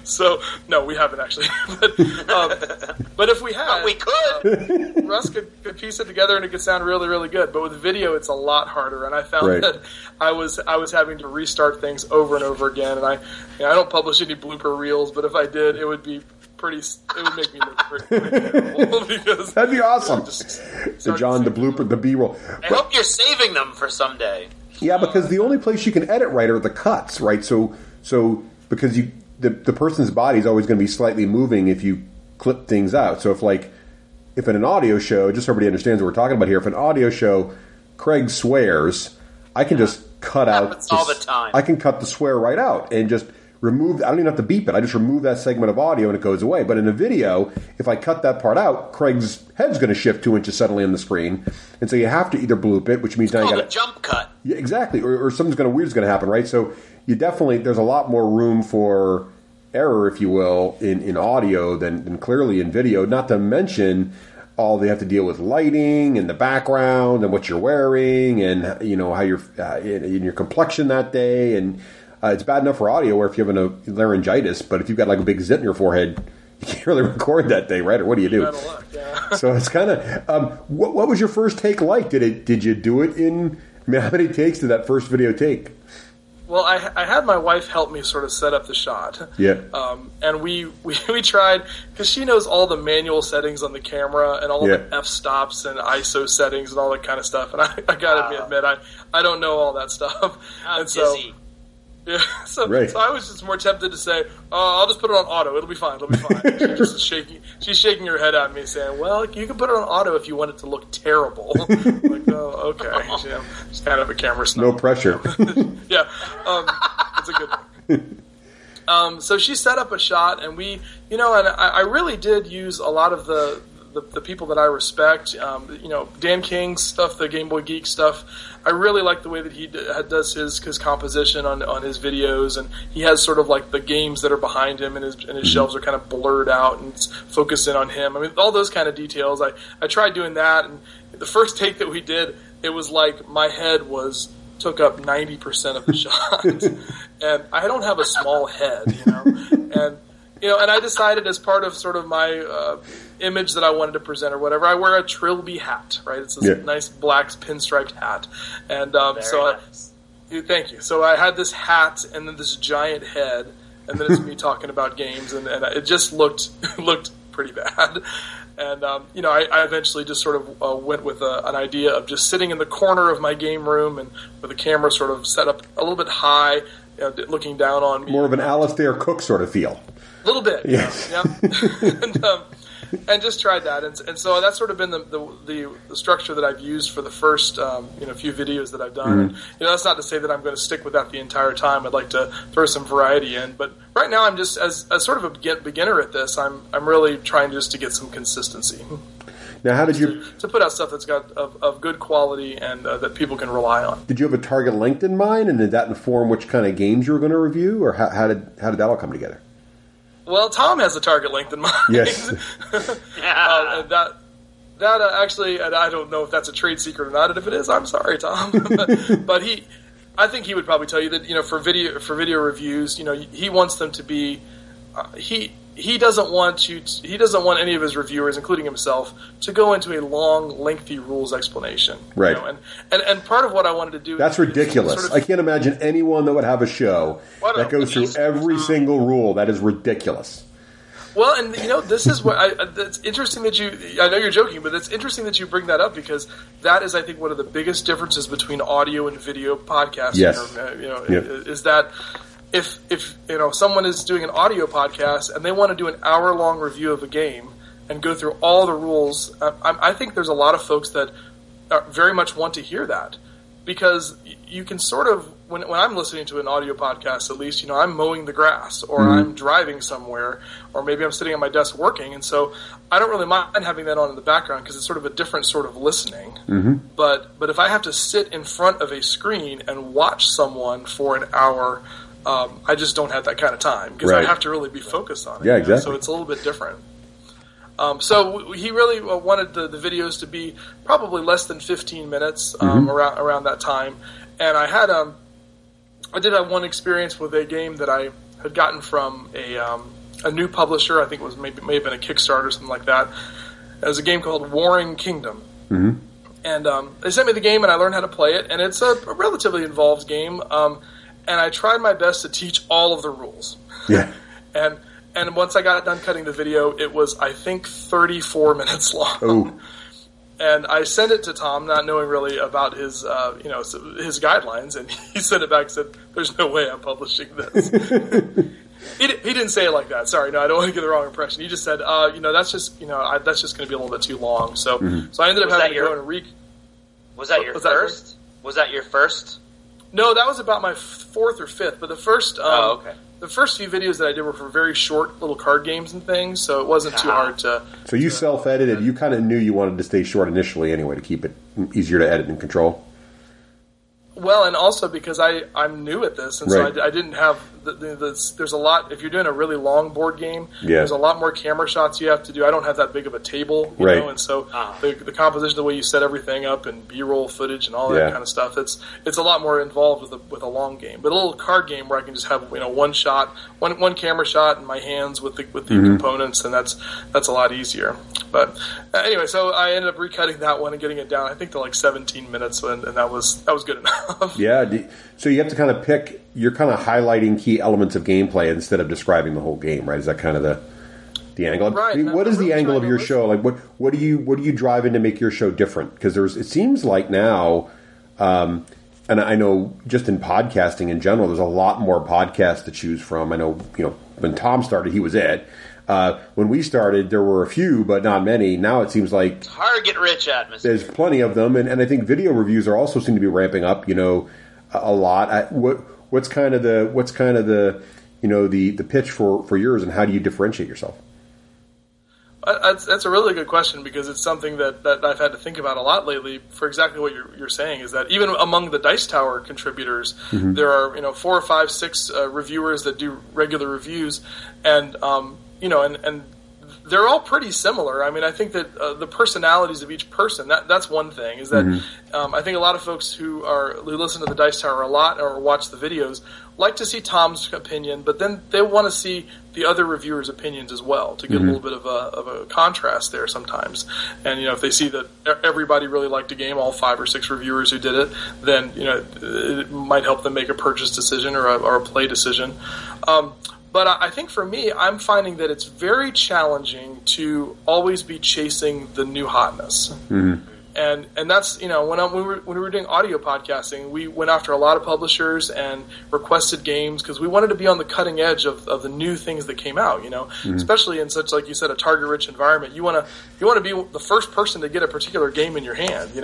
So no, we haven't actually. But if we had, we could. Russ could piece it together and it could sound really, really good. But with video, it's a lot harder. And I found that I was having to restart things over and over again. And I don't publish any blooper reels, but if I did, it would be it would make me look pretty terrible. Because that'd be awesome. John, the blooper, the B-roll. I hope you're saving them for someday. Yeah, because the only place you can edit right are the cuts, right? So because the person's body is always going to be slightly moving if you clip things out. So if in an audio show, just so everybody understands what we're talking about here, if an audio show, Craig swears, I can just cut out all the time. I can cut the swear right out and just remove. I don't even have to beep it. I just remove that segment of audio and it goes away. But in a video, if I cut that part out, Craig's head's going to shift 2 inches suddenly on the screen, and so you have to either bloop it, which means now you got to jump cut. Yeah, exactly, or something's weird's going to happen, right? So you definitely there's a lot more room for error, if you will, in audio than clearly in video. Not to mention all they have to deal with lighting and the background and what you're wearing and how you're in your complexion that day and. It's bad enough for audio where if you have a laryngitis, but if you've got like a big zit in your forehead, you can't really record that day, right? Or what do you do? So it's kind of what was your first take like? Did you do it in? How many takes did that first video take? Well, I had my wife help me sort of set up the shot. Yeah. And we tried, because she knows all the manual settings on the camera and all the f-stops and ISO settings and all that kind of stuff. And I got to admit, I don't know all that stuff. I'm dizzy. Yeah, so I was just more tempted to say, I'll just put it on auto. It'll be fine. She's shaking her head at me saying, well, you can put it on auto if you want it to look terrible. I'm like, oh, okay. Yeah, just kind of a camera snob. No pressure. Yeah. It's a good thing. So she set up a shot, and and I really did use a lot of the people that I respect, Dan King's stuff, the Game Boy Geek stuff. I really like the way that he does his composition on his videos, and he has sort of like the games that are behind him, and his shelves are kind of blurred out and it's focused in on him. I mean, all those kind of details. I tried doing that, and the first take that we did, it was like my head took up 90% of the shot, and I don't have a small head, and I decided as part of sort of my image that I wanted to present or whatever, I wear a Trilby hat, right? It's this nice black pinstriped hat. And nice. Thank you. So I had this hat and then this giant head, and then it's me talking about games, and it just looked pretty bad. And, I eventually just sort of went with an idea of just sitting in the corner of my game room and with the camera sort of set up a little bit high, looking down on me. More of an Alistair Cook sort of feel. A little bit, yeah. And just tried that, and so that's sort of been the structure that I've used for the first few videos that I've done. Mm-hmm. And, that's not to say that I'm going to stick with that the entire time. I'd like to throw some variety in, but right now I'm just as sort of a beginner at this. I'm really trying just to get some consistency. Now, how did you to put out stuff that's got of good quality and that people can rely on? Did you have a target length in mind, and did that inform which kind of games you were going to review, or how did that all come together? Well, Tom has a target length in mind. Yes. That actually, and I don't know if that's a trade secret or not, and if it is, I'm sorry, Tom. but I think he would probably tell you that for video reviews, he wants them to be he doesn't want any of his reviewers, including himself, to go into a long, lengthy rules explanation. Right. And part of what I wanted to do that's ridiculous. Sort of, I can't imagine anyone that would have a show that goes through every single rule. That is ridiculous. Well, and this is what it's interesting that I know you're joking, but it's interesting that you bring that up, because that is, I think, one of the biggest differences between audio and video podcasting. Yes. Is that if someone is doing an audio podcast and they want to do an hour-long review of a game and go through all the rules, I think there's a lot of folks that very much want to hear that, because you can sort of, when I'm listening to an audio podcast, at least, I'm mowing the grass, or I'm driving somewhere, or maybe I'm sitting at my desk working, and so I don't really mind having that on in the background because it's sort of a different sort of listening. But if I have to sit in front of a screen and watch someone for an hour, I just don't have that kind of time, because I have to really be focused on it. Yeah, exactly. So it's a little bit different. So he really wanted the videos to be probably less than 15 minutes around that time. And I did have one experience with a game that I had gotten from a new publisher. I think it was may have been a Kickstarter or something like that. It was a game called Warring Kingdom. And they sent me the game, and I learned how to play it. And it's a relatively involved game. And I tried my best to teach all of the rules. Yeah. And once I got done cutting the video, it was, I think, 34 minutes long. Oh. And I sent it to Tom, not knowing really about his guidelines, and he sent it back and said, "There's no way I'm publishing this." He didn't say it like that. Sorry, no, I don't want to give the wrong impression. He just said, that's just going to be a little bit too long. So I ended up having to go and Was that your first? Was that your first? No, that was about my fourth or fifth. But the first. Okay. The first few videos that I did were for very short little card games and things, so it wasn't too hard to... So you self-edited. You kind of knew you wanted to stay short initially anyway to keep it easier to edit and control? Well, and also because I'm new at this, and so I didn't have... there's a lot... If you're doing a really long board game, there's a lot more camera shots you have to do. I don't have that big of a table, you know, and so the composition, the way you set everything up, and B-roll footage and all that kind of stuff, it's a lot more involved with a long game. But a little card game where I can just have one shot, one camera shot in my hands with the components, and that's a lot easier. But anyway, so I ended up recutting that one and getting it down, I think, to like 17 minutes, and that was good enough. Yeah. So you have to kind of pick. You're kind of highlighting key elements of gameplay instead of describing the whole game, right? Is that kind of the angle? Right. I mean, what is the angle of your show? Like, what do you drive in to make your show different? Because it seems like now, and I know just in podcasting in general, there's a lot more podcasts to choose from. I know, when Tom started, he was it. When we started, there were a few, but not many. Now it seems like target rich atmosphere. There's plenty of them, and I think video reviews are also seem to be ramping up. A lot. What's kind of the pitch for yours, and how do you differentiate yourself? That's a really good question, because it's something that I've had to think about a lot lately. For exactly what you're saying, is that even among the Dice Tower contributors, there are 4 or 5, 6 reviewers that do regular reviews, and and they're all pretty similar. I mean, I think that the personalities of each person, that's one thing, is that I think a lot of folks who listen to the Dice Tower a lot or watch the videos like to see Tom's opinion, but then they want to see the other reviewers' opinions as well to get a little bit of a contrast there sometimes. And, if they see that everybody really liked a game, all 5 or 6 reviewers who did it, then, it might help them make a purchase decision or a play decision. But I think for me, I'm finding that it's very challenging to always be chasing the new hotness. And that's, when we were doing audio podcasting, we went after a lot of publishers and requested games because we wanted to be on the cutting edge of the new things that came out, especially in such, like you said, a target-rich environment. You want to be the first person to get a particular game in your hand, and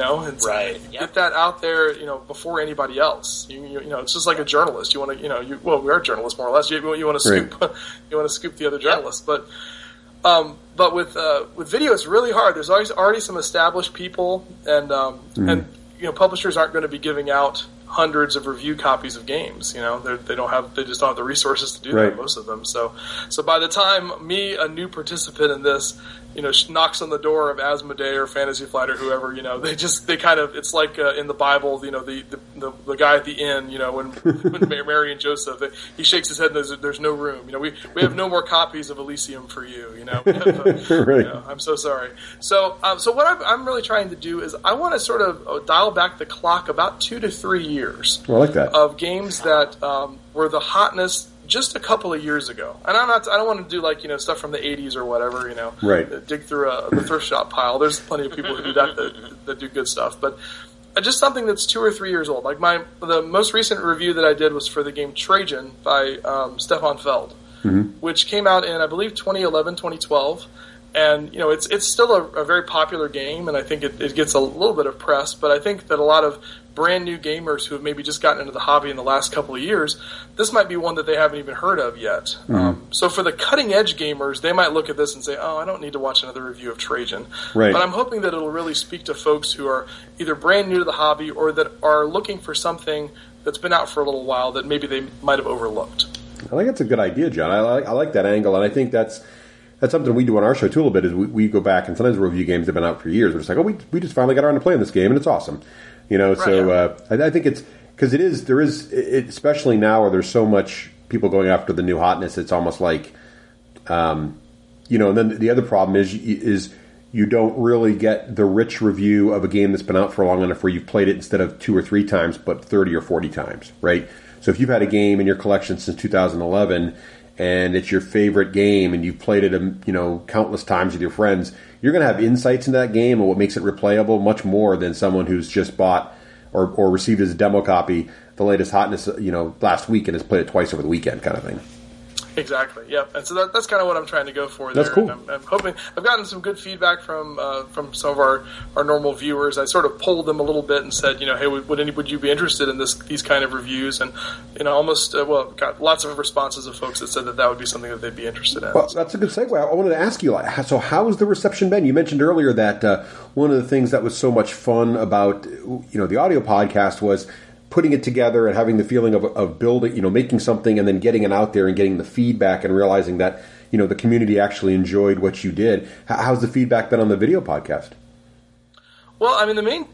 get that out there, before anybody else. It's just like a journalist. You want to, we are journalists more or less. You want to scoop the other journalists, But with video, it's really hard. There's already some established people, and publishers aren't going to be giving out hundreds of review copies of games. They just don't have the resources to do that, most of them. So by the time a new participant in this, knocks on the door of Asmodee or Fantasy Flight or whoever, it's like in the Bible, the guy at the inn, when Mary and Joseph, he shakes his head and there's no room. We have no more copies of Elysium for you. I'm so sorry. So what I'm really trying to do is I want to sort of dial back the clock about 2 to 3 years. I like that. Of games that were the hotness just a couple of years ago. And I don't want to do stuff from the 80s or whatever, dig through the thrift shop pile. There's plenty of people who do that do good stuff. But just something that's 2 or 3 years old. Like the most recent review that I did was for the game Trajan by Stefan Feld, which came out in, I believe, 2011, 2012. And, it's still a very popular game, and I think it gets a little bit of press, but I think that a lot of brand new gamers who have maybe just gotten into the hobby in the last couple of years, this might be one that they haven't even heard of yet. So for the cutting-edge gamers, they might look at this and say, I don't need to watch another review of Trajan. Right. But I'm hoping that it'll really speak to folks who are either brand new to the hobby or that are looking for something that's been out for a little while that maybe they might have overlooked. I think that's a good idea, John. I like that angle, and I think that's something we do on our show too a little bit. Is we go back and sometimes we review games that have been out for years. We're just like, we just finally got around to playing this game, and it's awesome. Right, so I think it's because there is especially now where there's so much people going after the new hotness. It's almost like, and then the other problem is you don't really get the rich review of a game that's been out for long enough where you've played it instead of 2 or 3 times, but 30 or 40 times, right? So if you've had a game in your collection since 2011 and it's your favorite game and you've played it, countless times with your friends, you're going to have insights into that game and what makes it replayable much more than someone who's just bought or received as a demo copy the latest hotness, last week and has played it twice over the weekend kind of thing. Exactly. Yep. And so that's kind of what I'm trying to go for. That's there. cool. And I'm hoping I've gotten some good feedback from some of our normal viewers. I sort of polled them a little bit and said, hey, would you be interested in these kind of reviews? And got lots of responses of folks that said that would be something that they'd be interested in. Well, that's a good segue. I wanted to ask you, so how has the reception been? You mentioned earlier that one of the things that was so much fun about the audio podcast was putting it together and having the feeling of building, making something and then getting it out there and getting the feedback and realizing that, the community actually enjoyed what you did. How's the feedback been on the video podcast? Well, I mean, the main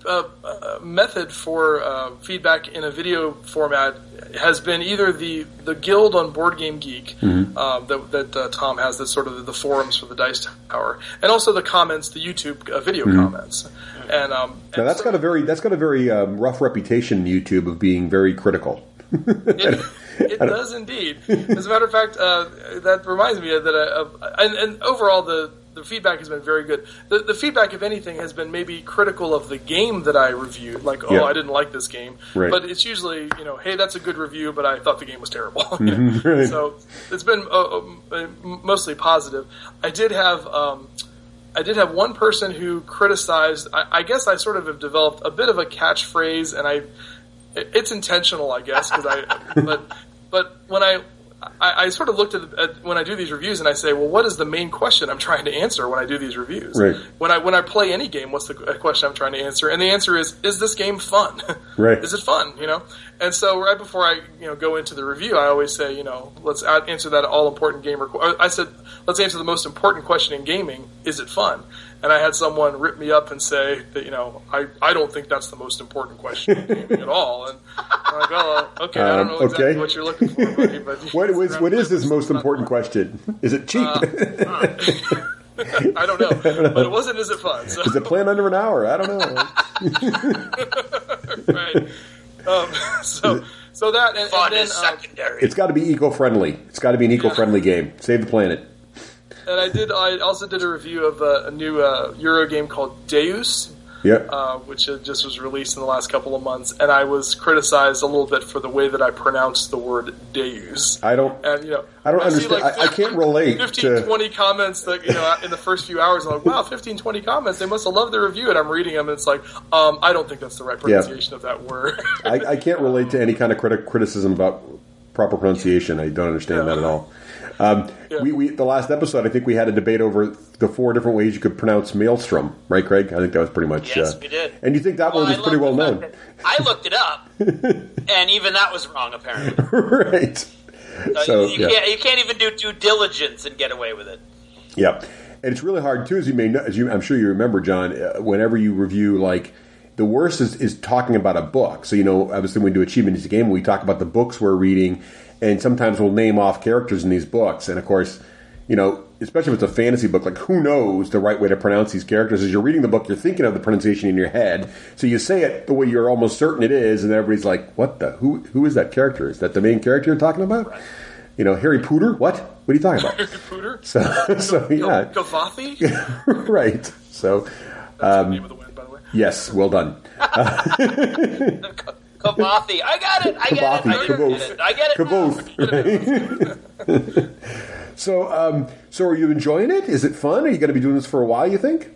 method for feedback in a video format has been either the guild on Board Game Geek that Tom has, that's sort of the forums for the Dice Tower, and also the comments, the YouTube video comments. And now that's got a very rough reputation in YouTube of being very critical. It does indeed. As a matter of fact, that reminds me and overall the feedback has been very good. The feedback, if anything, has been maybe critical of the game that I reviewed. Like, I didn't like this game. Right. But it's usually, hey, that's a good review, but I thought the game was terrible. Right. So it's been mostly positive. I did have one person who criticized. I guess I sort of have developed a bit of a catchphrase, and it's intentional, I guess, but when I sort of looked at when I do these reviews and I say, well, what is the main question I'm trying to answer when I do these reviews? Right. When I play any game, what's the question I'm trying to answer? And the answer is this game fun? Right. Is it fun? And so right before I go into the review, I always say, let's answer that all important gamer. I said, let's answer the most important question in gaming: is it fun? And I had someone rip me up and say that, I don't think that's the most important question in gaming at all. And I'm like, oh, okay, I don't know exactly what you're looking for, buddy. But what is this most important question? Is it cheap? I don't know. But it wasn't, is it fun? So. Is it planned under an hour? I don't know. Right. So that and fun then, is secondary. It's got to be eco-friendly. It's got to be an eco-friendly game. Save the planet. And I also did a review of a new Euro game called Deus, which just was released in the last couple of months, and I was criticized a little bit for the way that I pronounced the word Deus. I don't understand. I can't relate 15, 20 comments that in the first few hours. I'm like, wow, 15, 20 comments. They must have loved the review, and I'm reading them, and it's like, I don't think that's the right pronunciation of that word. I can't relate to any kind of criticism about proper pronunciation. I don't understand that at all. We the last episode, I think we had a debate over the 4 different ways you could pronounce Maelstrom, right, Craig? I think that was pretty much. Yes, we did. And you think that one was pretty well known? I looked it up, and even that was wrong, apparently. Right. So you can't even do due diligence and get away with it. Yeah, and it's really hard too, I'm sure you remember, John. Whenever you review, like, the worst is talking about a book. So obviously, when we do Achievement is a Game, we talk about the books we're reading. And sometimes we'll name off characters in these books. And, of course, especially if it's a fantasy book, like, who knows the right way to pronounce these characters? As you're reading the book, you're thinking of the pronunciation in your head. So you say it the way you're almost certain it is, and everybody's like, what the? Who is that character? Is that the main character you're talking about? Right. Harry Potter? What? What are you talking about? Harry Potter? So yeah. Gavathi? Right. So... That's the name of the wind, by the way. Yes, well done. Kabathi. I got it. I get it. I get it. Kaboth. So are you enjoying it? Is it fun? Are you going to be doing this for a while, you think?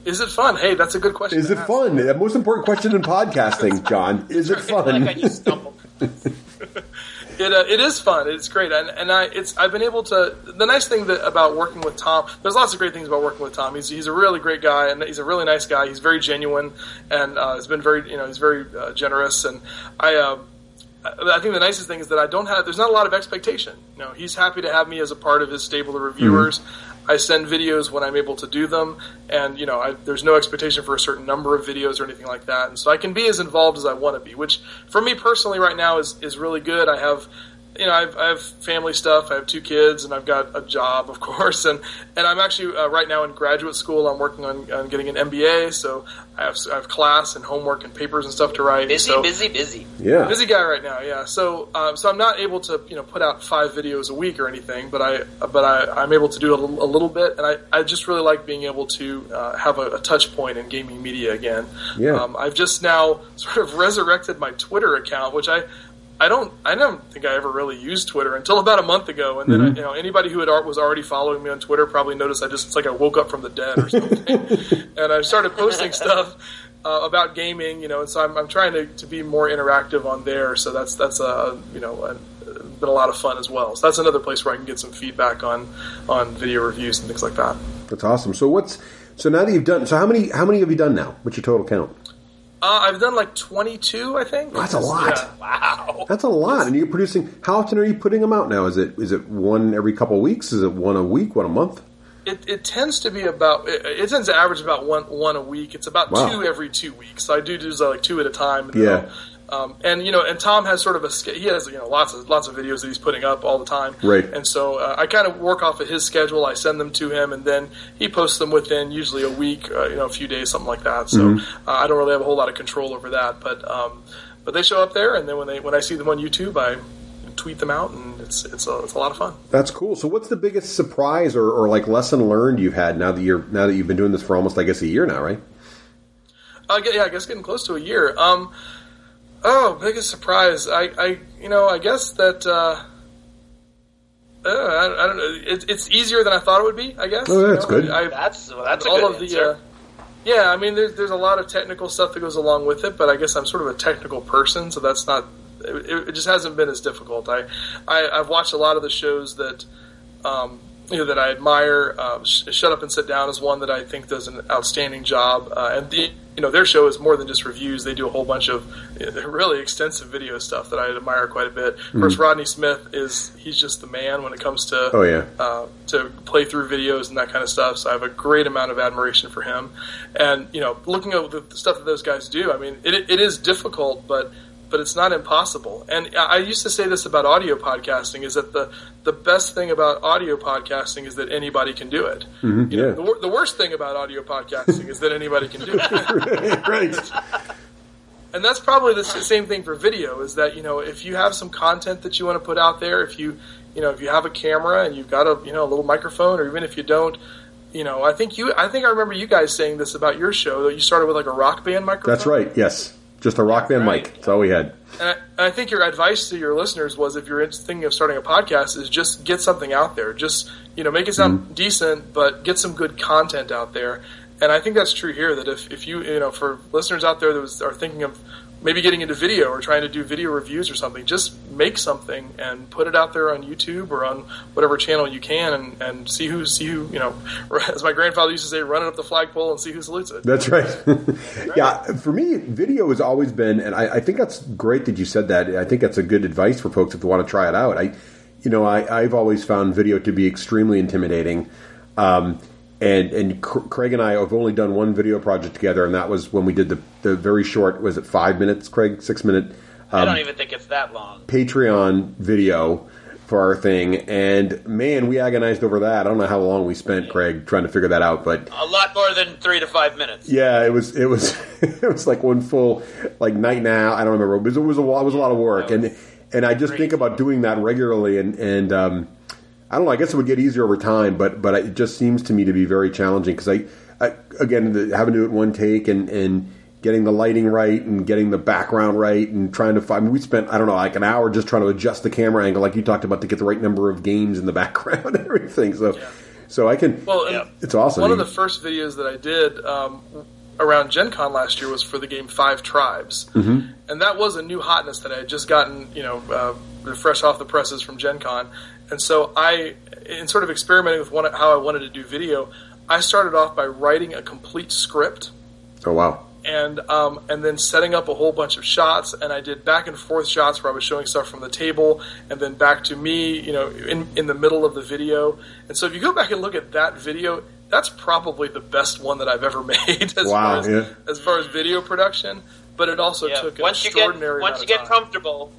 Is it fun? Hey, that's a good question. Is it fun? The most important question in podcasting, John. Is it fun? Like I just stumbled. It is fun. It's great, I've been able to. The nice thing about working with Tom, there's lots of great things about working with Tom. He's a really great guy, and he's a really nice guy. He's very genuine, and he's been he's very generous. And I think the nicest thing is that there's not a lot of expectation. He's happy to have me as a part of his stable of reviewers. Mm-hmm. I send videos when I'm able to do them, and there's no expectation for a certain number of videos or anything like that. And so I can be as involved as I want to be, which for me personally right now is really good. I have family stuff. I have 2 kids, and I've got a job, of course. And I'm actually right now in graduate school. I'm working on getting an MBA, so I have class and homework and papers and stuff to write. Busy. Yeah, busy guy right now. Yeah. So I'm not able to put out 5 videos a week or anything, but I'm able to do a little bit, and I just really like being able to have a touch point in gaming media again. Yeah. I've just now sort of resurrected my Twitter account, which I don't think I ever really used Twitter until about a month ago, and then anybody who was already following me on Twitter probably noticed it's like I woke up from the dead or something, and I started posting stuff about gaming, and so I'm trying to be more interactive on there. So that's been a lot of fun as well. So that's another place where I can get some feedback on video reviews and things like that. That's awesome. So now that you've done, how many have you done now? What's your total count? I've done like 22, I think. That's a lot. Yeah. Wow. That's a lot. And you're producing, how often are you putting them out now? Is it one every couple of weeks? Is it one a week, one a month? It tends to be it tends to average about one a week. It's about 2 every 2 weeks. So I do like 2 at a time. And and Tom has sort of he has lots of videos that he's putting up all the time. Right. And so I kind of work off of his schedule. I send them to him, and then he posts them within usually a week, a few days, something like that. So I don't really have a whole lot of control over that, but they show up there, and then when I see them on YouTube, I tweet them out, and it's a lot of fun. That's cool. So what's the biggest surprise or like lesson learned you've had now that you've been doing this for almost, I guess, a year now, right? I guess getting close to a year. Biggest surprise. I guess that I don't know. It's easier than I thought it would be, I guess. Oh, that's good. That's all a good of answer. I mean, there's a lot of technical stuff that goes along with it, but I guess I'm sort of a technical person, so that's not. It just hasn't been as difficult. I've watched a lot of the shows that that I admire. Shut Up and Sit Down is one that I think does an outstanding job, and their show is more than just reviews. They do a whole bunch of really extensive video stuff that I admire quite a bit. Of course, Rodney Smith he's just the man when it comes to to play through videos and that kind of stuff. So I have a great amount of admiration for him. And looking at the stuff that those guys do, I mean, it is difficult, but it's not impossible. And I used to say this about audio podcasting, is that the best thing about audio podcasting is that anybody can do it. Mm-hmm, The worst thing about audio podcasting is that anybody can do it. Right. And that's probably the same thing for video, is that, if you have some content that you want to put out there, if you have a camera and you've got a little microphone, or even if you don't, I think I remember you guys saying this about your show, that you started with like a Rock Band microphone. That's right. Yes. Just a Rock Band mic. That's all we had. And I think your advice to your listeners was, if you're thinking of starting a podcast, is just get something out there. Just, make it sound decent, but get some good content out there. And I think that's true here, that if you, for listeners out there that are thinking of maybe getting into video or trying to do video reviews or something, just make something and put it out there on YouTube or on whatever channel you can, and see who, as my grandfather used to say, run it up the flagpole and see who salutes it. That's right. Yeah, for me, video has always been, and I think that's great that you said that. I think that's a good advice for folks if they want to try it out. I've always found video to be extremely intimidating. And Craig and I have only done one video project together, and that was when we did the very short, was it 5 minutes, Craig? 6 minute? I don't even think it's that long. Patreon video for our thing, and man, we agonized over that. I don't know how long we spent, Craig, trying to figure that out, but a lot more than 3 to 5 minutes. Yeah, it was it was like one full night now. I don't remember, but it was a lot of work, and I just think about doing that regularly, and I don't know. I guess it would get easier over time, but it just seems to me to be very challenging because I again, having to do it one take and getting the lighting right and getting the background right and trying to find. I mean, we spent, I don't know, like an hour just trying to adjust the camera angle, like you talked about, to get the right number of games in the background and everything. So I can. Well, it's awesome. One of the first videos that I did around Gen Con last year was for the game 5 Tribes, and that was a new hotness that I had just gotten, fresh off the presses from Gen Con. And so in sort of experimenting with how I wanted to do video, I started off by writing a complete script. Oh, wow. And then setting up a whole bunch of shots, and I did back and forth shots where I was showing stuff from the table, and then back to me, in the middle of the video. And so if you go back and look at that video, that's probably the best one that I've ever made as far as video production. But it also took an extraordinary amount of time. Once you get comfortable.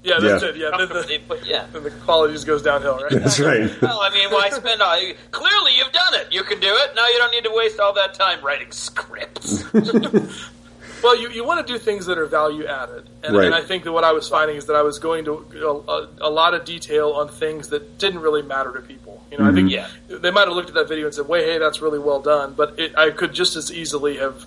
Yeah, that's it. Yeah, then the quality just goes downhill, right? That's right. Well, I mean, why spend all... Clearly, you've done it. You can do it. Now you don't need to waste all that time writing scripts. Well, you want to do things that are value added. And I think that what I was finding is that I was going to a lot of detail on things that didn't really matter to people. I think they might have looked at that video and said, hey, that's really well done. But I could just as easily have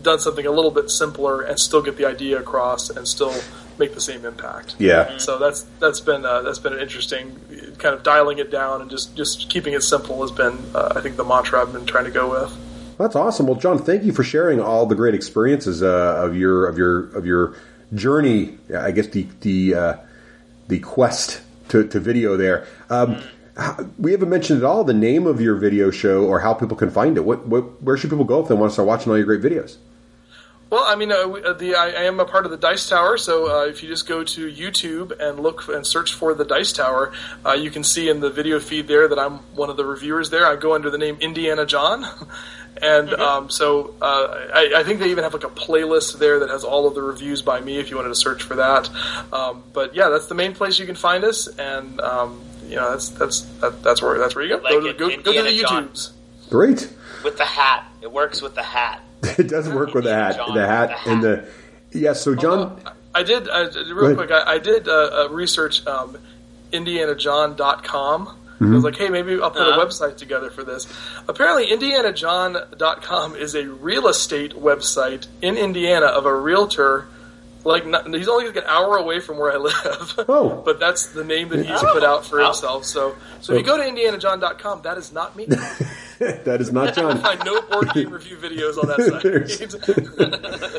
done something a little bit simpler and still get the idea across and still make the same impact. Yeah. So that's been an interesting kind of dialing it down and just keeping it simple has been I think the mantra I've been trying to go with. That's awesome. Well, John, thank you for sharing all the great experiences of your journey. I guess the quest to video there. We haven't mentioned at all the name of your video show or how people can find it. Where should people go if they want to start watching all your great videos? Well, I mean, I am a part of the Dice Tower, so if you just go to YouTube and look and search for the Dice Tower, you can see in the video feed there that I'm one of the reviewers there. I go under the name Indiana John, and I think they even have like a playlist there that has all of the reviews by me if you wanted to search for that. But yeah, that's the main place you can find us, and that's where you go. Like go to the YouTubes. Great. With the hat, it works with the hat. It does work with the hat. The hat and the... Yeah, so John... I did, real quick, I did research IndianaJohn.com. I was like, hey, maybe I'll put a website together for this. Apparently, IndianaJohn.com is a real estate website in Indiana of a realtor. He's only like an hour away from where I live. Oh. But that's the name that he's put out for himself. So if you go to IndianaJohn.com, that is not me. That is not John. I find no board game review videos on that site.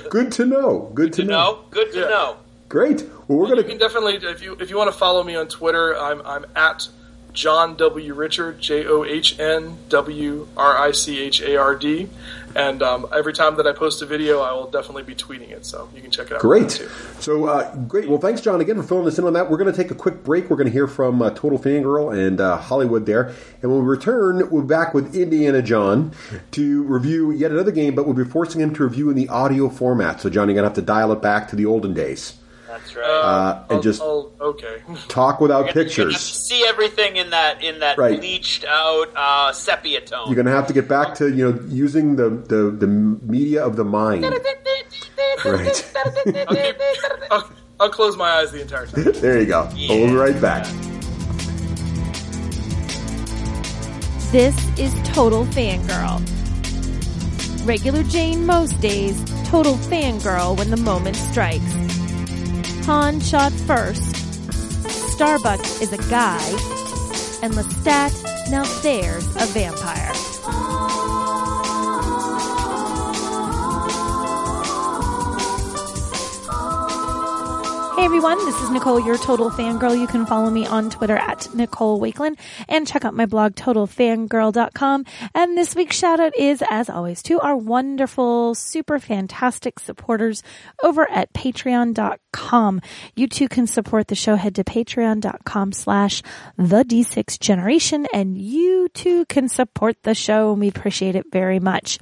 Good to know. Good to know. Good to know. Great. Well, you can definitely, if you want to follow me on Twitter, I'm at John W. Richard, JohnWRichard, and every time that I post a video, I will definitely be tweeting it, so you can check it out. Great. Too. So, great. Well, thanks, John, again for filling us in on that. We're going to take a quick break. We're going to hear from Total Fangirl and Hollywood there, and when we return, we're back with Indiana John to review yet another game, but we'll be forcing him to review in the audio format. So, John, you're going to have to dial it back to the olden days. That's right. Okay. Talk without pictures. You're gonna have to see everything in that right. bleached out sepia tone. You're going to have to get back to using the media of the mind. Right. I'll close my eyes the entire time. There you go. Yeah. We'll be right back. This is Total Fangirl. Regular Jane most days, Total Fangirl when the moment strikes. Han shot first. Starbuck is a guy. And Lestat, now there's a vampire. Hey everyone, this is Nicole, your Total Fangirl. You can follow me on Twitter at Nicole Wakelin and check out my blog, TotalFangirl.com. And this week's shout out is, as always, to our wonderful, super fantastic supporters over at Patreon.com. You too can support the show. Head to Patreon.com/the D6Generation and you too can support the show and we appreciate it very much.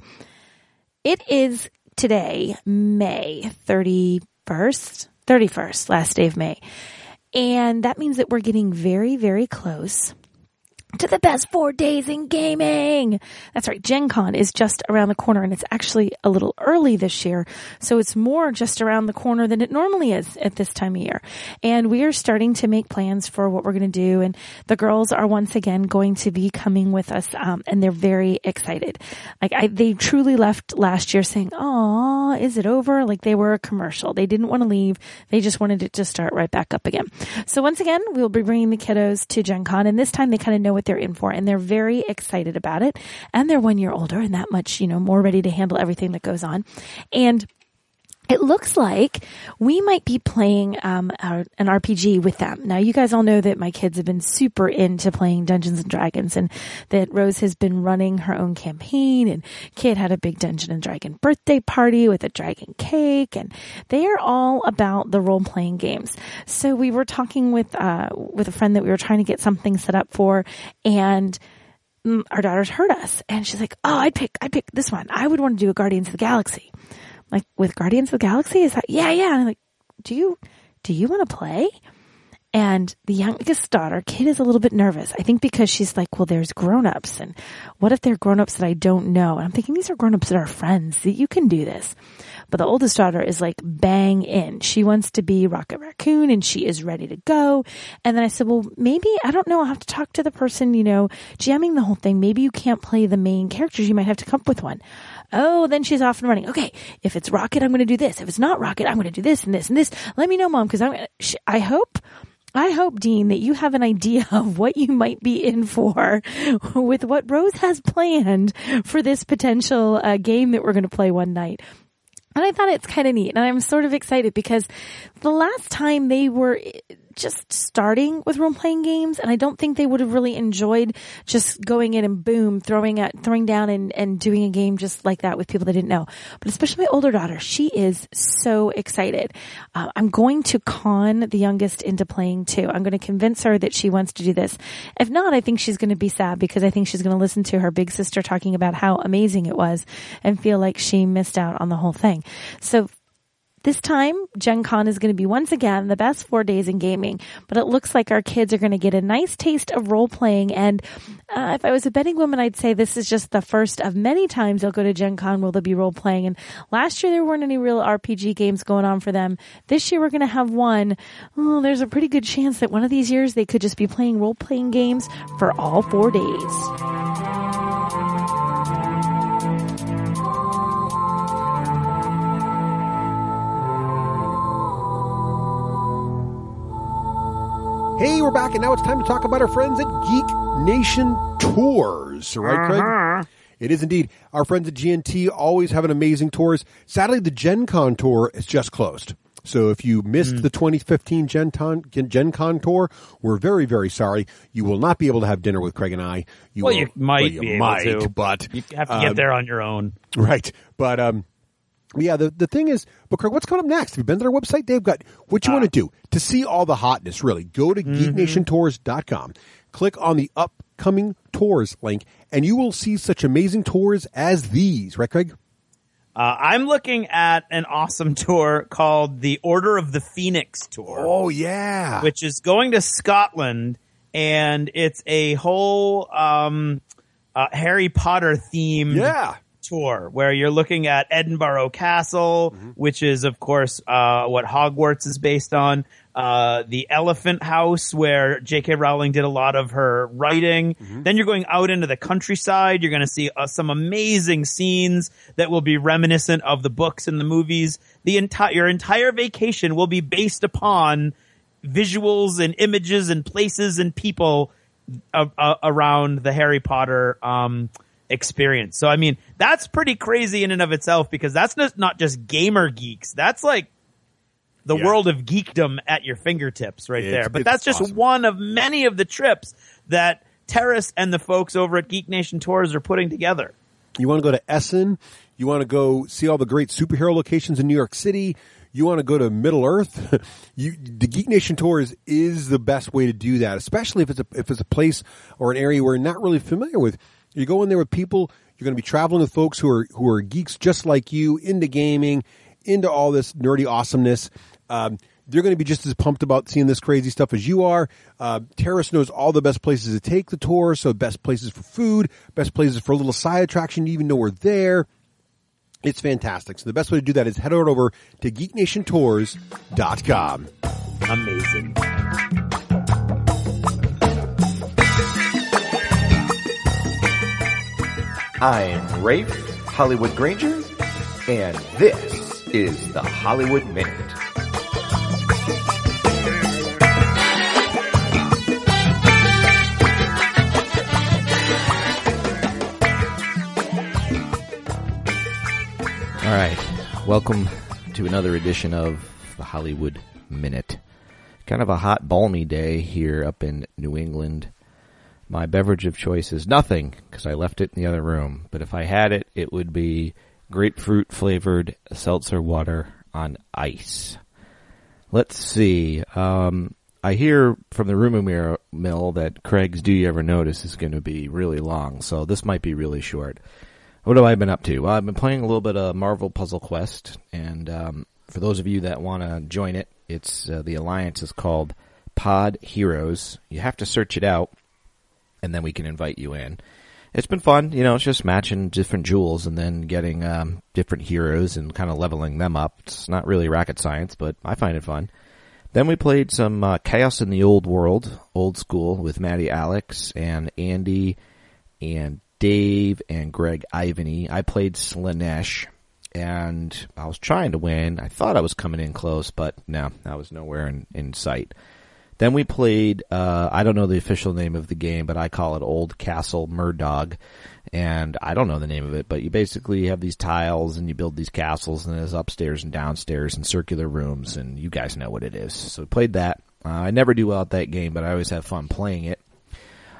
It is today, May 31st, last day of May. And that means that we're getting very, very close to the best 4 days in gaming. That's right. Gen Con is just around the corner, and it's actually a little early this year. So it's more just around the corner than it normally is at this time of year. And we are starting to make plans for what we're going to do. And the girls are once again going to be coming with us. And they're very excited. They truly left last year saying, "Aw, is it over?" Like they were a commercial. They didn't want to leave. They just wanted it to start right back up again. So once again, we'll be bringing the kiddos to Gen Con, and this time they kind of know what they're in for, and they're very excited about it. And they're 1 year older and that much, more ready to handle everything that goes on. And it looks like we might be playing an RPG with them. Now, you guys all know that my kids have been super into playing Dungeons and Dragons, and that Rose has been running her own campaign, and Kid had a big Dungeon and Dragon birthday party with a dragon cake, and they are all about the role-playing games. So we were talking with a friend that we were trying to get something set up for, and our daughters heard us, and she's like, "Oh, I'd pick this one. I would want to do a Guardians of the Galaxy." Like, with Guardians of the Galaxy? Is that, yeah. And I'm like, do you want to play? And the youngest daughter, Kid, is a little bit nervous. I think because she's like, well, there's grown-ups, and what if they're grown-ups that I don't know? And I'm thinking, these are grown-ups that are friends, that you can do this. But the oldest daughter is like bang in. She wants to be Rocket Raccoon, and she is ready to go. And then I said, well, maybe, I don't know, I'll have to talk to the person, jamming the whole thing. Maybe you can't play the main characters. You might have to come up with one. Oh, then she's off and running. Okay, if it's Rocket, I'm going to do this. If it's not Rocket, I'm going to do this and this and this. Let me know, Mom, because I hope, Dean, that you have an idea of what you might be in for with what Rose has planned for this potential game that we're going to play one night. And I thought it's kind of neat, and I'm sort of excited because the last time they were just starting with role-playing games, and I don't think they would have really enjoyed just going in and boom, throwing down and doing a game just like that with people they didn't know. But especially my older daughter, she is so excited. I'm going to con the youngest into playing too. I'm going to convince her that she wants to do this. If not, I think she's going to be sad because I think she's going to listen to her big sister talking about how amazing it was and feel like she missed out on the whole thing. So this time, Gen Con is going to be once again the best 4 days in gaming, but it looks like our kids are going to get a nice taste of role-playing, and if I was a betting woman, I'd say this is just the first of many times they'll go to Gen Con where they'll be role-playing, and last year there weren't any real RPG games going on for them. This year we're going to have one. Oh, there's a pretty good chance that one of these years they could just be playing role-playing games for all 4 days. Hey, we're back, and now it's time to talk about our friends at Geek Nation Tours. Right, Craig? It is indeed. Our friends at GNT always have an amazing tours. Sadly, the Gen Con tour is just closed. So if you missed the 2015 Gen Con tour, we're very, very sorry. You will not be able to have dinner with Craig and I. You might be able to. But you have to get there on your own. Right. But, yeah, the thing is, but Craig, what's coming up next? Have you been to their website? They've got what you want to do to see all the hotness, really. Go to geeknationtours.com, click on the upcoming tours link, and you will see such amazing tours as these. Right, Craig? I'm looking at an awesome tour called the Order of the Phoenix Tour. Oh, yeah. Which is going to Scotland, and it's a whole Harry Potter themed tour where you're looking at Edinburgh Castle, which is, of course, what Hogwarts is based on. The Elephant House, where J.K. Rowling did a lot of her writing. Then you're going out into the countryside. You're going to see some amazing scenes that will be reminiscent of the books and the movies. Your entire vacation will be based upon visuals and images and places and people around the Harry Potter experience. So, I mean, that's pretty crazy in and of itself, because that's not just gamer geeks. That's like the world of geekdom at your fingertips there. But that's just one of many of the trips that Terrace and the folks over at Geek Nation Tours are putting together. You want to go to Essen? You want to go see all the great superhero locations in New York City? You want to go to Middle Earth? The Geek Nation Tours is the best way to do that, especially if it's a place or an area we're not really familiar with. You go in there with people. You're going to be traveling with folks who are geeks just like you, into gaming, into all this nerdy awesomeness. they're going to be just as pumped about seeing this crazy stuff as you are. Terrace knows all the best places to take the tour, so best places for food, best places for a little side attraction. You even know we're there. It's fantastic. So the best way to do that is head on over to geeknationtours.com. Amazing. I'm Rafe Hollywood Granger, and this is the Hollywood Minute. All right, welcome to another edition of the Hollywood Minute. Kind of a hot, balmy day here up in New England. My beverage of choice is nothing, because I left it in the other room. But if I had it, it would be grapefruit-flavored seltzer water on ice. Let's see. I hear from the rumor mill that Craig's Do You Ever Notice is going to be really long, so this might be really short. What have I been up to? Well, I've been playing a little bit of Marvel Puzzle Quest, and for those of you that want to join it, it's the alliance is called Pod Heroes. You have to search it out, and then we can invite you in. It's been fun. You know, it's just matching different jewels and then getting different heroes and kind of leveling them up. It's not really rocket science, but I find it fun. Then we played some Chaos in the Old World, old school, with Maddie Alex and Andy and Dave and Greg Ivany. I played Slanesh, and I was trying to win. I thought I was coming in close, but no, I was nowhere in sight. Then we played, I don't know the official name of the game, but I call it Old Castle Murdog, and I don't know the name of it, but you basically have these tiles, and you build these castles, and there's upstairs and downstairs and circular rooms, and you guys know what it is. So we played that. I never do well at that game, but I always have fun playing it.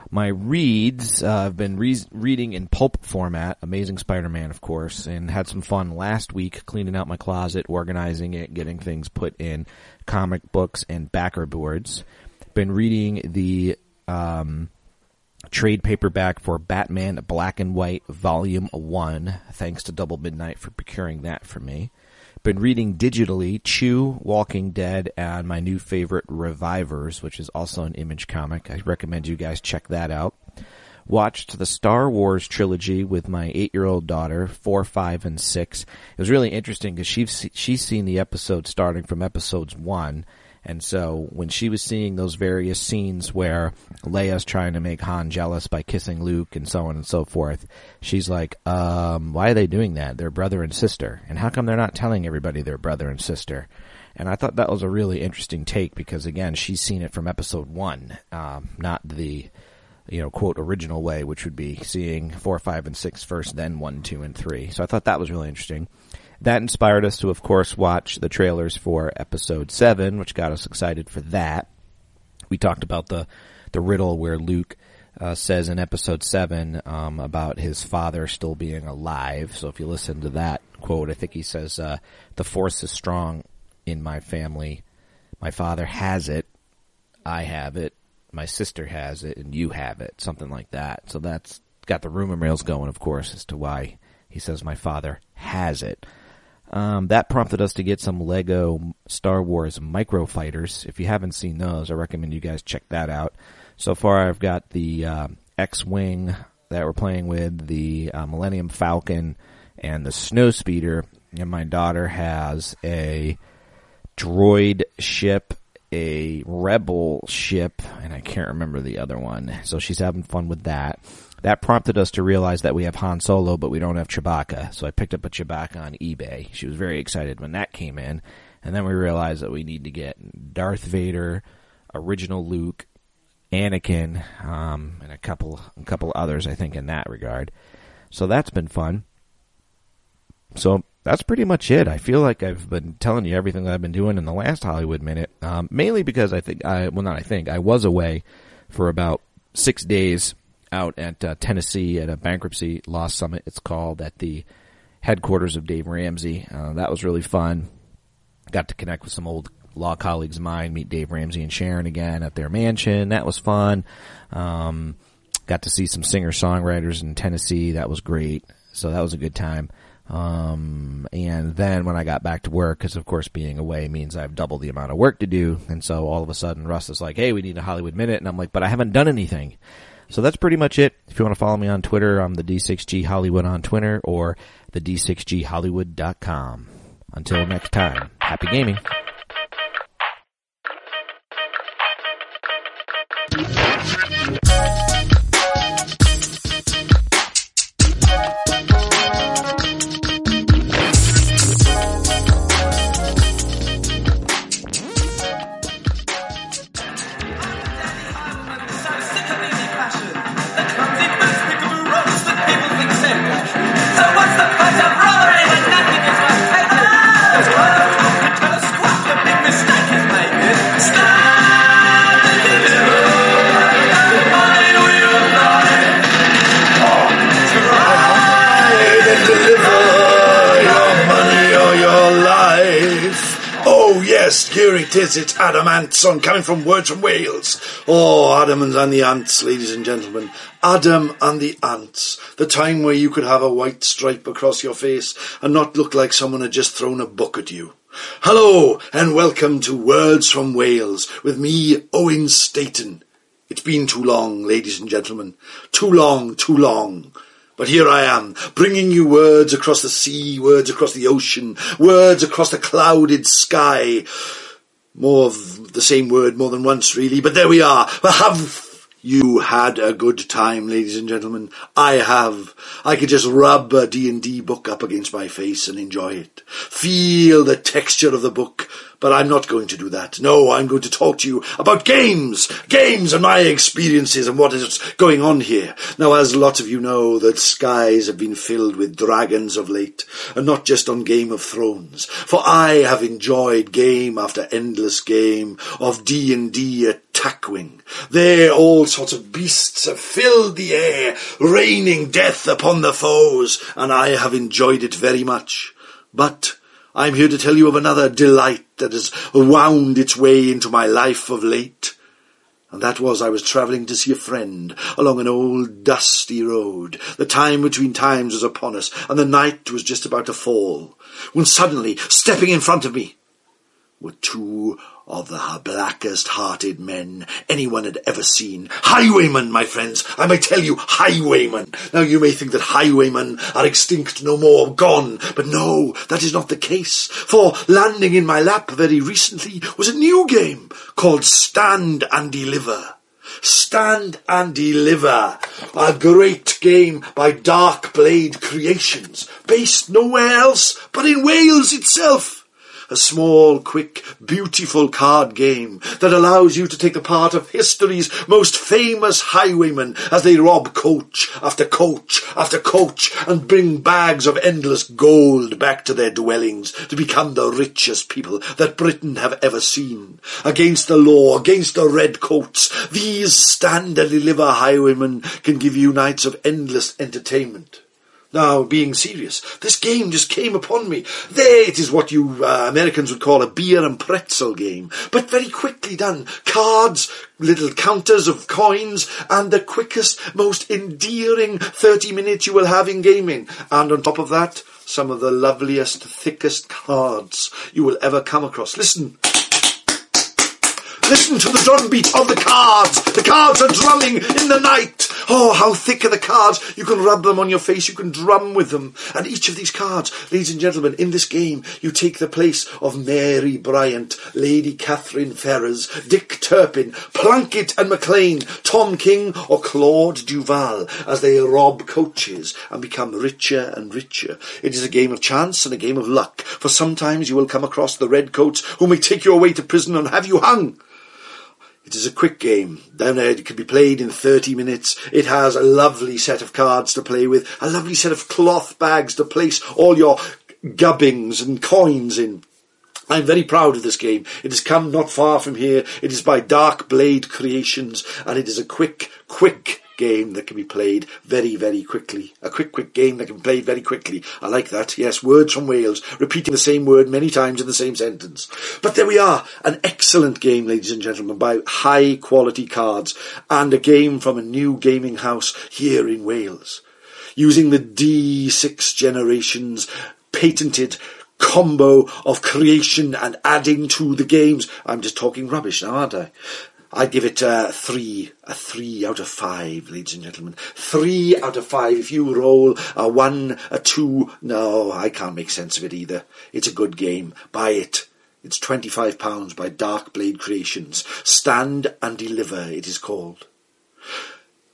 My reads, I've been reading in pulp format, Amazing Spider-Man, of course, and had some fun last week cleaning out my closet, organizing it, getting things put in comic books and backer boards. Been reading the trade paperback for Batman Black and White Volume 1. Thanks to Double Midnight for procuring that for me. Been reading digitally Chew, Walking Dead, and my new favorite, Revivers, which is also an Image comic. I recommend you guys check that out. Watched the Star Wars trilogy with my 8-year-old daughter, 4, 5, and 6. It was really interesting because she's seen the episodes starting from episodes 1. And so when she was seeing those various scenes where Leia's trying to make Han jealous by kissing Luke and so on and so forth, she's like, why are they doing that? They're brother and sister. And how come they're not telling everybody they're brother and sister? And I thought that was a really interesting take because, again, she's seen it from episode 1, not the, quote, original way, which would be seeing 4, 5, and 6 first, then 1, 2, and 3. So I thought that was really interesting. That inspired us to, of course, watch the trailers for Episode 7, which got us excited for that. We talked about the riddle where Luke says in Episode 7 about his father still being alive. So if you listen to that quote, I think he says, the force is strong in my family. My father has it. I have it. My sister has it. And you have it. Something like that. So that's got the rumor mills going, of course, as to why he says my father has it. That prompted us to get some Lego Star Wars Micro Fighters. If you haven't seen those, I recommend you guys check that out. So far, I've got the X-Wing that we're playing with, the Millennium Falcon, and the Snowspeeder. And my daughter has a droid ship, a rebel ship, and I can't remember the other one. So she's having fun with that. That prompted us to realize that we have Han Solo, but we don't have Chewbacca. So I picked up a Chewbacca on eBay. She was very excited when that came in. And then we realized that we need to get Darth Vader, original Luke, Anakin, and a couple others, I think, in that regard. So that's been fun. So that's pretty much it. I feel like I've been telling you everything that I've been doing in the last Hollywood Minute, mainly because I was away for about 6 days out at Tennessee at a bankruptcy law summit, it's called, at the headquarters of Dave Ramsey. That was really fun. Got to connect with some old law colleagues of mine, meet Dave Ramsey and Sharon again at their mansion. That was fun. Got to see some singer-songwriters in Tennessee. That was great. So that was a good time. And then when I got back to work, because of course being away means I have double the amount of work to do, and so all of a sudden Russ is like, hey, we need a Hollywood Minute, and I'm like, but I haven't done anything. So that's pretty much it. If you want to follow me on Twitter, I'm the D6G Hollywood on Twitter, or the D6GHollywood.com. Until next time, happy gaming. Here it is, it's Adam Antson coming from Words from Wales. Oh, Adam and the Ants, ladies and gentlemen. Adam and the Ants. The time where you could have a white stripe across your face and not look like someone had just thrown a book at you. Hello, and welcome to Words from Wales with me, Owen Staten. It's been too long, ladies and gentlemen. Too long. But here I am, bringing you words across the sea, words across the ocean, words across the clouded sky. More of the same word more than once, really, but there we are. Have you had a good time, ladies and gentlemen? I have. I could just rub a D&D book up against my face and enjoy it. Feel the texture of the book. But I'm not going to do that. No, I'm going to talk to you about games and my experiences and what is going on here. Now, as lots of you know, the skies have been filled with dragons of late, and not just on Game of Thrones. For I have enjoyed game after endless game of D&D at Tackwing. There all sorts of beasts have filled the air, raining death upon the foes, and I have enjoyed it very much. But I'm here to tell you of another delight that has wound its way into my life of late. And that was I was travelling to see a friend along an old dusty road. The time between times was upon us, and the night was just about to fall, when suddenly, stepping in front of me, were two of the blackest-hearted men anyone had ever seen. Highwaymen, my friends. I may tell you, highwaymen. Now, you may think that highwaymen are extinct, no more, gone. But no, that is not the case. For landing in my lap very recently was a new game called Stand and Deliver. Stand and Deliver, a great game by Dark Blade Creations, based nowhere else but in Wales itself. A small, quick, beautiful card game that allows you to take the part of history's most famous highwaymen as they rob coach after coach after coach and bring bags of endless gold back to their dwellings to become the richest people that Britain have ever seen. Against the law, against the redcoats, these Stand and Deliver highwaymen can give you nights of endless entertainment. Now, being serious, this game just came upon me. There it is, what you Americans would call a beer and pretzel game, but very quickly done. Cards, little counters of coins, and the quickest, most endearing 30 minutes you will have in gaming. And on top of that, some of the loveliest, thickest cards you will ever come across. Listen to the drumbeat of the cards. The cards are drumming in the night. Oh, how thick are the cards. You can rub them on your face. You can drum with them. And each of these cards, ladies and gentlemen, in this game, you take the place of Mary Bryant, Lady Catherine Ferrers, Dick Turpin, Plunkett and Maclean, Tom King or Claude Duval as they rob coaches and become richer and richer. It is a game of chance and a game of luck. For sometimes you will come across the redcoats who may take you away to prison and have you hung. It is a quick game. Down there, it can be played in 30 minutes. It has a lovely set of cards to play with, a lovely set of cloth bags to place all your gubbins and coins in. I'm very proud of this game. It has come not far from here. It is by Dark Blade Creations, and it is a quick game that can be played very, very quickly. A quick game that can be played very quickly. I like that. Yes, Words from Wales, repeating the same word many times in the same sentence. But there we are. An excellent game, ladies and gentlemen, by high quality cards, and a game from a new gaming house here in Wales. using the D6 generation's patented combo of creation and adding to the games. I'm just talking rubbish now, aren't I? I'd give it a 3 out of 5, ladies and gentlemen. 3 out of 5. If you roll a 1, a 2, no, I can't make sense of it either. It's a good game. Buy it. It's £25 by Dark Blade Creations. Stand and Deliver, it is called.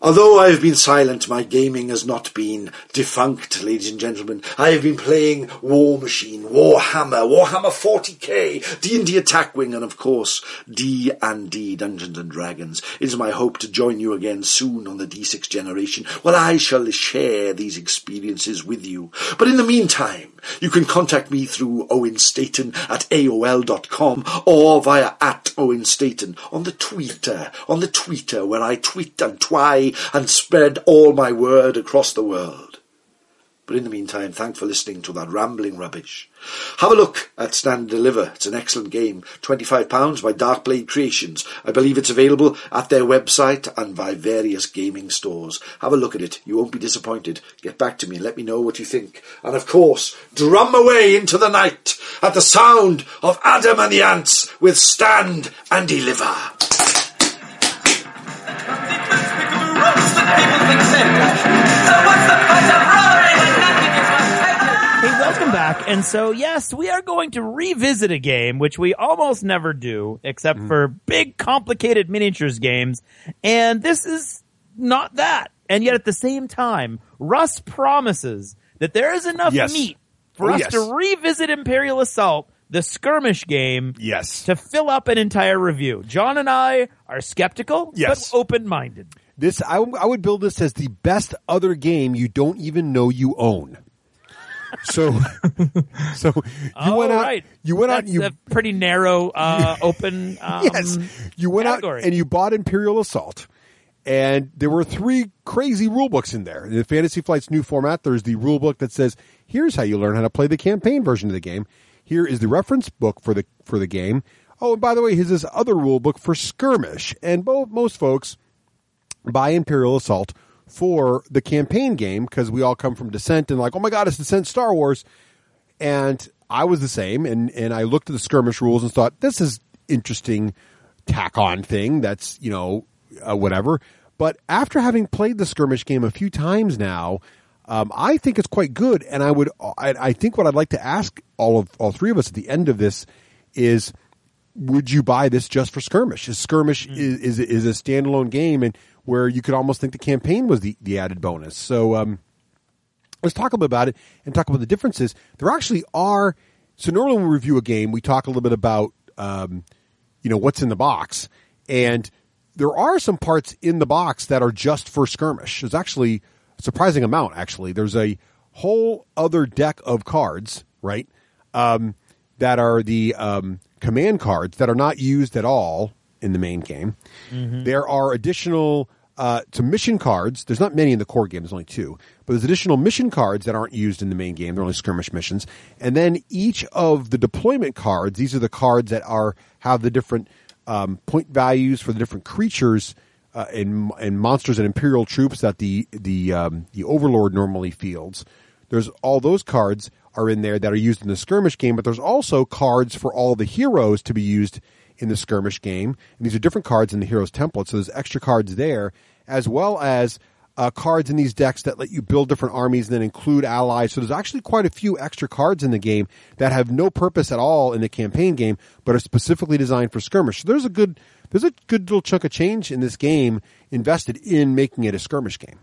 Although I have been silent, my gaming has not been defunct, ladies and gentlemen. I have been playing War Machine, Warhammer 40k, D&D Attack Wing, and of course, D&D Dungeons & Dragons. It is my hope to join you again soon on the D6 generation, where I shall share these experiences with you. But in the meantime, you can contact me through Owen Staten at AOL.com or via @Owen Staten on the Twitter, where I tweet and twy and spread all my word across the world. But in the meantime, thanks for listening to that rambling rubbish. Have a look at Stand and Deliver. It's an excellent game. £25 by Dark Blade Creations. I believe it's available at their website and by various gaming stores. Have a look at it. You won't be disappointed. Get back to me and let me know what you think. And of course, drum away into the night at the sound of Adam and the Ants with Stand and Deliver. Hey, welcome back. And so, yes, we are going to revisit a game, which we almost never do, except for big, complicated miniatures games. And this is not that. And yet, at the same time, Russ promises that there is enough meat for us to revisit Imperial Assault, the skirmish game, to fill up an entire review. John and I are skeptical, but open-minded. This I would build this as the best other game you don't even know you own. So you went out. Right. You went That's out. You a pretty narrow, open. You went category. out and you bought Imperial Assault, and there were 3 crazy rule books in there. In the Fantasy Flight's new format, there's the rule book that says, "Here's how you learn how to play the campaign version of the game. Here is the reference book for the game. Oh, and by the way, here's this other rule book for Skirmish." And most folks buy Imperial Assault for the campaign game because we all come from Descent and like, oh my God, it's Descent Star Wars. And I was the same. And I looked at the skirmish rules and thought, this is interesting tack on thing. That's, whatever. But after having played the skirmish game a few times now, I think it's quite good. And I think what I'd like to ask all 3 of us at the end of this is, would you buy this just for skirmish? Skirmish is a standalone game, and where you could almost think the campaign was the added bonus. So let's talk a little bit about it and talk about the differences. There actually are. So normally when we review a game, we talk a little bit about what's in the box, and there are some parts in the box that are just for skirmish. There's actually a surprising amount. Actually, there's a whole other deck of cards, right? That are the command cards that are not used at all in the main game. Mm-hmm. There are additional some mission cards. There's not many in the core game. There's only 2. But there's additional mission cards that aren't used in the main game. They're only skirmish missions. And then each of the deployment cards, these are the cards that have the different point values for the different creatures and monsters and Imperial troops that the Overlord normally fields. There's all those cards are in there that are used in the skirmish game, but there's also cards for all the heroes to be used in the skirmish game. And these are different cards in the heroes template, so there's extra cards there, as well as cards in these decks that let you build different armies and then include allies. So there's actually quite a few extra cards in the game that have no purpose at all in the campaign game, but are specifically designed for skirmish. So there's a good little chunk of change in this game invested in making it a skirmish game.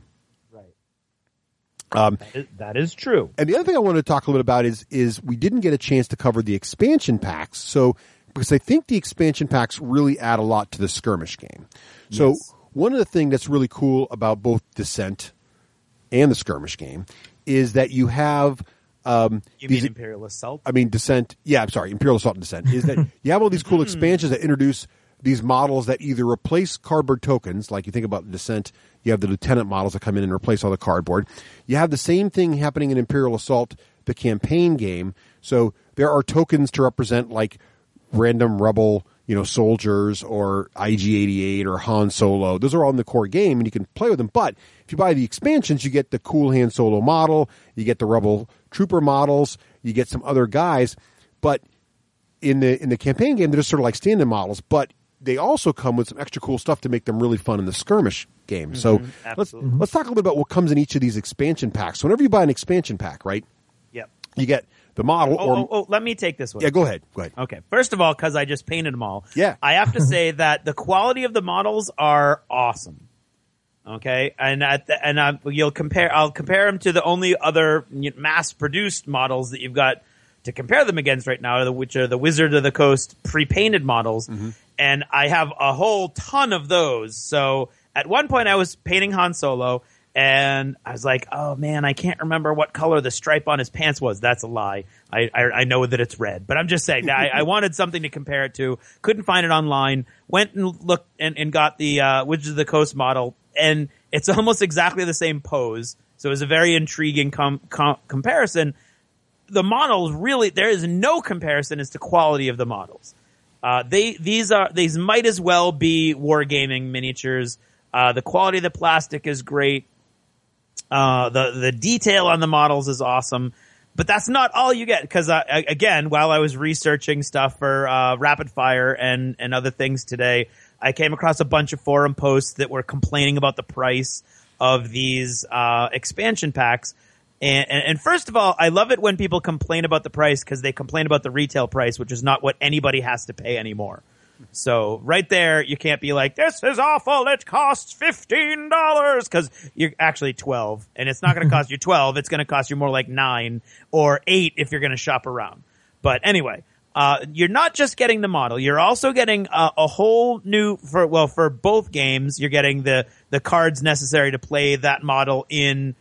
That is true. And the other thing I wanted to talk a little bit about is we didn't get a chance to cover the expansion packs. So, because I think the expansion packs really add a lot to the skirmish game. So one of the things that's really cool about both Descent and the skirmish game is that you have you mean Imperial Assault? I mean Descent. Yeah, I'm sorry, Imperial Assault and Descent. Is that you have all these cool expansions that introduce these models that either replace cardboard tokens, like you think about Descent, you have the lieutenant models that come in and replace all the cardboard. You have the same thing happening in Imperial Assault, the campaign game. So there are tokens to represent like random rebel, soldiers or IG-88 or Han Solo. Those are all in the core game, and you can play with them. But if you buy the expansions, you get the cool Han Solo model, you get the Rebel Trooper models, you get some other guys. But in the campaign game, they're just sort of like stand-in models. But they also come with some extra cool stuff to make them really fun in the skirmish game. So let's talk a little bit about what comes in each of these expansion packs. So whenever you buy an expansion pack, right? Yep. You get the model. Let me take this one. Yeah, go ahead. Okay. First of all, because I just painted them all. Yeah. I have to say that the quality of the models are awesome. Okay, I'll compare them to the only other mass-produced models that you've got to compare them against right now, which are the Wizard of the Coast pre-painted models. And I have a whole ton of those. So at one point I was painting Han Solo, and I was like, oh man, I can't remember what color the stripe on his pants was. That's a lie. I know that it's red, but I'm just saying I wanted something to compare it to. Couldn't find it online. Went and looked and got the Wizards of the Coast model, and it's almost exactly the same pose. So it was a very intriguing comparison. The models really, there is no comparison as to quality of the models. These might as well be wargaming miniatures. The quality of the plastic is great. The detail on the models is awesome, but that's not all you get. Because again, while I was researching stuff for Rapid Fire and other things today, I came across a bunch of forum posts that were complaining about the price of these expansion packs. And first of all, I love it when people complain about the price, because they complain about the retail price, which is not what anybody has to pay anymore. So right there, you can't be like, this is awful, it costs $15, because you're actually 12, and it's not going to cost you 12, it's going to cost you more like 9 or 8 if you're going to shop around. But anyway, you're not just getting the model, you're also getting a whole new, for both games, you're getting the cards necessary to play that model in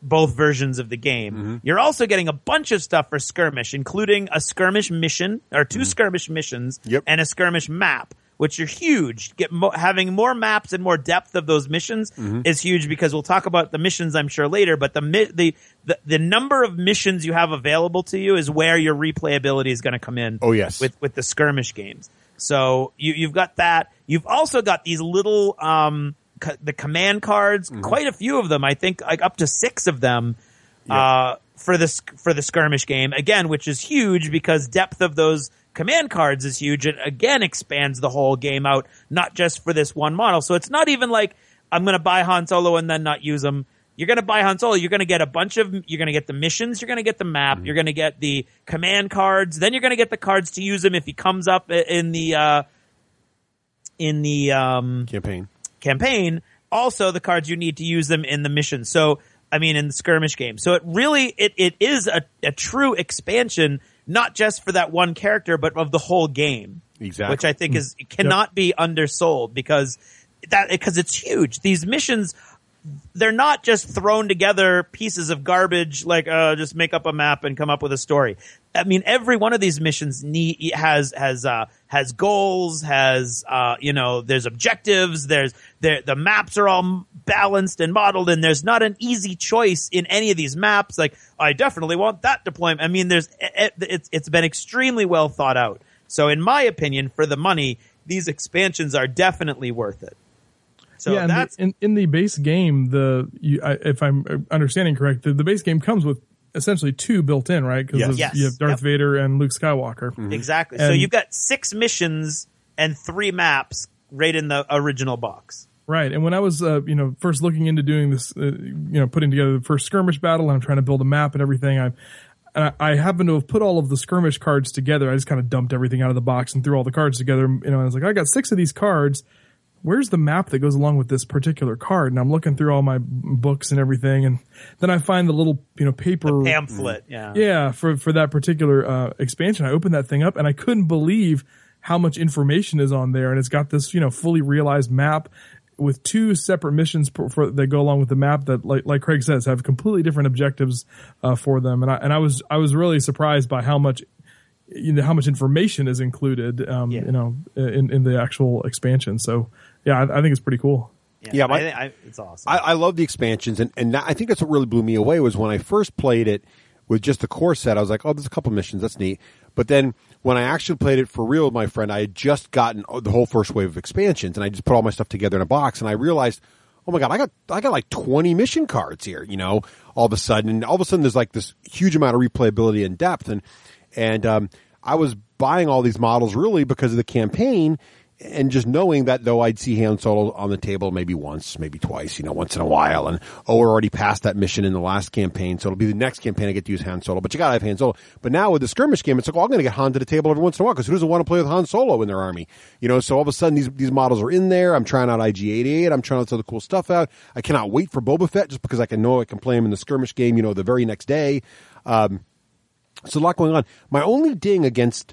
both versions of the game. You're also getting a bunch of stuff for skirmish, including a skirmish mission, or 2 skirmish missions, and a skirmish map, which are huge. Having more maps and more depth of those missions is huge, because we'll talk about the missions, I'm sure, later, but the number of missions you have available to you is where your replayability is going to come in. Oh, yes. With the skirmish games. So you've got that. You've also got these little the command cards, quite a few of them. I think like up to 6 of them for the skirmish game, again, which is huge because depth of those command cards is huge. It again expands the whole game out, not just for this one model. So it's not even like I'm going to buy Han Solo and then not use them. You're going to buy Han Solo. You're going to get you're going to get the missions. You're going to get the map. You're going to get the command cards. Then you're going to get the cards to use him if he comes up in the campaign. Also the cards you need to use them in the mission. So, I mean, in the skirmish game. So it really, it is a true expansion, not just for that one character, but of the whole game. Exactly. Which I think cannot be undersold, because it's huge. These missions, they're not just thrown together pieces of garbage like just make up a map and come up with a story. I mean, every one of these missions has goals, there's objectives, the maps are all balanced and modeled, and there's not an easy choice in any of these maps. Like, I definitely want that deployment. I mean, it's been extremely well thought out. So in my opinion, for the money, these expansions are definitely worth it. So yeah, that's in the base game. If I'm understanding correct, the base game comes with essentially 2 built in, right? Because you have Darth Vader and Luke Skywalker. Exactly. And so you've got 6 missions and 3 maps right in the original box. Right. And when I was, first looking into doing this, putting together the first skirmish battle, and I'm trying to build a map and everything, I happen to have put all of the skirmish cards together. I just kind of dumped everything out of the box and threw all the cards together. And I was like, I got 6 of these cards. Where's the map that goes along with this particular card? And I'm looking through all my books and everything, and then I find the little, paper pamphlet. For that particular expansion. I opened that thing up, and I couldn't believe how much information is on there. And it's got this, fully realized map with 2 separate missions that go along with the map that, like Craig says, have completely different objectives for them. And I was really surprised by how much information is included, in the actual expansion. So, yeah, I think it's pretty cool. It's awesome. I love the expansions, and I think that's what really blew me away was when I first played it with just the core set. I was like, oh, there's a couple missions, that's neat. But then when I actually played it for real with my friend, I had just gotten the whole first wave of expansions, and I just put all my stuff together in a box, and I realized, oh my God, I got like 20 mission cards here, all of a sudden. And all of a sudden there's like this huge amount of replayability and depth. And I was buying all these models really because of the campaign, and just knowing that though I'd see Han Solo on the table maybe once, maybe twice, once in a while. And, we're already past that mission in the last campaign. So it'll be the next campaign I get to use Han Solo, but you gotta have Han Solo. But now with the skirmish game, it's like, I'm going to get Han to the table every once in a while, because who doesn't want to play with Han Solo in their army? So all of a sudden these models are in there. I'm trying out IG-88. I'm trying out some of the cool stuff out. I cannot wait for Boba Fett just because I can play him in the skirmish game, the very next day. So a lot going on. My only ding against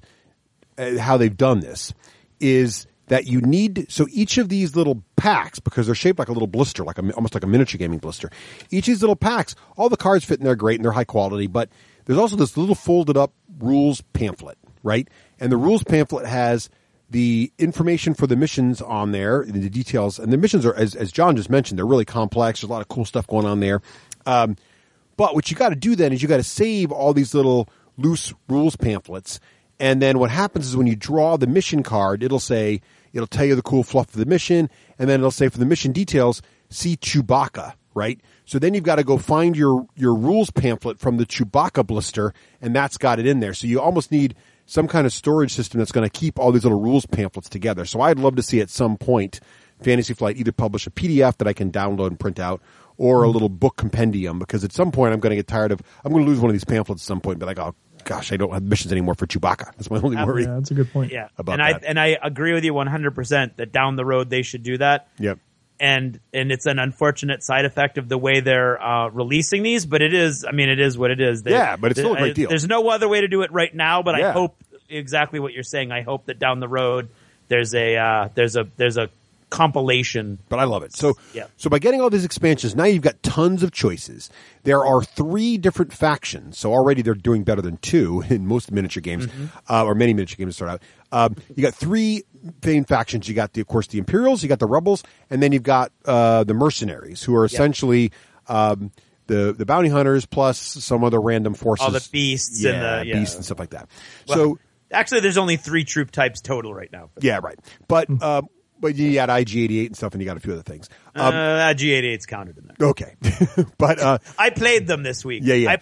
how they've done this is that you need, so each of these little packs, because they're shaped like a little blister, almost like a miniature gaming blister, each of these little packs, all the cards fit in there great and they're high quality, but there's also this little folded up rules pamphlet, right? And the rules pamphlet has the information for the missions on there, the details, and the missions are, as John just mentioned, they're really complex. There's a lot of cool stuff going on there. But what you got to do then is you got to save all these little loose rules pamphlets. And then what happens is when you draw the mission card, it'll tell you the cool fluff of the mission, and then it'll say for the mission details, see Chewbacca, right? So then you've got to go find your rules pamphlet from the Chewbacca blister, and that's got it in there. So you almost need some kind of storage system that's going to keep all these little rules pamphlets together. So I'd love to see at some point Fantasy Flight either publish a PDF that I can download and print out, or a little book compendium, because at some point I'm going to get tired of, I'm going to lose one of these pamphlets at some point, but oh gosh, I don't have missions anymore for Chewbacca. That's my only worry. Yeah, that's a good point. Yeah, about that. And I agree with you 100% that down the road they should do that. Yep. And it's an unfortunate side effect of the way they're releasing these, but it is what it is. But it's still a great deal. There's no other way to do it right now, but I hope exactly what you're saying. I hope that down the road there's a compilation. But I love it. So by getting all these expansions, now you've got tons of choices. There are 3 different factions. So already they're doing better than 2 in most miniature games, or many miniature games to start out. You got 3 main factions. You got of course the Imperials, you got the Rebels, and then you've got the Mercenaries, who are essentially the bounty hunters plus some other random forces. All the beasts and beasts and stuff like that. Well, so actually there's only 3 troop types total right now. Yeah, right. But you got IG-88 and stuff, and you got a few other things. IG-88's counted in there. Okay, but I played them this week. Yeah. I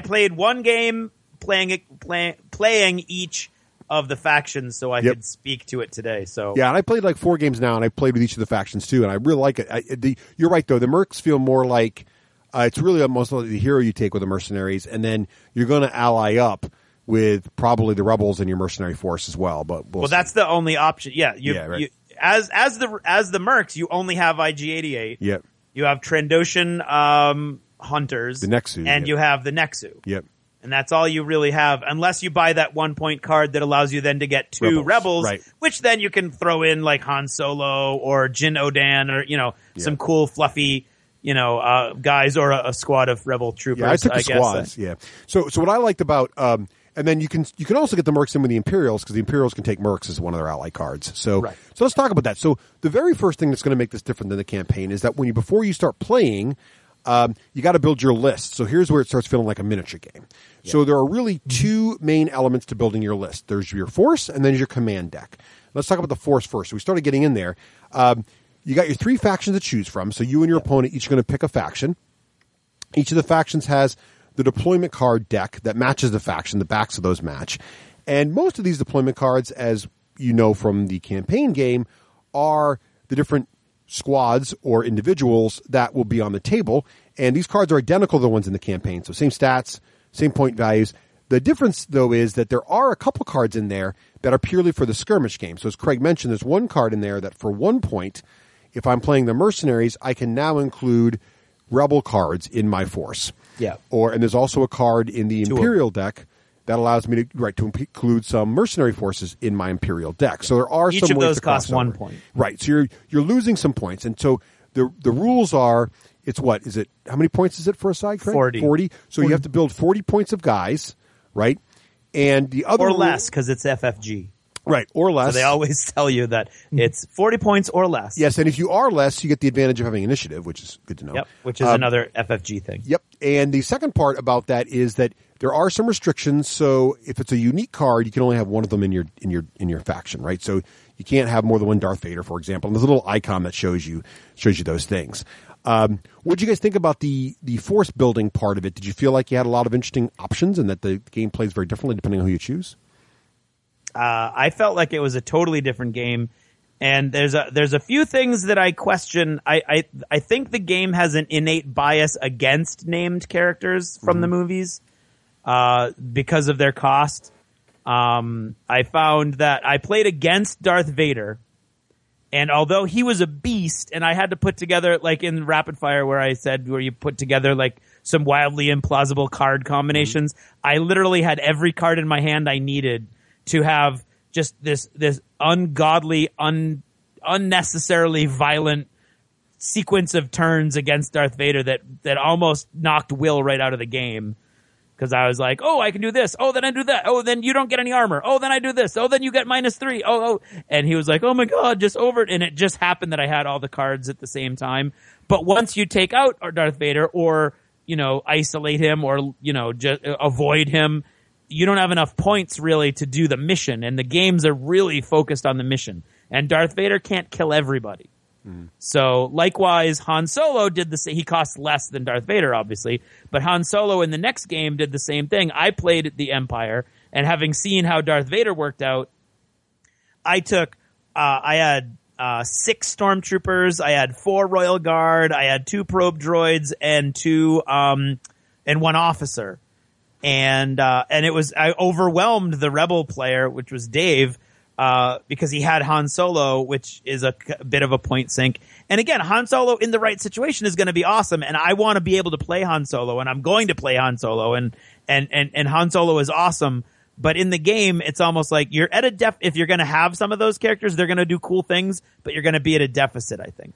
played one game playing each of the factions, so I could speak to it today. So and I played like 4 games now, and I played with each of the factions too, and I really like it. You're right though; the mercs feel more like it's really almost like the hero you take with the mercenaries, and then you're going to ally up with probably the rebels and your mercenary force as well. But we'll see. That's the only option. Yeah, right. As the mercs, you only have IG-88. Yep. You have Trandoshan hunters, the Nexu, and you have the Nexu. Yep. And that's all you really have, unless you buy that 1-point card that allows you then to get 2 rebels, right. Which then you can throw in like Han Solo or Jin Odan or some cool fluffy guys, or a squad of rebel troopers. Yeah, I took the squads. So what I liked about and then you can also get the mercs in with the Imperials, because the Imperials can take mercs as one of their ally cards. So let's talk about that. So the very first thing that's going to make this different than the campaign is that before you start playing, you got to build your list. So here's where it starts feeling like a miniature game. Yeah. So there are really 2 main elements to building your list. There's your force, and then your command deck. Let's talk about the force first. So we started getting in there. You got your 3 factions to choose from. So you and your opponent each going to pick a faction. Each of the factions has the deployment card deck that matches the faction. The backs of those match. And most of these deployment cards, as you know from the campaign game, are the different squads or individuals that will be on the table. And these cards are identical to the ones in the campaign. So same stats, same point values. The difference, though, is that there are a couple cards in there that are purely for the skirmish game. So as Craig mentioned, there's one card in there that for 1 point, if I'm playing the mercenaries, I can now include rebel cards in my force. Yeah. And there's also a card in the Imperial deck that allows me to include some mercenary forces in my Imperial deck. So there are each some of ways those to cost crossover. 1 point. Right. So you're losing some points. And so the rules are, it's what? Is it, how many points is it for a side, Craig? 40. So you have to build 40 points of guys, right? And the other or less, because it's FFG. Right, or less. So they always tell you that it's 40 points or less. Yes, and if you are less, you get the advantage of having initiative, which is good to know. Yep, which is another FFG thing. Yep, And the second part about that is that there are some restrictions. So if it's a unique card, you can only have one of them in your faction, right? So you can't have more than one Darth Vader, for example. And there's a little icon that shows you those things. What did you guys think about the force building part of it? Did you feel like you had a lot of interesting options and that the game plays very differently depending on who you choose? I felt like it was a totally different game. And there's a few things that I question. I think the game has an innate bias against named characters from the movies because of their cost. I found that I played against Darth Vader, and although he was a beast, and I had to put together, like in Rapid Fire where you put together like some wildly implausible card combinations, I literally had every card in my hand I needed to have just this ungodly, unnecessarily violent sequence of turns against Darth Vader that almost knocked Will right out of the game. Because I was like, oh, I can do this. Oh, then I do that. Oh, then you don't get any armor. Oh, then I do this. Oh, then you get -3. Oh. And he was like, oh my God, just over it. And it just happened that I had all the cards at the same time. But once you take out Darth Vader or, isolate him or, just avoid him, you don't have enough points really to do the mission. And the games are really focused on the mission. And Darth Vader can't kill everybody. So likewise, Han Solo did the same. He costs less than Darth Vader, obviously, but Han Solo in the next game did the same thing. I played the Empire, and having seen how Darth Vader worked out, I had 6 stormtroopers, I had 4 Royal Guard, I had 2 probe droids, and 1 officer, and I overwhelmed the Rebel player, which was Dave. Because he had Han Solo, which is a bit of a point sink. And again, Han Solo in the right situation is going to be awesome. And I want to be able to play Han Solo, and I'm going to play Han Solo, and Han Solo is awesome. But in the game, it's almost like you're at a if you're going to have some of those characters, they're going to do cool things, but you're going to be at a deficit, I think.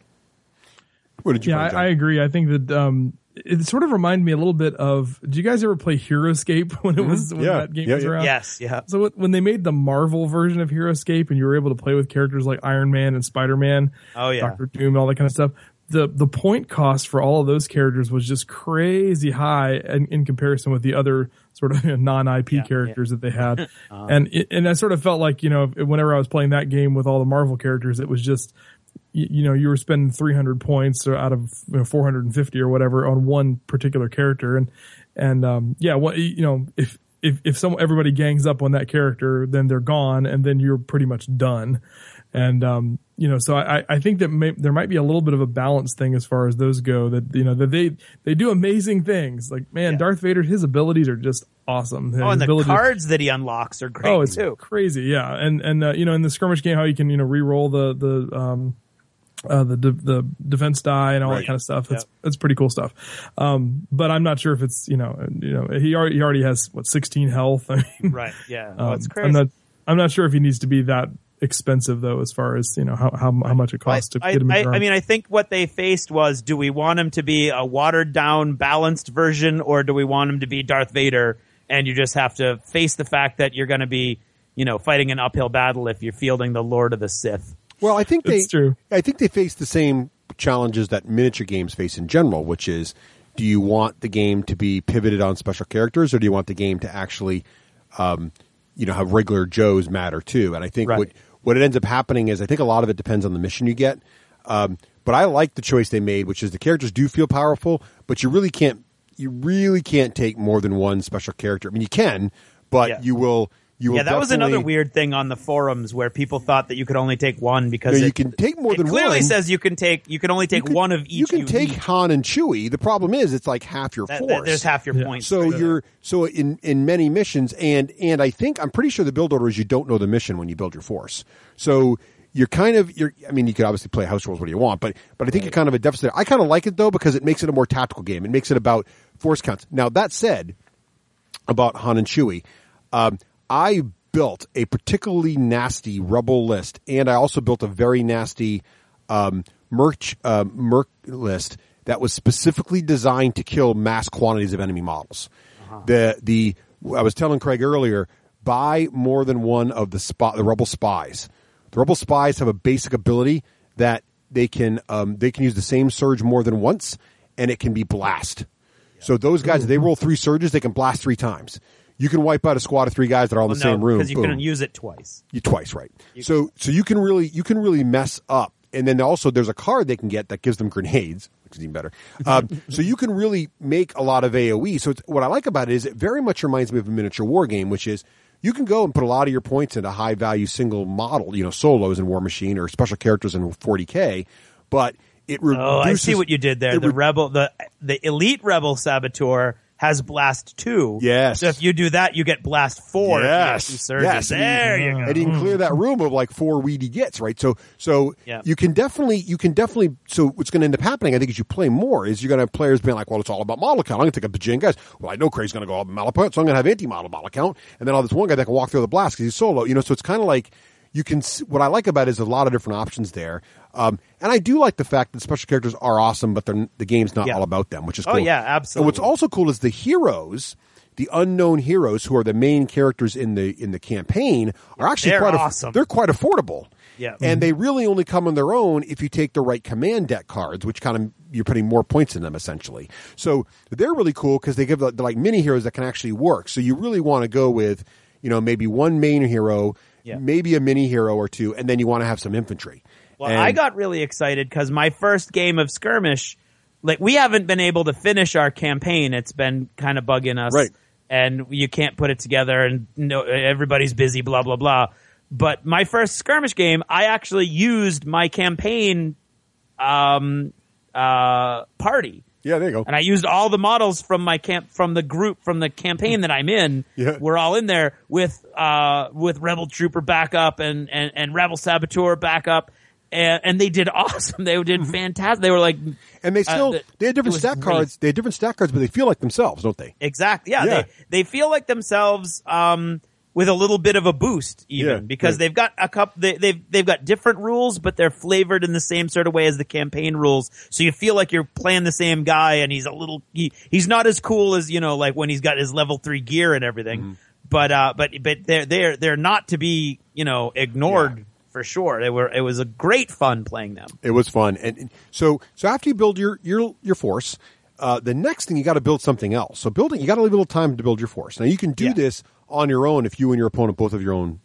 What did you think, John? I agree. I think that, it sort of reminded me a little bit of, did you guys ever play HeroScape when that game was around? Yes, yeah. So when they made the Marvel version of HeroScape and you were able to play with characters like Iron Man and Spider-Man, Dr. Doom, and all that kind of stuff, the point cost for all of those characters was just crazy high in comparison with the other sort of non-IP characters that they had. And I sort of felt like, whenever I was playing that game with all the Marvel characters, it was just, you were spending 300 points out of 450 or whatever on one particular character. If everybody gangs up on that character, then they're gone and then you're pretty much done. And, so I think that there might be a little bit of a balance thing as far as those go, that, that they do amazing things. Like, man, Darth Vader, his abilities are just awesome. And the cards that he unlocks are great too. Oh, it's crazy. Yeah. And in the skirmish game, how you can, re-roll the defense die and all that kind of stuff. It's pretty cool stuff. But I'm not sure if it's, he already has 16 health. I mean, right. Yeah. It's crazy. I'm not sure if he needs to be that expensive though, as far as, how much it costs to get him in I mean, I think what they faced was, do we want him to be a watered down, balanced version, or do we want him to be Darth Vader? And you just have to face the fact that you're going to be, fighting an uphill battle if you're fielding the Lord of the Sith. Well, I think it's true. I think they face the same challenges that miniature games face in general, which is, do you want the game to be pivoted on special characters, or do you want the game to actually, have regular Joes matter too? And I think what it ends up happening is, I think a lot of it depends on the mission you get. But I like the choice they made, which is the characters do feel powerful, but you really can't take more than one special character. I mean, you can, but you will. That was another weird thing on the forums where people thought that you could only take one because you can take more than one. It clearly says you can only take one of each. You can take Han and Chewie. The problem is it's like half your force. There's half your points. So in many missions, and I'm pretty sure the build order is you don't know the mission when you build your force. So you could obviously play house rules what do you want, but I think you're kind of a deficit. I kind of like it though, because it makes it a more tactical game. It makes it about force counts. Now that said, about Han and Chewie, I built a particularly nasty Rebel list, and I also built a very nasty Merc list that was specifically designed to kill mass quantities of enemy models. I was telling Craig earlier, buy more than one of the Rebel spies. The Rebel spies have a basic ability that they can use the same surge more than once, and it can be blast. So those guys, if they roll 3 surges, they can blast 3 times. You can wipe out a squad of 3 guys that are all in the same room. Because you can use it twice. Twice, right? So you can really mess up. And then also there's a card they can get that gives them grenades, which is even better. So you can really make a lot of AoE. So what I like about it is it very much reminds me of a miniature war game, which is you can go and put a lot of your points into high value single model, solos in War Machine or special characters in 40K, but it reduces. Oh, I see what you did there. The elite rebel saboteur has blast 2. Yes. So if you do that, you get blast 4. Yes. Yes. There you go. And you can clear that room of like 4 weedy gets, right? So you can definitely. So what's going to end up happening, I think, as you play more, is you're going to have players being like, well, it's all about model count. I'm going to take a bajillion guys. Well, I know Cray's going to go all about model count, so I'm going to have anti-model count, and then I'll have this one guy that can walk through the blast because he's solo. So it's kind of like. You can. What I like about it is a lot of different options there, and I do like the fact that special characters are awesome, but the game's not all about them, which is cool. Oh yeah, absolutely. And what's also cool is the heroes, the unknown heroes who are the main characters in the campaign, are actually quite awesome. They're quite affordable. Yeah, and they really only come on their own if you take the right command deck cards, which kind of you're putting more points in them essentially. So they're really cool because they give the like mini heroes that can actually work. So you really want to go with maybe one main hero. Yeah. Maybe a mini hero or 2, and then you want to have some infantry. Well, I got really excited because my first game of Skirmish, like we haven't been able to finish our campaign. It's been kind of bugging us. Right. And you can't put it together and everybody's busy, blah, blah, blah. But my first Skirmish game, I actually used my campaign party. Yeah, there you go. And I used all the models from the campaign that I'm in. Yeah. We're all in there with Rebel Trooper backup and Rebel Saboteur backup. And they did awesome. They did fantastic. They were like, and they still they had different stat cards. They had different stat cards, but they feel like themselves, don't they? Exactly. Yeah. They feel like themselves. With a little bit of a boost, because they've got a couple. They've got different rules, but they're flavored in the same sort of way as the campaign rules. So you feel like you're playing the same guy, and he's he's not as cool as like when he's got his level 3 gear and everything. Mm-hmm. But they're not to be ignored for sure. It was a great fun playing them. It was fun, and so after you build your force. The next thing you got to build something else. So you got to leave a little time to build your force. Now you can do this on your own if you and your opponent both have your own,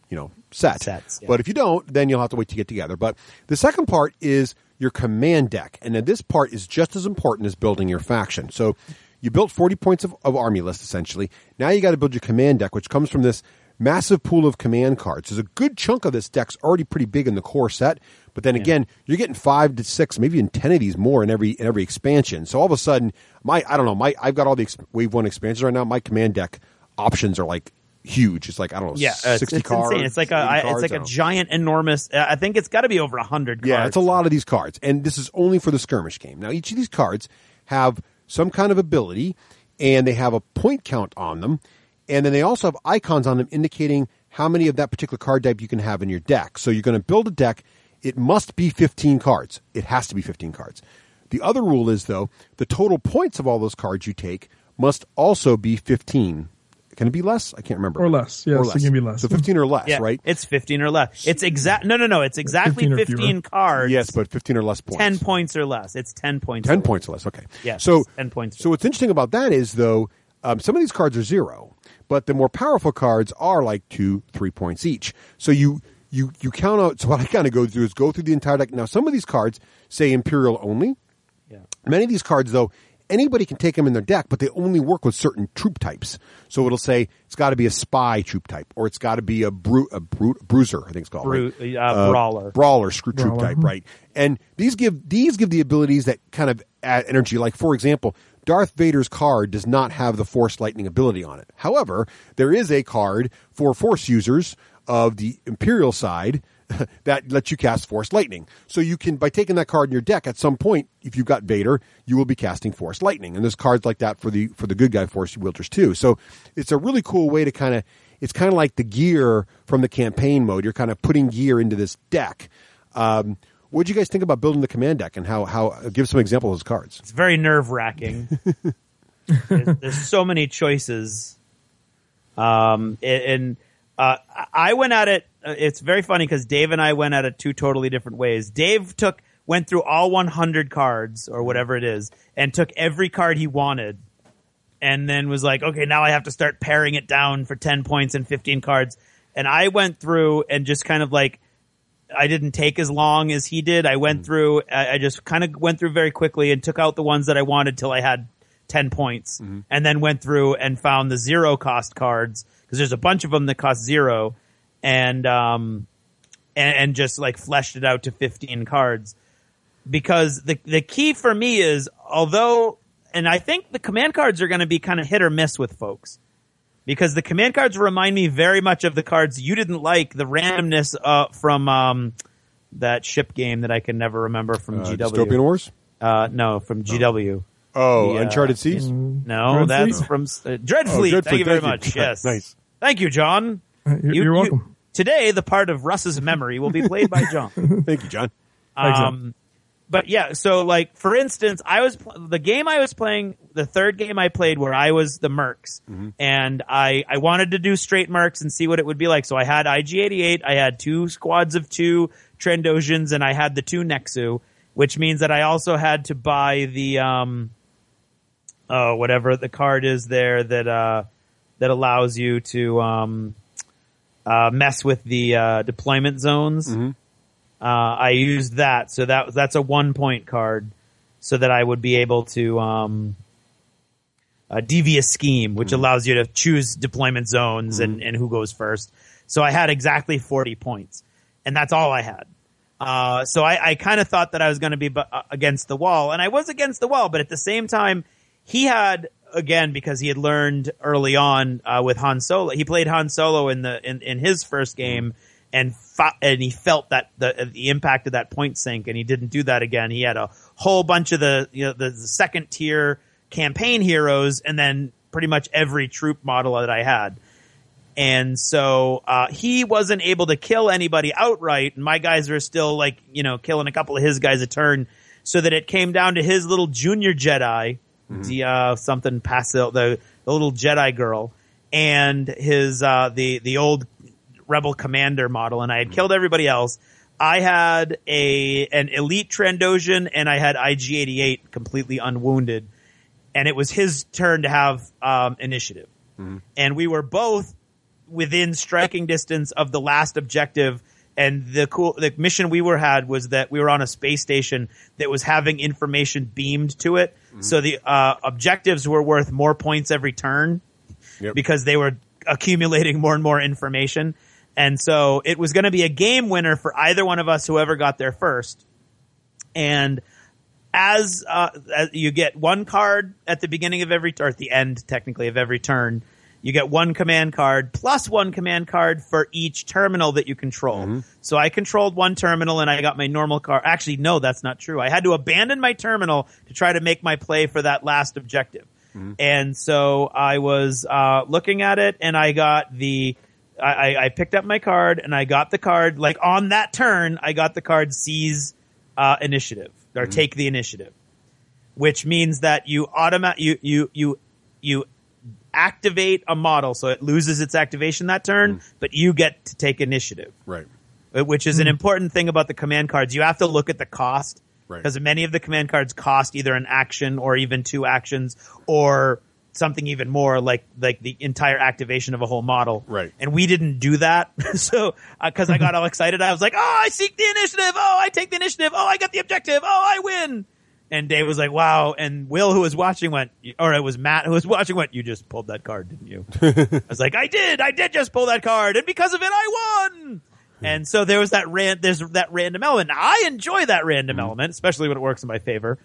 sets. Yeah. But if you don't, then you'll have to wait to get together. But the second part is your command deck, and then this part is just as important as building your faction. So you built 40 points of army list essentially. Now you got to build your command deck, which comes from this massive pool of command cards. There's a good chunk of this deck's already pretty big in the core set, but then again, you're getting 5 to 6, maybe even 10 of these more in every expansion. So all of a sudden, I've got all the Wave 1 expansions right now. My command deck options are like huge. It's like 60 cards. Insane. It's like a giant, enormous. I think it's got to be over 100 cards. Yeah, it's a lot of these cards, and this is only for the skirmish game. Now, each of these cards have some kind of ability, and they have a point count on them. And then they also have icons on them indicating how many of that particular card type you can have in your deck. So you're going to build a deck. It must be 15 cards. It has to be 15 cards. The other rule is, though, the total points of all those cards you take must also be 15. Can it be less? I can't remember. Or less. Yes, it can be less. So 15 or less, right? It's 15 or less. It's No. It's exactly 15 cards. Yes, but 15 or less points. 10 points or less. It's 10 points. 10 points or less. Okay. Yeah. So 10 points. So what's interesting about that is, though, some of these cards are 0, but the more powerful cards are like 2-3 points each. So you count out. So what I kind of go through is go through the entire deck. Now, some of these cards say Imperial only. Yeah. Many of these cards, though, anybody can take them in their deck, but they only work with certain troop types. So it'll say it's got to be a spy troop type, or it's got to be a bruiser, I think it's called, brawler, troop type, right? And these give the abilities that kind of add energy. Like, for example, Darth Vader's card does not have the Force Lightning ability on it. However, there is a card for Force users of the Imperial side that lets you cast Force Lightning. So you can, by taking that card in your deck, at some point, if you've got Vader, you will be casting Force Lightning. And there's cards like that for the good guy Force wielders too. So it's a really cool way to it's kind of like the gear from the campaign mode. You're kind of putting gear into this deck. What did you guys think about building the command deck, and how give some examples of those cards? It's very nerve-wracking. there's so many choices. I went at it. It's very funny because Dave and I went at it 2 totally different ways. Dave went through all 100 cards or whatever it is and took every card he wanted and then was like, okay, now I have to start paring it down for 10 points and 15 cards. And I went through and just kind of like, I didn't take as long as he did. I went through, I just kind of went through very quickly and took out the ones that I wanted till I had 10 points, and then went through and found the 0 cost cards, because there's a bunch of them that cost 0, and just like fleshed it out to 15 cards. Because the key for me is, although, and I think the command cards are going to be kind of hit or miss with folks, because the command cards remind me very much of the cards you didn't like, the randomness from that ship game that I can never remember from GW. Dystopian Wars? No, from GW. Oh, Uncharted Seas? No, that's from Dreadfleet. Thank you very much. Yes. Nice. Thank you, John. You're welcome. Today, the part of Russ's memory will be played by John. Thank you, John. But yeah, so like, for instance, the game I was playing, the third game I played where I was the mercs, and I wanted to do straight mercs and see what it would be like. So I had IG-88, I had 2 squads of 2 Trandosians, and I had the 2 Nexu, which means that I also had to buy the, whatever the card is there that allows you to, mess with the, deployment zones. I used that, so that's a 1-point card, so that I would be able to devious scheme, which allows you to choose deployment zones and who goes first. So I had exactly 40 points, and that's all I had. So I kind of thought that I was going to be against the wall, and I was against the wall, but at the same time, he had, again, because he had learned early on with Han Solo, he played Han Solo in his first game. And he felt that the impact of that point sink, and he didn't do that again. He had a whole bunch of the second tier campaign heroes, and then pretty much every troop model that I had. And so he wasn't able to kill anybody outright, and my guys were still like, killing a couple of his guys a turn, so that it came down to his little junior Jedi, the little Jedi girl, and his the old Rebel Commander model, and I had killed everybody else. I had an elite Trandosian, and I had IG-88 completely unwounded, and it was his turn to have initiative. And we were both within striking distance of the last objective, and the mission we had was that we were on a space station that was having information beamed to it, so the objectives were worth more points every turn, because they were accumulating more and more information. And so it was going to be a game winner for either one of us, whoever got there first. And as you get one card at the beginning of every, or at the end, technically, of every turn, you get one command card plus one command card for each terminal that you control. So I controlled one terminal and I got my normal card. Actually, no, that's not true. I had to abandon my terminal to try to make my play for that last objective. And so I was looking at it, and I got I picked up my card, and I got the card, like on that turn, I got the card seize initiative, or take the initiative, which means that you activate a model, so it loses its activation that turn, but you get to take initiative. Right. Which is an important thing about the command cards. You have to look at the cost, because many of the command cards cost either an action or even 2 actions, or something even more, like the entire activation of a whole model. Right. And we didn't do that. So, cause I got all excited. I was like, oh, I seek the initiative. Oh, I take the initiative. Oh, I got the objective. Oh, I win. And Dave was like, wow. And Will, who was watching, went, or it was Matt who was watching, went, you just pulled that card, didn't you? I was like, I did just pull that card. And because of it, I won. And so there was there's that random element. Now, I enjoy that random element, especially when it works in my favor.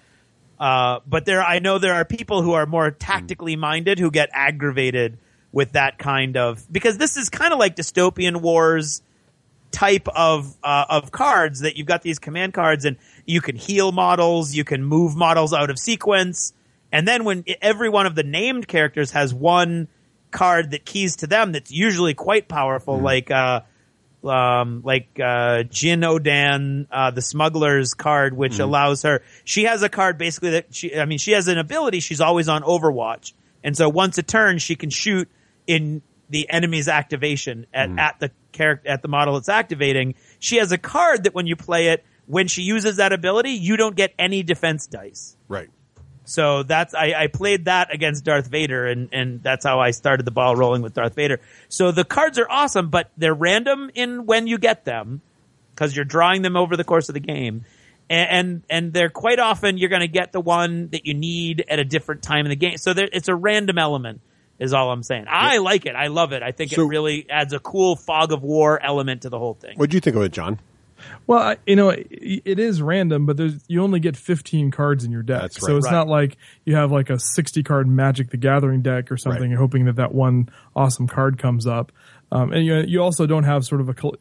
But I know there are people who are more tactically minded who get aggravated with that kind of, because this is kind of like Dystopian Wars type of cards, that you've got these command cards and you can heal models, you can move models out of sequence. And then when every one of the named characters has one card that keys to them, that's usually quite powerful, like Jin Odan, the smuggler's card, which allows her, she has a card basically that she has an ability, she's always on Overwatch. And so once a turn, she can shoot in the enemy's activation at the model it's activating. She has a card that when you play it, when she uses that ability, you don't get any defense dice. Right. So I played that against Darth Vader, and that's how I started the ball rolling with Darth Vader. So the cards are awesome, but they're random in when you get them, because you're drawing them over the course of the game. And they're quite often you're going to get the one that you need at a different time in the game. So it's a random element, is all I'm saying. I like it. I love it. I think it really adds a cool fog of war element to the whole thing. What do you think of it, John? Well, it is random, but you only get 15 cards in your deck. That's right. So it's not like you have like a 60-card Magic the Gathering deck or something, and hoping that one awesome card comes up. And you also don't have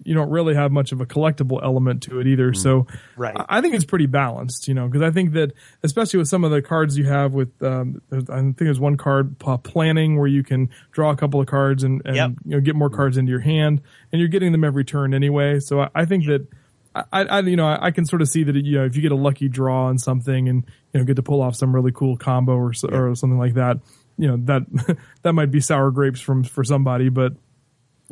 you don't really have much of a collectible element to it either. So I think it's pretty balanced, because I think that especially with some of the cards you have with, I think there's one card, planning, where you can draw a couple of cards and get more cards into your hand, and you're getting them every turn anyway. So I think that I can sort of see that, if you get a lucky draw on something and, get to pull off some really cool combo or something like that, that might be sour grapes for somebody, but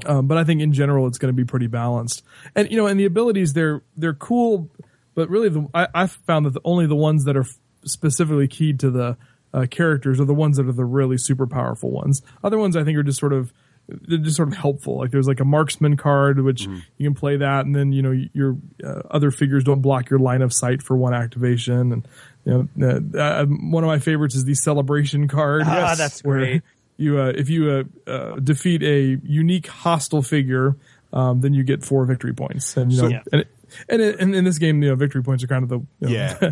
I think in general it's going to be pretty balanced. And, and the abilities, they're cool, but really I've found that only the ones that are specifically keyed to the characters are the ones that are the really super powerful ones. Other ones I think are just they're just sort of helpful. Like there's like a marksman card, which you can play that, and then your other figures don't block your line of sight for one activation. And one of my favorites is the celebration card. That's great. If you defeat a unique hostile figure, then you get 4 victory points. And and in this game, victory points are kind of the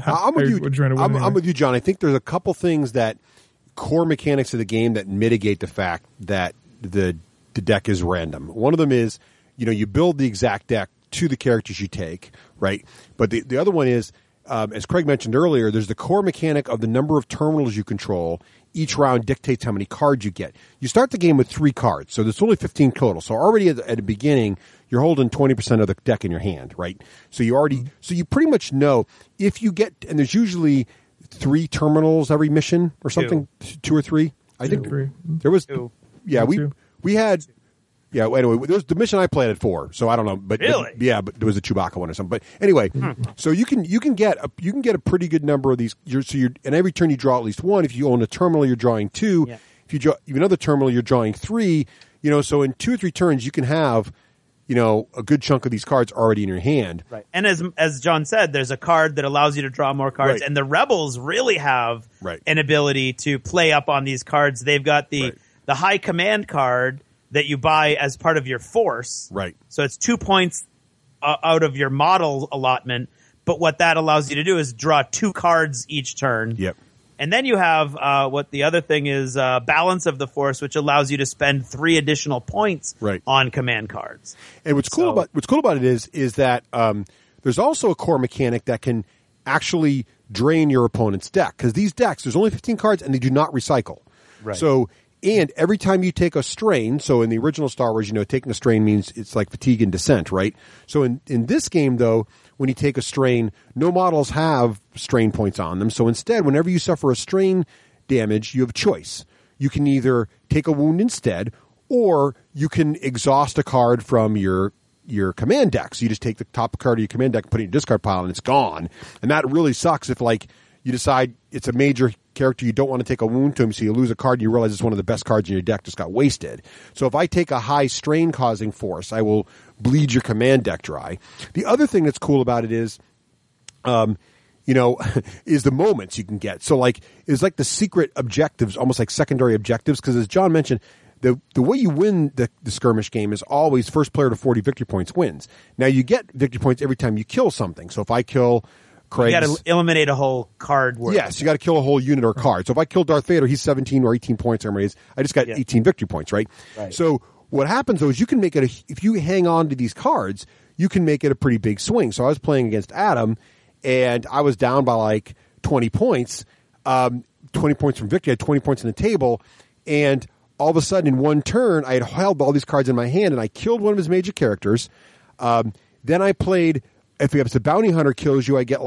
I'm with you. I'm with you, John. I think there's a couple things that core mechanics of the game that mitigate the fact that the deck is random. One of them is, you build the exact deck to the characters you take, right? But the other one is, as Craig mentioned earlier, there's the core mechanic of the number of terminals you control. Each round dictates how many cards you get. You start the game with 3 cards, so there's only 15 total. So already at the beginning, you're holding 20% of the deck in your hand, right? So you pretty much know if you get, and there's usually 3 terminals every mission or something, 2 or 3. I think there was 2. Yeah, we had. Yeah. Anyway, there was the mission I played at 4, so I don't know, but really, but there was a Chewbacca one or something. But anyway, so you can get a pretty good number of these. And every turn you draw at least 1. If you own a terminal, you're drawing 2. Yeah. If you draw another terminal, you're drawing 3. So in 2 or 3 turns, you can have a good chunk of these cards already in your hand. Right. And as John said, there's a card that allows you to draw more cards, and the Rebels really have an ability to play up on these cards. They've got the high command card that you buy as part of your force. Right. So it's 2 points out of your model allotment. But what that allows you to do is draw 2 cards each turn. Yep. And then you have what the other thing is, balance of the force, which allows you to spend 3 additional points on command cards. And what's cool about it is that there's also a core mechanic that can actually drain your opponent's deck, because these decks, there's only 15 cards and they do not recycle. Right. So. And every time you take a strain, so in the original Star Wars, taking a strain means it's like fatigue and descent, right? So in this game, though, when you take a strain, no models have strain points on them. So instead, whenever you suffer a strain damage, you have a choice. You can either take a wound instead, or you can exhaust a card from your command deck. So you just take the top card of your command deck, put it in your discard pile, and it's gone. And that really sucks if, you decide it's a major character, you don't want to take a wound to him, so you lose a card and you realize it's one of the best cards in your deck just got wasted. So if I take a high strain causing force, I will bleed your command deck dry. The other thing that's cool about it is is the moments you can get. So it's like the secret objectives, almost like secondary objectives, because as John mentioned, the way you win the skirmish game is always first player to 40 victory points wins. Now you get victory points every time you kill something. So if I kill Craig's, you got to eliminate a whole card worth. Yes, you got to kill a whole unit or card. So if I kill Darth Vader, he's 17 or 18 points. I just got 18 victory points, right? So what happens, though, is you can make it, if you hang on to these cards, you can make it a pretty big swing. So I was playing against Adam, and I was down by 20 points, 20 points from victory. I had 20 points in the table, and all of a sudden, in one turn, I had held all these cards in my hand, and I killed one of his major characters. Then I played... If the bounty hunter kills you, I get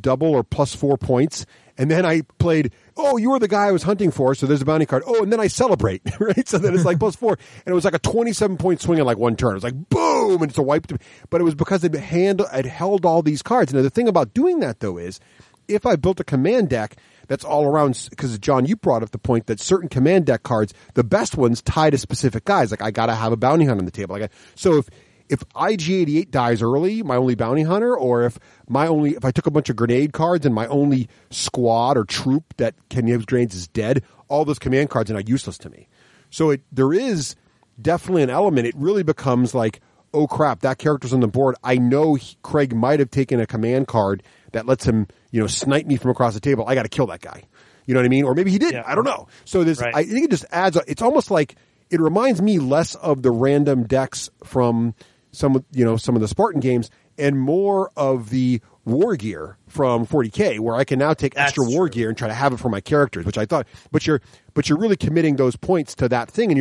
double or plus 4 points. And then I played, you were the guy I was hunting for, so there's a bounty card. And then I celebrate, right? So then it's plus 4. And it was a 27-point swing in one turn. It was boom, and it's a wipe. But it was because I'd held all these cards. Now, the thing about doing that, though, is if I built a command deck that's all around. Because John, you brought up the point that certain command deck cards, the best ones, tie to specific guys. Like I got to have a bounty hunter on the table. So if IG-88 dies early, my only bounty hunter, or if I took a bunch of grenade cards and my only squad or troop that can use grenades is dead, all those command cards are now useless to me. So there is definitely an element. It really becomes like, oh crap, that character's on the board. I know Craig might have taken a command card that lets him, snipe me from across the table. I got to kill that guy. You know what I mean? Or maybe he didn't. Yeah. I don't know. So I think it just adds. It's almost like it reminds me less of the random decks from some of the Spartan games and more of the war gear from 40K, where I can now take extra war gear and try to have it for my characters, which I thought. But you're really committing those points to that thing, and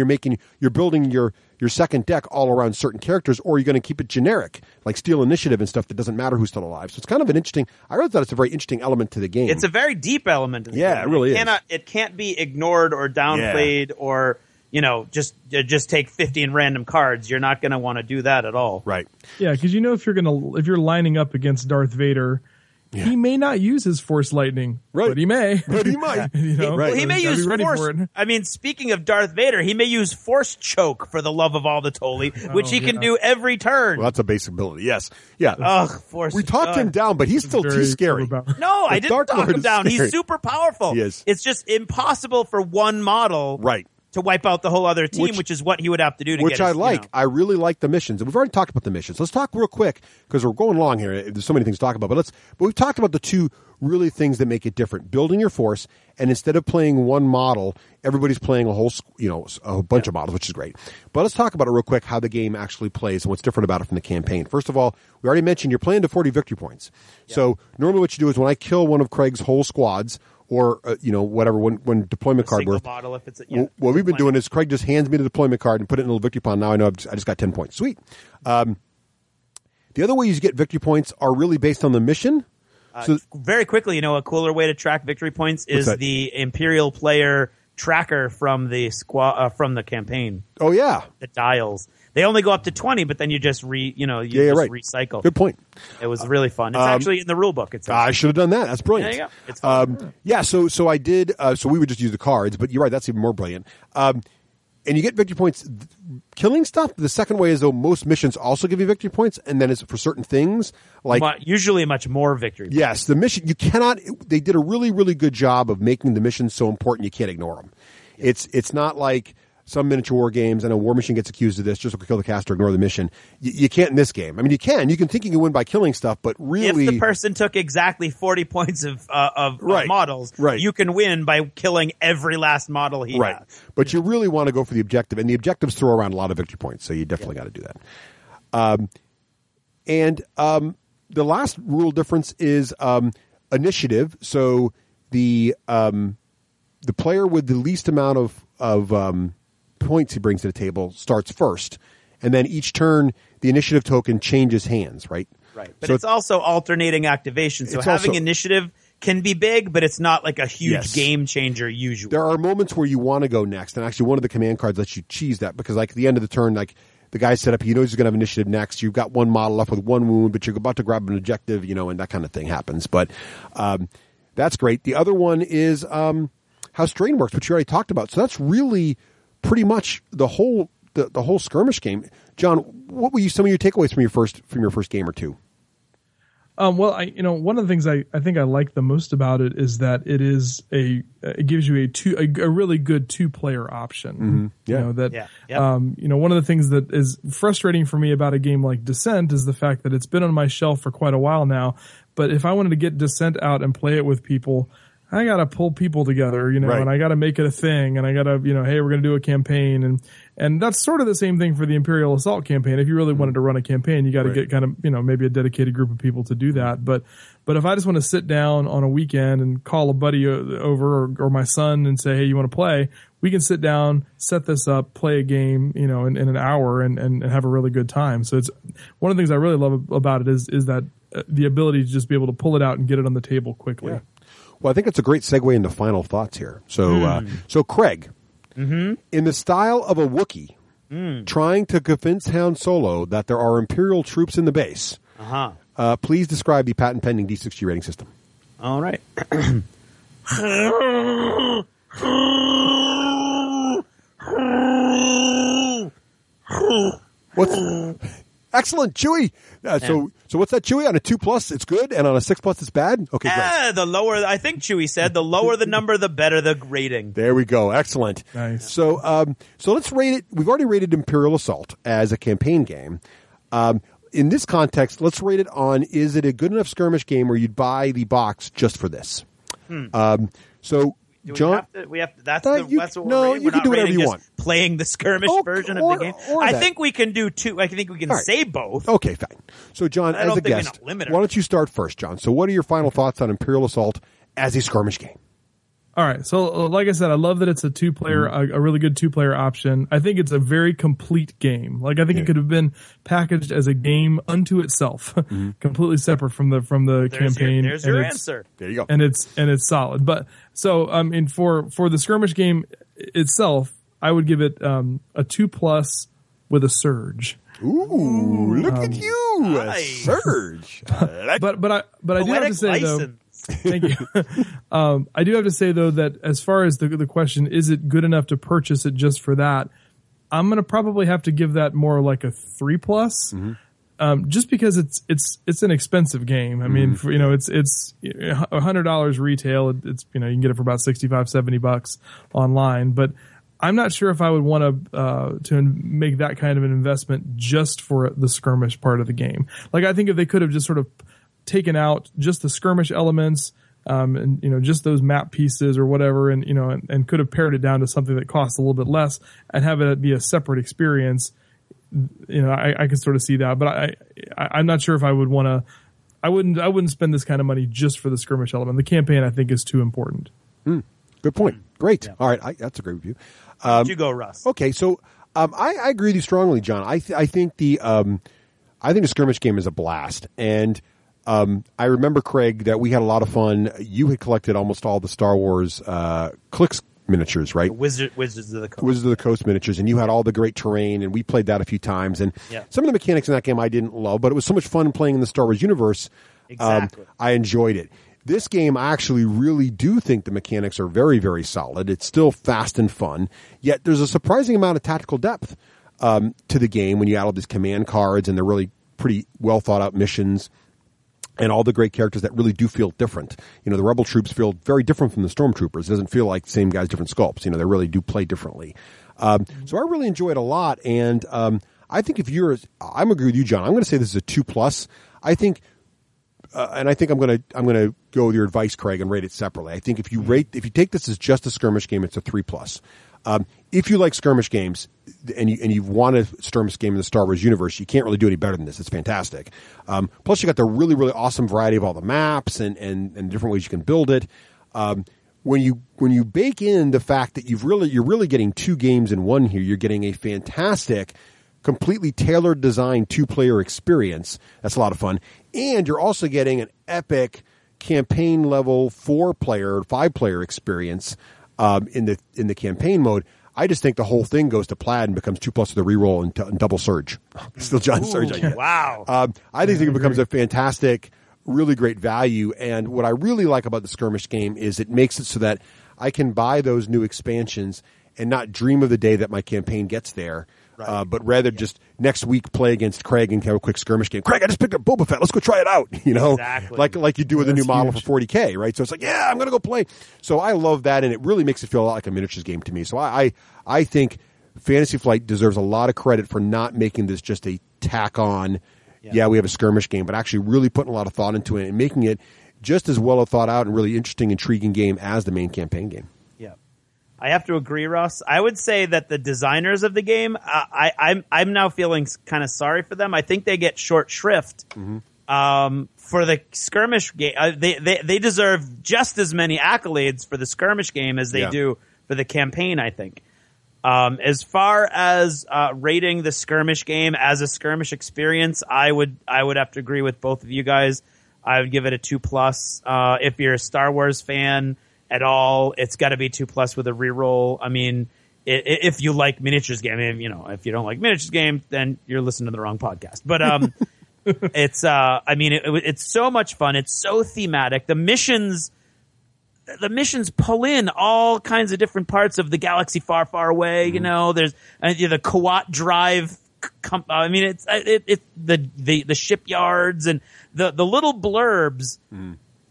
you're building your second deck all around certain characters, or you're going to keep it generic, like steal initiative and stuff that doesn't matter who's still alive. So it's kind of an interesting. I really thought it's a very interesting element to the game. It's a very deep element. Of the game. It really is. It can't be ignored or downplayed or. Just take 15 random cards. You're not going to want to do that at all. Right. Yeah, because if you're lining up against Darth Vader, he may not use his Force Lightning, right? But he may. But he might. He may use Force. I mean, speaking of Darth Vader, he may use Force Choke for the love of all that's holy, which he can do every turn. Well, that's a basic ability. Yes. Yeah. Ugh, Force. We talked him down, but he's too scary. No, I didn't talk him down. Scary. He's super powerful. He is. It's just impossible for one model. Right. To wipe out the whole other team, which is what he would have to do to which get I like. I really like the missions. And we've already talked about the missions. Let's talk real quick because we're going long here. There's so many things to talk about. But we've talked about the two really things that make it different. Building your force, and instead of playing one model, everybody's playing a bunch of models, which is great. But let's talk about it real quick, how the game actually plays and what's different about it from the campaign. First of all, we already mentioned you're playing to 40 victory points. Yeah. So normally what you do is when I kill one of Craig's whole squads, or whatever when deployment card worth. Model if it's what we've been doing is Craig just hands me the deployment card and put it in a little victory pond. Now I know I just got 10 points. Sweet. The other ways you get victory points are really based on the mission. So very quickly, a cooler way to track victory points is the Imperial player tracker from the from the campaign. Oh yeah, the dials. They only go up to 20, but then you just recycle. Good point. It was really fun. It's actually in the rule book. I should have done that. That's brilliant. There you go. It's fun. So I did. So we would just use the cards, but you're right. That's even more brilliant. And you get victory points. Killing stuff. The second way is though most missions also give you victory points, and then it's for certain things like usually much more victory points. Yes, the mission you cannot. They did a really really good job of making the missions so important you can't ignore them. Yeah. It's not like some miniature war games. I know War Machine gets accused of this. Just kill the cast or ignore the mission. You can't in this game. I mean, you can think you can win by killing stuff, but really, if the person took exactly 40 points of models, you can win by killing every last model he has. But you really want to go for the objective, and the objectives throw around a lot of victory points, so you definitely got to do that. And the last rule difference is initiative. So the player with the least amount of points he brings to the table starts first, and then each turn the initiative token changes hands, right? Right. But so it's also alternating activation. So having initiative can be big, but it's not like a huge game changer usually. There are moments where you want to go next, and actually one of the command cards lets you cheese that because like at the end of the turn, like the guy set up, he knows he's going to have initiative next. You've got one model left with one wound, but you're about to grab an objective, and that kind of thing happens. But that's great. The other one is how strain works, which you already talked about. So that's really pretty much the whole skirmish game. John, what were some of your takeaways from your first game or two? Well, one of the things I think I like the most about it is that it gives you a really good 2-player option. Mm-hmm. One of the things that is frustrating for me about a game like Descent is the fact that it's been on my shelf for quite a while now. But if I wanted to get Descent out and play it with people, I got to pull people together, and I got to make it a thing, and I got to, hey, we're going to do a campaign. And that's sort of the same thing for the Imperial Assault campaign. If you really wanted to run a campaign, you got to get kind of, maybe a dedicated group of people to do that. But if I just want to sit down on a weekend and call a buddy over or my son and say, hey, you want to play? We can sit down, set this up, play a game, in an hour and have a really good time. So it's one of the things I really love about it is that the ability to just be able to pull it out and get it on the table quickly. Yeah. Well, I think it's a great segue into final thoughts here. So Craig, in the style of a Wookiee, trying to convince Han Solo that there are Imperial troops in the base, please describe the patent-pending D6G rating system. All right. Excellent, Chewy. So what's that, Chewy? On a 2+, it's good, and on a 6+, it's bad. Okay, great. The lower, I think Chewy said, the lower the number, the better the rating. There we go. Excellent. Nice. So let's rate it. We've already rated Imperial Assault as a campaign game. In this context, let's rate it on: is it a good enough skirmish game where you'd buy the box just for this? So. John, that's what we're rating. You can do whatever you want. Playing the skirmish version of the game. I think we can do two. I think we can say both. Okay, fine. So, John, as a guest, why don't you start first, John? So, what are your final thoughts on Imperial Assault as a skirmish game? All right. So, like I said, I love that it's a two-player, a really good two-player option. I think it's a very complete game. Like, I think it could have been packaged as a game unto itself, completely separate from the campaign. There's your answer. There you go. And it's solid. But so, I mean, for the skirmish game itself, I would give it a 2+ with a surge. Ooh, look at you, nice. A surge. But I do have to say though. Thank you. I do have to say though that as far as the question, is it good enough to purchase it just for that? I'm going to probably have to give that more like a 3+, just because it's an expensive game. I mean, it's $100 retail. It's you can get it for about $65-$70 online, but I'm not sure if I would want to make that kind of an investment just for the skirmish part of the game. Like, I think if they could have just sort of taken out just the skirmish elements, and just those map pieces or whatever, and and could have pared it down to something that costs a little bit less and have it be a separate experience. I could sort of see that, but I'm not sure if I would want to. I wouldn't spend this kind of money just for the skirmish element. The campaign, I think, is too important. Good point. Great. Yeah. All right, that's a great review. You go, Russ. Okay, so I agree with you strongly, John. I think the skirmish game is a blast, and I remember, Craig, that we had a lot of fun. You had collected almost all the Star Wars Clicks miniatures, right? Wizards of the Coast. Wizards of the Coast miniatures, and you had all the great terrain, and we played that a few times. And some of the mechanics in that game I didn't love, but it was so much fun playing in the Star Wars universe. Exactly. I enjoyed it. This game, I actually really do think the mechanics are very, very solid. It's still fast and fun, yet there's a surprising amount of tactical depth to the game when you add all these command cards, and they're really pretty well thought out missions. And all the great characters that really do feel different. The Rebel troops feel very different from the Stormtroopers. It doesn't feel like the same guys, different sculpts. They really do play differently. So I really enjoy it a lot. And I think I'm agree with you, John. I'm going to say this is a 2+. I think, and I think I'm going to go with your advice, Craig, and rate it separately. I think if you take this as just a skirmish game, it's a 3+. If you like skirmish games and you want a skirmish game in the Star Wars universe, you can't really do any better than this. It's fantastic. Plus, you got the really, really awesome variety of all the maps and different ways you can build it. When you bake in the fact that you're really getting two games in one here, you're getting a fantastic, completely tailored designed 2-player experience. That's a lot of fun, and you're also getting an epic campaign level 4-player, 5-player experience. In the campaign mode, I just think the whole thing goes to plaid and becomes 2+ with a reroll and double surge. Still John Surge. Wow. I think it becomes a fantastic, really great value. And what I really like about the skirmish game is it makes it so that I can buy those new expansions and not dream of the day that my campaign gets there. Right. But rather just next week play against Craig and have a quick skirmish game. Craig, I just picked up Boba Fett. Let's go try it out. Exactly. Like you do with a new model for 40K, right? So it's like, yeah, I'm going to go play. So I love that, and it really makes it feel a lot like a miniatures game to me. So I think Fantasy Flight deserves a lot of credit for not making this just a tack on. Yeah, we have a skirmish game, but actually really putting a lot of thought into it and making it just as well thought out and really interesting, intriguing game as the main campaign game. I have to agree, Russ. I would say that the designers of the game, I'm now feeling kind of sorry for them. I think they get short shrift for the skirmish game. They deserve just as many accolades for the skirmish game as they do for the campaign, I think. As far as rating the skirmish game as a skirmish experience, I would have to agree with both of you guys. I would give it a 2+. If you're a Star Wars fan at all, it's got to be 2+ with a reroll. I mean, if you like miniatures game, if you don't like miniatures game, then you're listening to the wrong podcast. But it's so much fun. It's so thematic. The missions the missions pull in all kinds of different parts of the galaxy far, far away. You know, there's the Kawat Drive. I mean, it's the shipyards and the little blurbs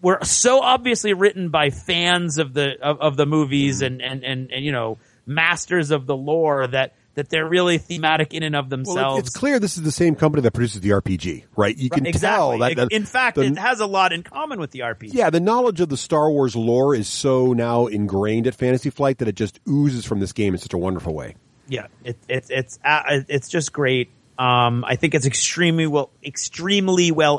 were so obviously written by fans of the movies and you know, masters of the lore that they're really thematic in and of themselves. Well, it's clear this is the same company that produces the RPG, right? You can tell that. In fact, it has a lot in common with the RPG. Yeah, the knowledge of the Star Wars lore is so now ingrained at Fantasy Flight that it just oozes from this game in such a wonderful way. Yeah, it's just great. I think it's extremely well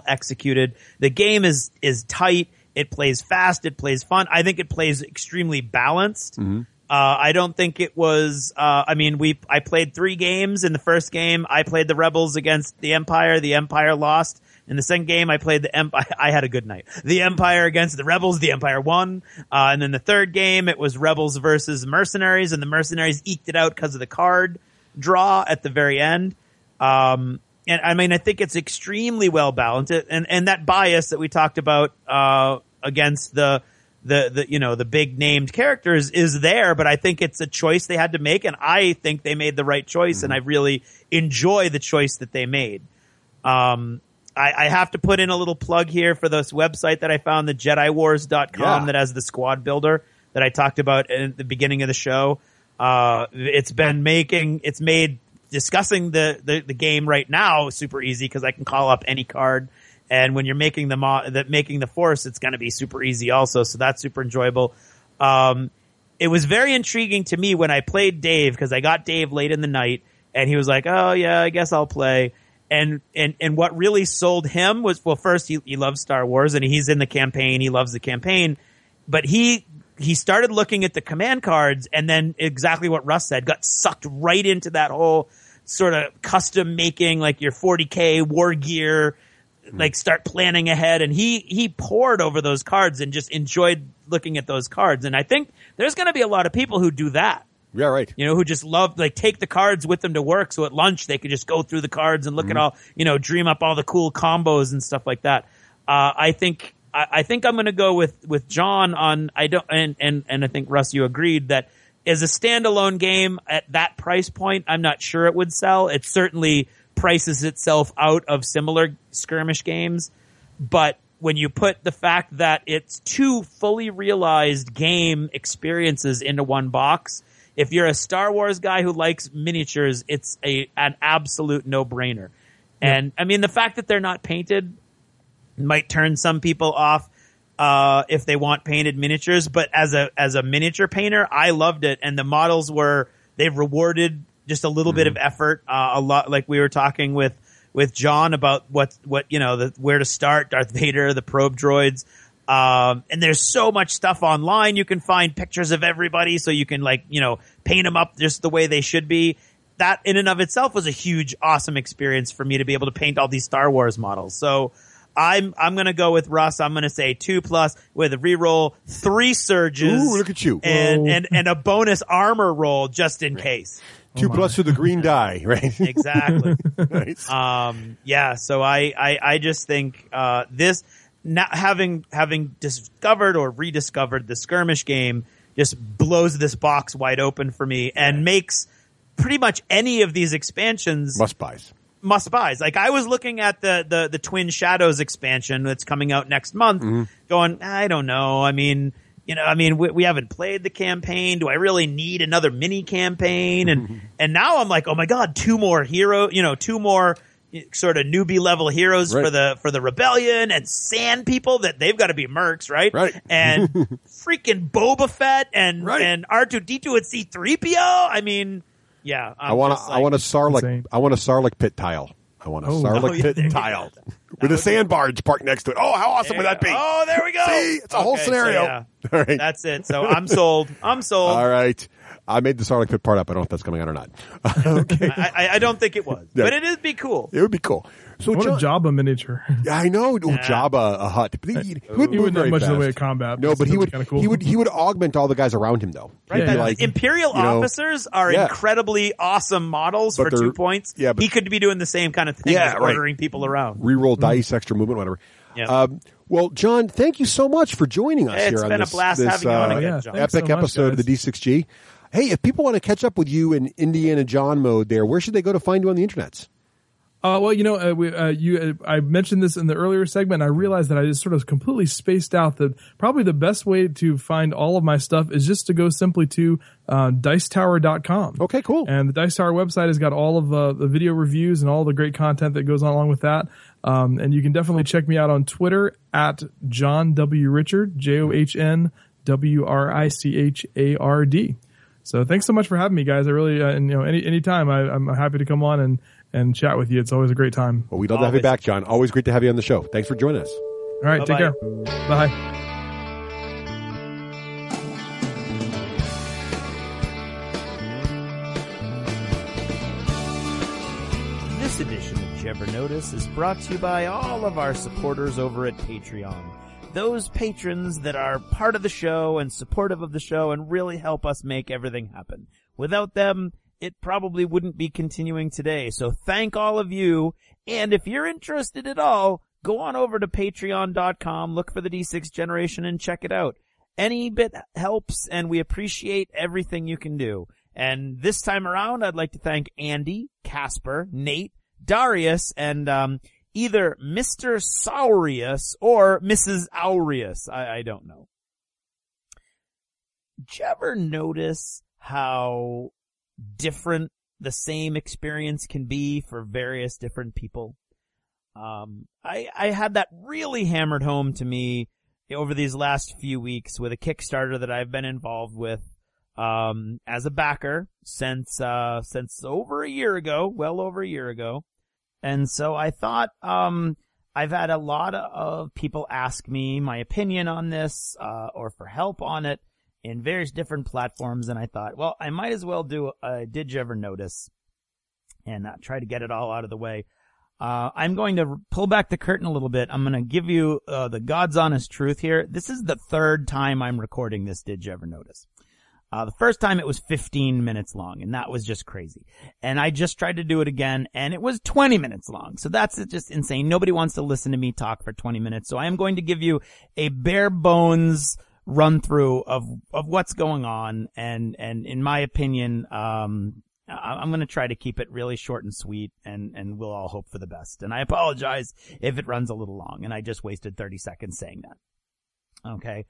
executed. The game is tight. It plays fast. It plays fun. I think it plays extremely balanced. I don't think it was. I played 3 games. In the first game, I played the Rebels against the Empire. The Empire lost. In the second game, I played the Empire. I had a good night. The Empire against the Rebels. The Empire won. And then the third game, it was Rebels versus Mercenaries, and the Mercenaries eked it out because of the card draw at the very end. And I mean, I think it's extremely well balanced. And that bias that we talked about against the big named characters is there, but I think it's a choice they had to make, and I think they made the right choice, and I really enjoy the choice that they made. I have to put in a little plug here for this website that I found, the JediWars.com, that has the squad builder that I talked about at the beginning of the show. It's made discussing the game right now super easy because I can call up any card. And when you're making the Force, it's going to be super easy also. So that's super enjoyable. It was very intriguing to me when I played Dave, because I got Dave late in the night and he was like, oh yeah, I guess I'll play. And what really sold him was, well, first he loves Star Wars and he's in the campaign. He loves the campaign, but he started looking at the command cards, and then exactly what Russ said, got sucked right into that whole sort of custom making, like your 40K war gear, like start planning ahead. And he poured over those cards and just enjoyed looking at those cards. And I think there's going to be a lot of people who do that. Yeah, right. You know, who just love, like, take the cards with them to work, so at lunch they could just go through the cards and look at all, you know, dream up all the cool combos and stuff like that. I think I'm going to go with John on, and I think Russ, you agreed that as a standalone game at that price point, I'm not sure it would sell. It certainly prices itself out of similar skirmish games, but when you put the fact that it's 2 fully realized game experiences into one box, if you're a Star Wars guy who likes miniatures, it's an absolute no-brainer. And I mean, the fact that they're not painted might turn some people off if they want painted miniatures, but as a miniature painter, I loved it. And the models they've rewarded just a little bit of effort, a lot, like we were talking with John about what you know, where to start, Darth Vader, the probe droids. And there's so much stuff online. You can find pictures of everybody, so you can, like, you know, paint them up just the way they should be. That in and of itself was a huge, awesome experience for me to be able to paint all these Star Wars models. So I'm going to go with Russ. I'm going to say 2+ with a reroll, 3 surges. Ooh, look at you. And a bonus armor roll just in case. 2+ with the green die, right? Exactly. Nice. Yeah. So I just think, this, not having discovered or rediscovered the skirmish game just blows this box wide open for me and makes pretty much any of these expansions must buys. Like, I was looking at the Twin Shadows expansion that's coming out next month, going, I don't know. I mean, we haven't played the campaign. Do I really need another mini campaign? And now I'm like, oh my God, 2 more two more sort of newbie level heroes for the rebellion, and sand people that they've got to be mercs, right? And freaking Boba Fett and R2D2 and C3PO. I mean, yeah. I want a Sarlacc pit tile. I want a Sarlacc pit tile with a sand barge parked next to it. Oh, how awesome would that be? Oh, there we go. See, it's a whole scenario. So, yeah. All right. That's it. So I'm sold. All right. I made the Sarlacc pit part up. I don't know if that's coming out or not. Okay. I don't think it was, but it would be cool. It would be cool. So what a Jabba miniature. Yeah, I know. Jabba, a hut. He wouldn't have much in the way of combat. No, but he would. Cool. He would augment all the guys around him, though. Right. Like, Imperial officers are incredibly awesome models for 2 points. Yeah, but he could be doing the same kind of thing, ordering people around. Reroll dice, extra movement, whatever. Yeah. Well, John, thank you so much for joining us It's here on been this, a blast this, having you on again, John. Thanks so epic much, episode of the guys. D6G. Hey, if people want to catch up with you in Indiana John mode there, where should they go to find you on the internets? Well, I mentioned this in the earlier segment. And I realized that I just sort of completely spaced out that probably the best way to find all of my stuff is just to go simply to dicetower.com. Okay, cool. And the Dice Tower website has got all of the video reviews and all the great content that goes on along with that. And you can definitely check me out on Twitter at John W. Richard, JOHN WRICHARD. So thanks so much for having me, guys. I really, anytime I'm happy to come on and chat with you. It's always a great time. Well, we'd love to have you back, John. Always great to have you on the show. Thanks for joining us. All right, Bye-bye. take care. Bye. This edition of Jever Notice is brought to you by all of our supporters over at Patreon. Those patrons that are part of the show and supportive of the show and really help us make everything happen. Without them, it probably wouldn't be continuing today. So thank all of you. And if you're interested at all, go on over to patreon.com, look for the D6 Generation and check it out. Any bit helps, and we appreciate everything you can do. And this time around, I'd like to thank Andy, Casper, Nate, Darius, and either Mr. Saurius or Mrs. Aureus. I don't know. Did you ever notice how different the same experience can be for various different people? I had that really hammered home to me over these last few weeks with a Kickstarter that I've been involved with as a backer since over a year ago, well over a year ago. And so I thought, I've had a lot of people ask me my opinion on this, or for help on it in various different platforms. And I thought, well, I might as well do a Did You Ever Notice and try to get it all out of the way. I'm going to pull back the curtain a little bit. I'm going to give you, the God's honest truth here. This is the third time I'm recording this Did You Ever Notice? The first time it was 15 minutes long, and that was just crazy. And I just tried to do it again, and it was 20 minutes long. So that's just insane. Nobody wants to listen to me talk for 20 minutes. So I am going to give you a bare bones run through of what's going on. And in my opinion, I'm going to try to keep it really short and sweet, and we'll all hope for the best. And I apologize if it runs a little long, and I just wasted 30 seconds saying that. Okay.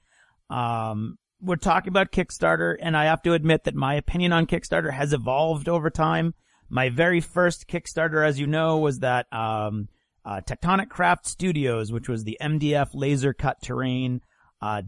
We're talking about Kickstarter, and I have to admit that my opinion on Kickstarter has evolved over time. My very first Kickstarter, as you know, was that Tectonic Craft Studios, which was the MDF laser cut terrain.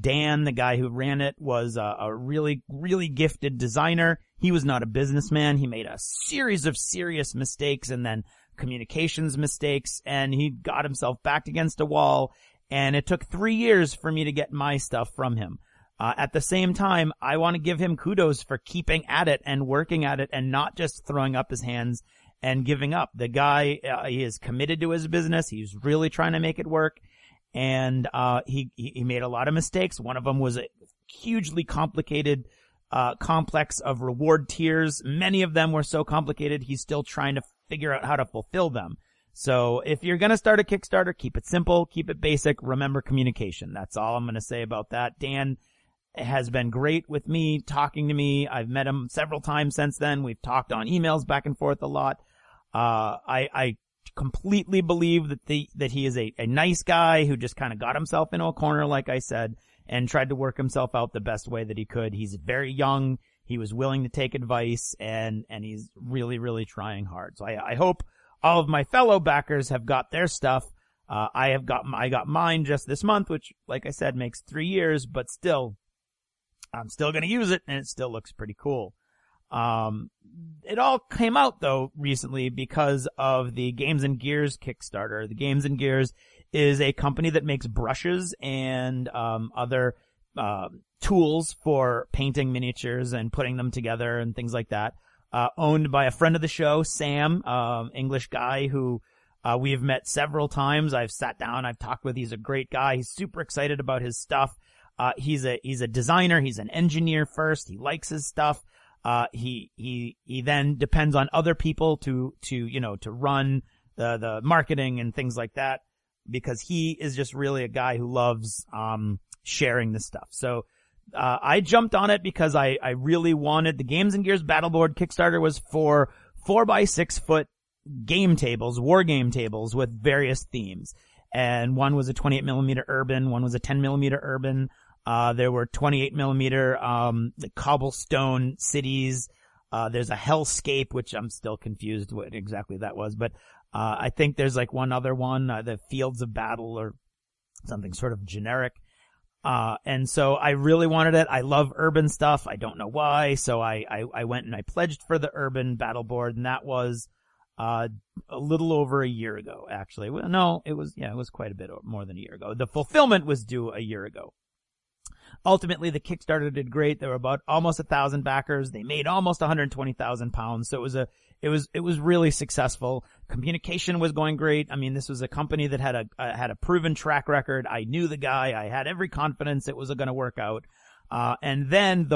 Dan, the guy who ran it, was a really, really gifted designer. He was not a businessman. He made a series of serious mistakes and then communications mistakes, and he got himself backed against a wall, and it took 3 years for me to get my stuff from him. At the same time, I want to give him kudos for keeping at it and working at it and not just throwing up his hands and giving up. The guy, he is committed to his business. He's really trying to make it work. And, he made a lot of mistakes. One of them was a hugely complicated, complex of reward tiers. Many of them were so complicated, he's still trying to figure out how to fulfill them. So if you're going to start a Kickstarter, keep it simple, keep it basic, remember communication. That's all I'm going to say about that. Dan has been great with me, talking to me. I've met him several times since then. We've talked on emails back and forth a lot. I completely believe that he is a nice guy who just kind of got himself into a corner, like I said, and tried to work himself out the best way that he could. He's very young. He was willing to take advice, and he's really, really trying hard. So I hope all of my fellow backers have got their stuff. I got mine just this month, which, like I said, makes 3 years, but still, I'm still going to use it, and it still looks pretty cool. It all came out, though, recently because of the Games and Gears Kickstarter. The Games and Gears is a company that makes brushes and other tools for painting miniatures and putting them together and things like that. Owned by a friend of the show, Sam, English guy who we've met several times. I've sat down, I've talked with. He's a great guy. He's super excited about his stuff. He's a designer. He's an engineer first. He likes his stuff. He then depends on other people to run the marketing and things like that. because he is just really a guy who loves, sharing this stuff. So, I jumped on it because I really wanted the Games and Gears Battleboard Kickstarter was for 4x6 foot game tables, war game tables with various themes. And one was a 28 millimeter urban, one was a 10 millimeter urban. There were 28 millimeter, cobblestone cities. There's a hellscape, which I'm still confused what exactly that was, but, I think there's like one other one, the Fields of Battle or something sort of generic. And so I really wanted it. I love urban stuff. I don't know why. So I went and I pledged for the urban battle board, and that was, a little over a year ago, actually. Well, no, it was quite a bit more than a year ago. The fulfillment was due a year ago. Ultimately, the Kickstarter did great. There were about almost 1,000 backers. They made almost 120,000 pounds. So it was really successful. Communication was going great. I mean, this was a company that had a proven track record. I knew the guy. I had every confidence it was going to work out. And then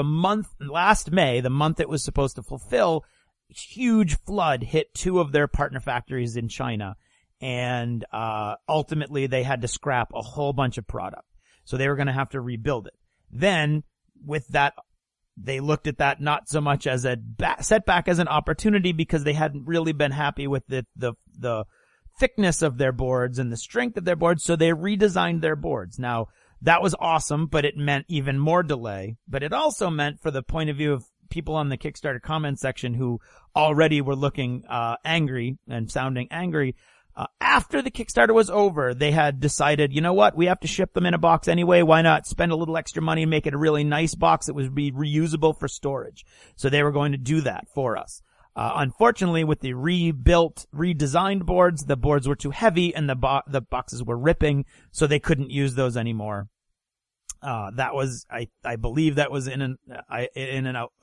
last May, the month it was supposed to fulfill, huge flood hit 2 of their partner factories in China. And, ultimately they had to scrap a whole bunch of product. So they were going to have to rebuild it. Then, with that, they looked at that not so much as a setback as an opportunity because they hadn't really been happy with the thickness of their boards and the strength of their boards, so they redesigned their boards. Now, that was awesome, but it meant even more delay. But it also meant, for the point of view of people on the Kickstarter comment section who already were looking angry and sounding angry, after the Kickstarter was over, they had decided, you know what, we have to ship them in a box anyway. Why not spend a little extra money and make it a really nice box that would be reusable for storage? So they were going to do that for us. Unfortunately, with the redesigned boards, the boards were too heavy and the boxes were ripping, so they couldn't use those anymore. That was, I believe that was in an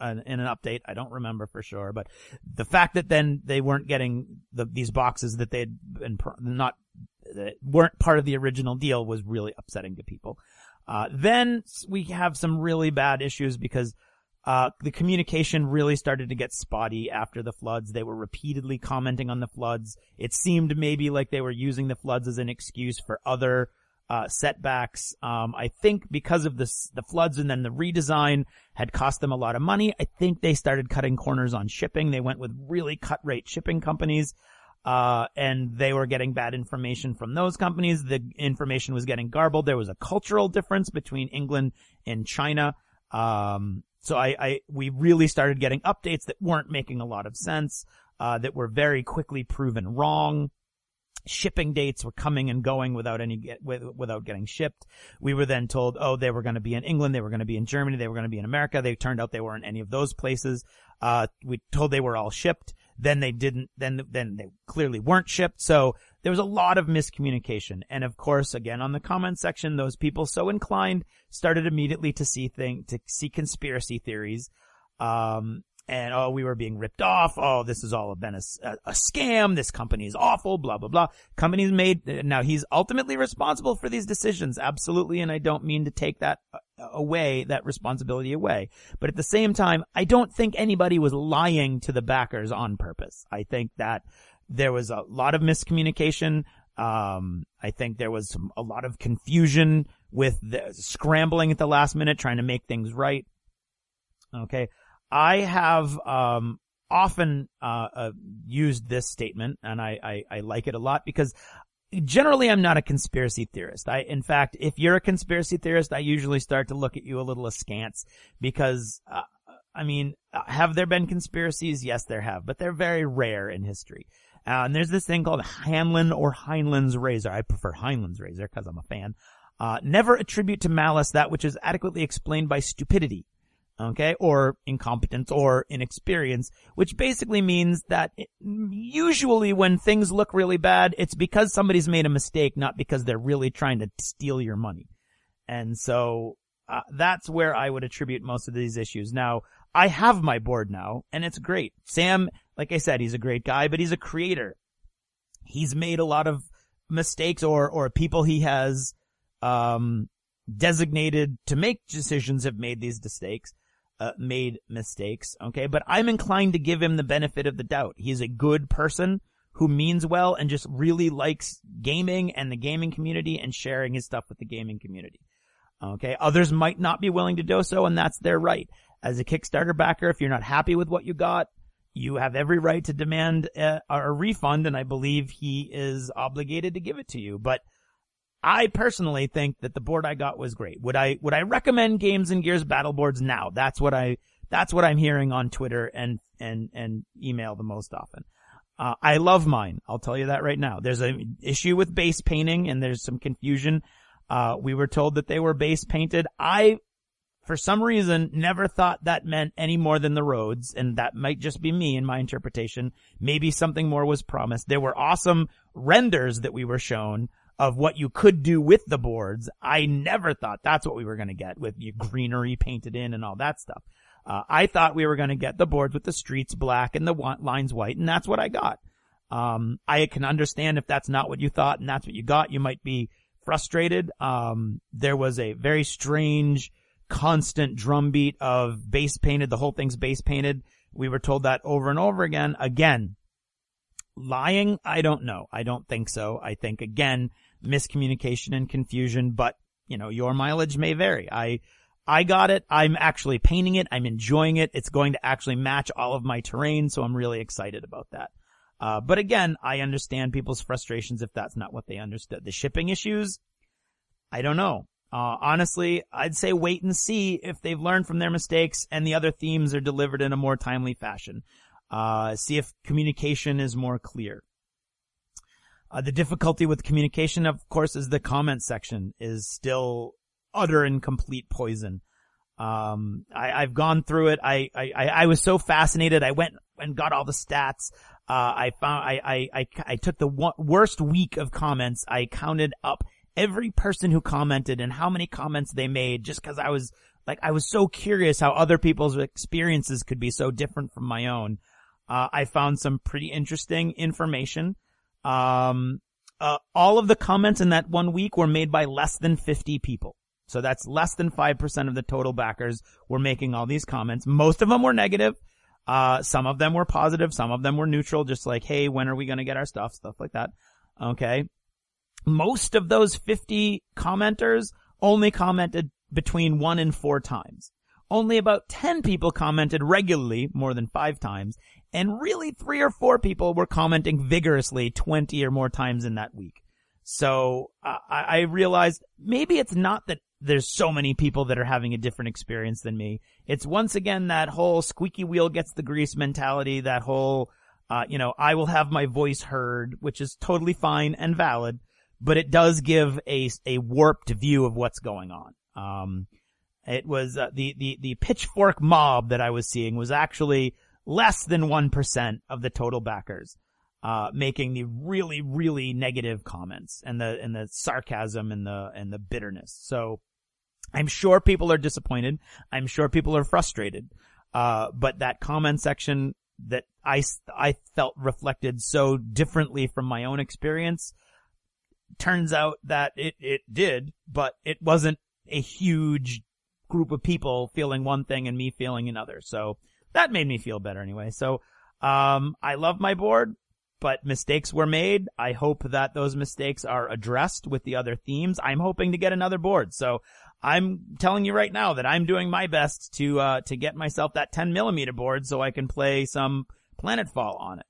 update. I don't remember for sure, but the fact that then they weren't getting these boxes that they'd been that weren't part of the original deal was really upsetting to people. Then we have some really bad issues because, the communication really started to get spotty after the floods. They were repeatedly commenting on the floods. It seemed maybe like they were using the floods as an excuse for other setbacks. I think because of the floods and then the redesign had cost them a lot of money, I think they started cutting corners on shipping. They went with really cut rate shipping companies, and they were getting bad information from those companies. The information was getting garbled. There was a cultural difference between England and China. So we really started getting updates that weren't making a lot of sense, that were very quickly proven wrong. Shipping dates were coming and going without getting shipped. We were then told, they were going to be in England, they were going to be in Germany, they were going to be in America. They turned out they weren't any of those places. We told they were all shipped. Then they didn't, then they clearly weren't shipped. So there was a lot of miscommunication. And of course, again, on the comment section, those people so inclined started immediately to see conspiracy theories. And, we were being ripped off. This has all been a scam. This company is awful, blah, blah, blah. Now he's ultimately responsible for these decisions. Absolutely. And I don't mean to take that responsibility away. But at the same time, I don't think anybody was lying to the backers on purpose. I think that there was a lot of miscommunication. I think there was a lot of confusion with the scrambling at the last minute, trying to make things right. Okay. I have often used this statement, and I like it a lot because generally I'm not a conspiracy theorist. In fact, if you're a conspiracy theorist, I usually start to look at you a little askance because, have there been conspiracies? Yes, there have, but they're very rare in history. And there's this thing called Hanlon or Heinlein's razor. I prefer Heinlein's razor because I'm a fan. Never attribute to malice that which is adequately explained by stupidity. Okay, or incompetence or inexperience, which basically means that usually when things look really bad, it's because somebody's made a mistake, not because they're really trying to steal your money. And so, that's where I would attribute most of these issues. Now, I have my board now, and it's great. Sam, like I said, he's a great guy, but he's a creator. He's made a lot of mistakes or people he has, designated to make decisions have made these mistakes, okay? But I'm inclined to give him the benefit of the doubt. He's a good person who means well and just really likes gaming and the gaming community and sharing his stuff with the gaming community. Okay. Others might not be willing to do so, and that's their right. As a Kickstarter backer, if you're not happy with what you got, you have every right to demand a refund, and I believe he is obligated to give it to you. But I personally think that the board I got was great. Would I recommend Games and Gears battle boards now? That's what I'm hearing on Twitter and email the most often. I love mine. I'll tell you that right now. There's an issue with base painting and there's some confusion. We were told that they were base painted. I, for some reason, never thought that meant any more than the roads, and that might just be me in my interpretation. Maybe something more was promised. There were awesome renders that we were shown of what you could do with the boards. I never thought that's what we were going to get with your greenery painted in and all that stuff. I thought we were going to get the boards with the streets black and the lines white, and that's what I got. I can understand if that's not what you thought and that's what you got. You might be frustrated. There was a very strange, constant drumbeat of base painted. The whole thing's base painted. We were told that over and over again. Again, lying? I don't know. I don't think so. I think, again, miscommunication and confusion, but, your mileage may vary. I got it. I'm actually painting it. I'm enjoying it. It's going to actually match all of my terrain, so I'm really excited about that. But again, I understand people's frustrations if that's not what they understood. The shipping issues, I don't know. Honestly, I'd say wait and see if they've learned from their mistakes and the other themes are delivered in a more timely fashion. See if communication is more clear. The difficulty with communication, of course, is the comment section is still utter and complete poison. I've gone through it. I was so fascinated. I went and got all the stats. I took the worst week of comments. I counted up every person who commented and how many comments they made just because I was so curious how other people's experiences could be so different from my own. I found some pretty interesting information. All of the comments in that 1 week were made by less than 50 people. So that's less than 5% of the total backers were making all these comments. Most of them were negative. Some of them were positive. Some of them were neutral, just like, hey, when are we going to get our stuff like that. Okay. Most of those 50 commenters only commented between 1 and 4 times. Only about 10 people commented regularly, more than 5 times. And really 3 or 4 people were commenting vigorously 20 or more times in that week. So I realized maybe it's not that there's so many people that are having a different experience than me. It's once again that whole squeaky wheel gets the grease mentality, that whole, I will have my voice heard, which is totally fine and valid, but it does give a warped view of what's going on. It was, the pitchfork mob that I was seeing was actually less than 1% of the total backers, making the really, really negative comments and the sarcasm and the bitterness. So I'm sure people are disappointed. I'm sure people are frustrated. But that comment section that I felt reflected so differently from my own experience, turns out that it did, but it wasn't a huge group of people feeling one thing and me feeling another. So that made me feel better anyway. So, I love my board, but mistakes were made. I hope that those mistakes are addressed with the other themes. I'm hoping to get another board. So I'm telling you right now that I'm doing my best to get myself that 10mm board so I can play some Planetfall on it.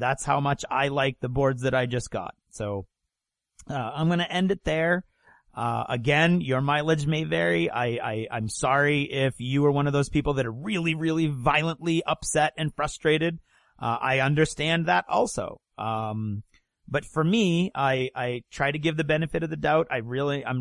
That's how much I like the boards that I just got. So, I'm going to end it there. Again, your mileage may vary. I'm sorry if you were one of those people that are really, really violently upset and frustrated. I understand that also. But for me, I try to give the benefit of the doubt. I'm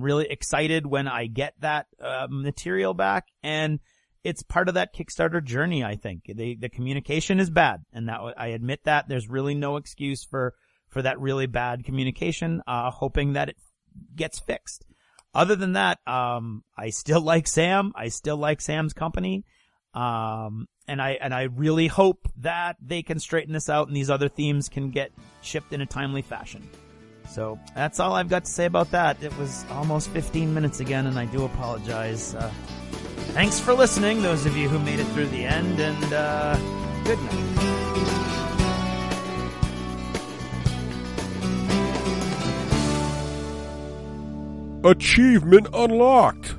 really excited when I get that, material back, and it's part of that Kickstarter journey, I think. The communication is bad, and that, I admit that. There's really no excuse for that really bad communication, hoping that it gets fixed. Other than that, I still like Sam. I still like Sam's company. And I really hope that they can straighten this out and these other themes can get shipped in a timely fashion. So that's all I've got to say about that. It was almost 15 minutes again, and I do apologize. Thanks for listening, those of you who made it through the end, and good night. Achievement unlocked.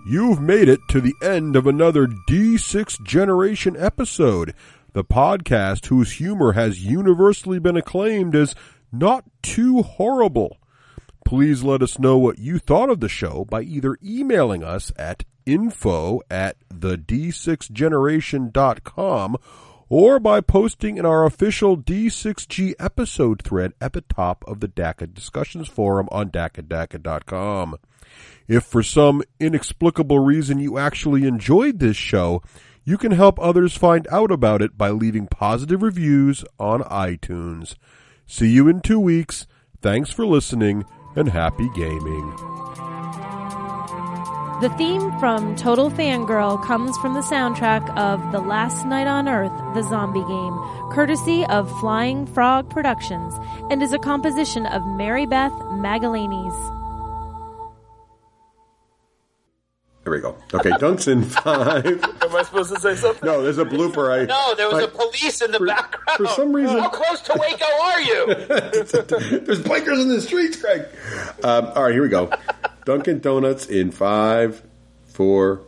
You've made it to the end of another D6 Generation episode, the podcast whose humor has universally been acclaimed as not too horrible. Please let us know what you thought of the show by either emailing us at info@the d6generation.com or by posting in our official D6G episode thread at the top of the DACA discussions forum on DACA.com. If for some inexplicable reason you actually enjoyed this show, you can help others find out about it by leaving positive reviews on iTunes. See you in 2 weeks. Thanks for listening, and happy gaming. The theme from Total Fangirl comes from the soundtrack of The Last Night on Earth, the zombie game, courtesy of Flying Frog Productions, and is a composition of Mary Beth Magalanes. There we go. Okay, Dunk's in 5. Am I supposed to say something? No, there's a blooper. No, there was a police in the background. For some reason... How close to Waco are you? There's bikers in the streets, Greg. All right, here we go. Dunkin' Donuts in 5, 4...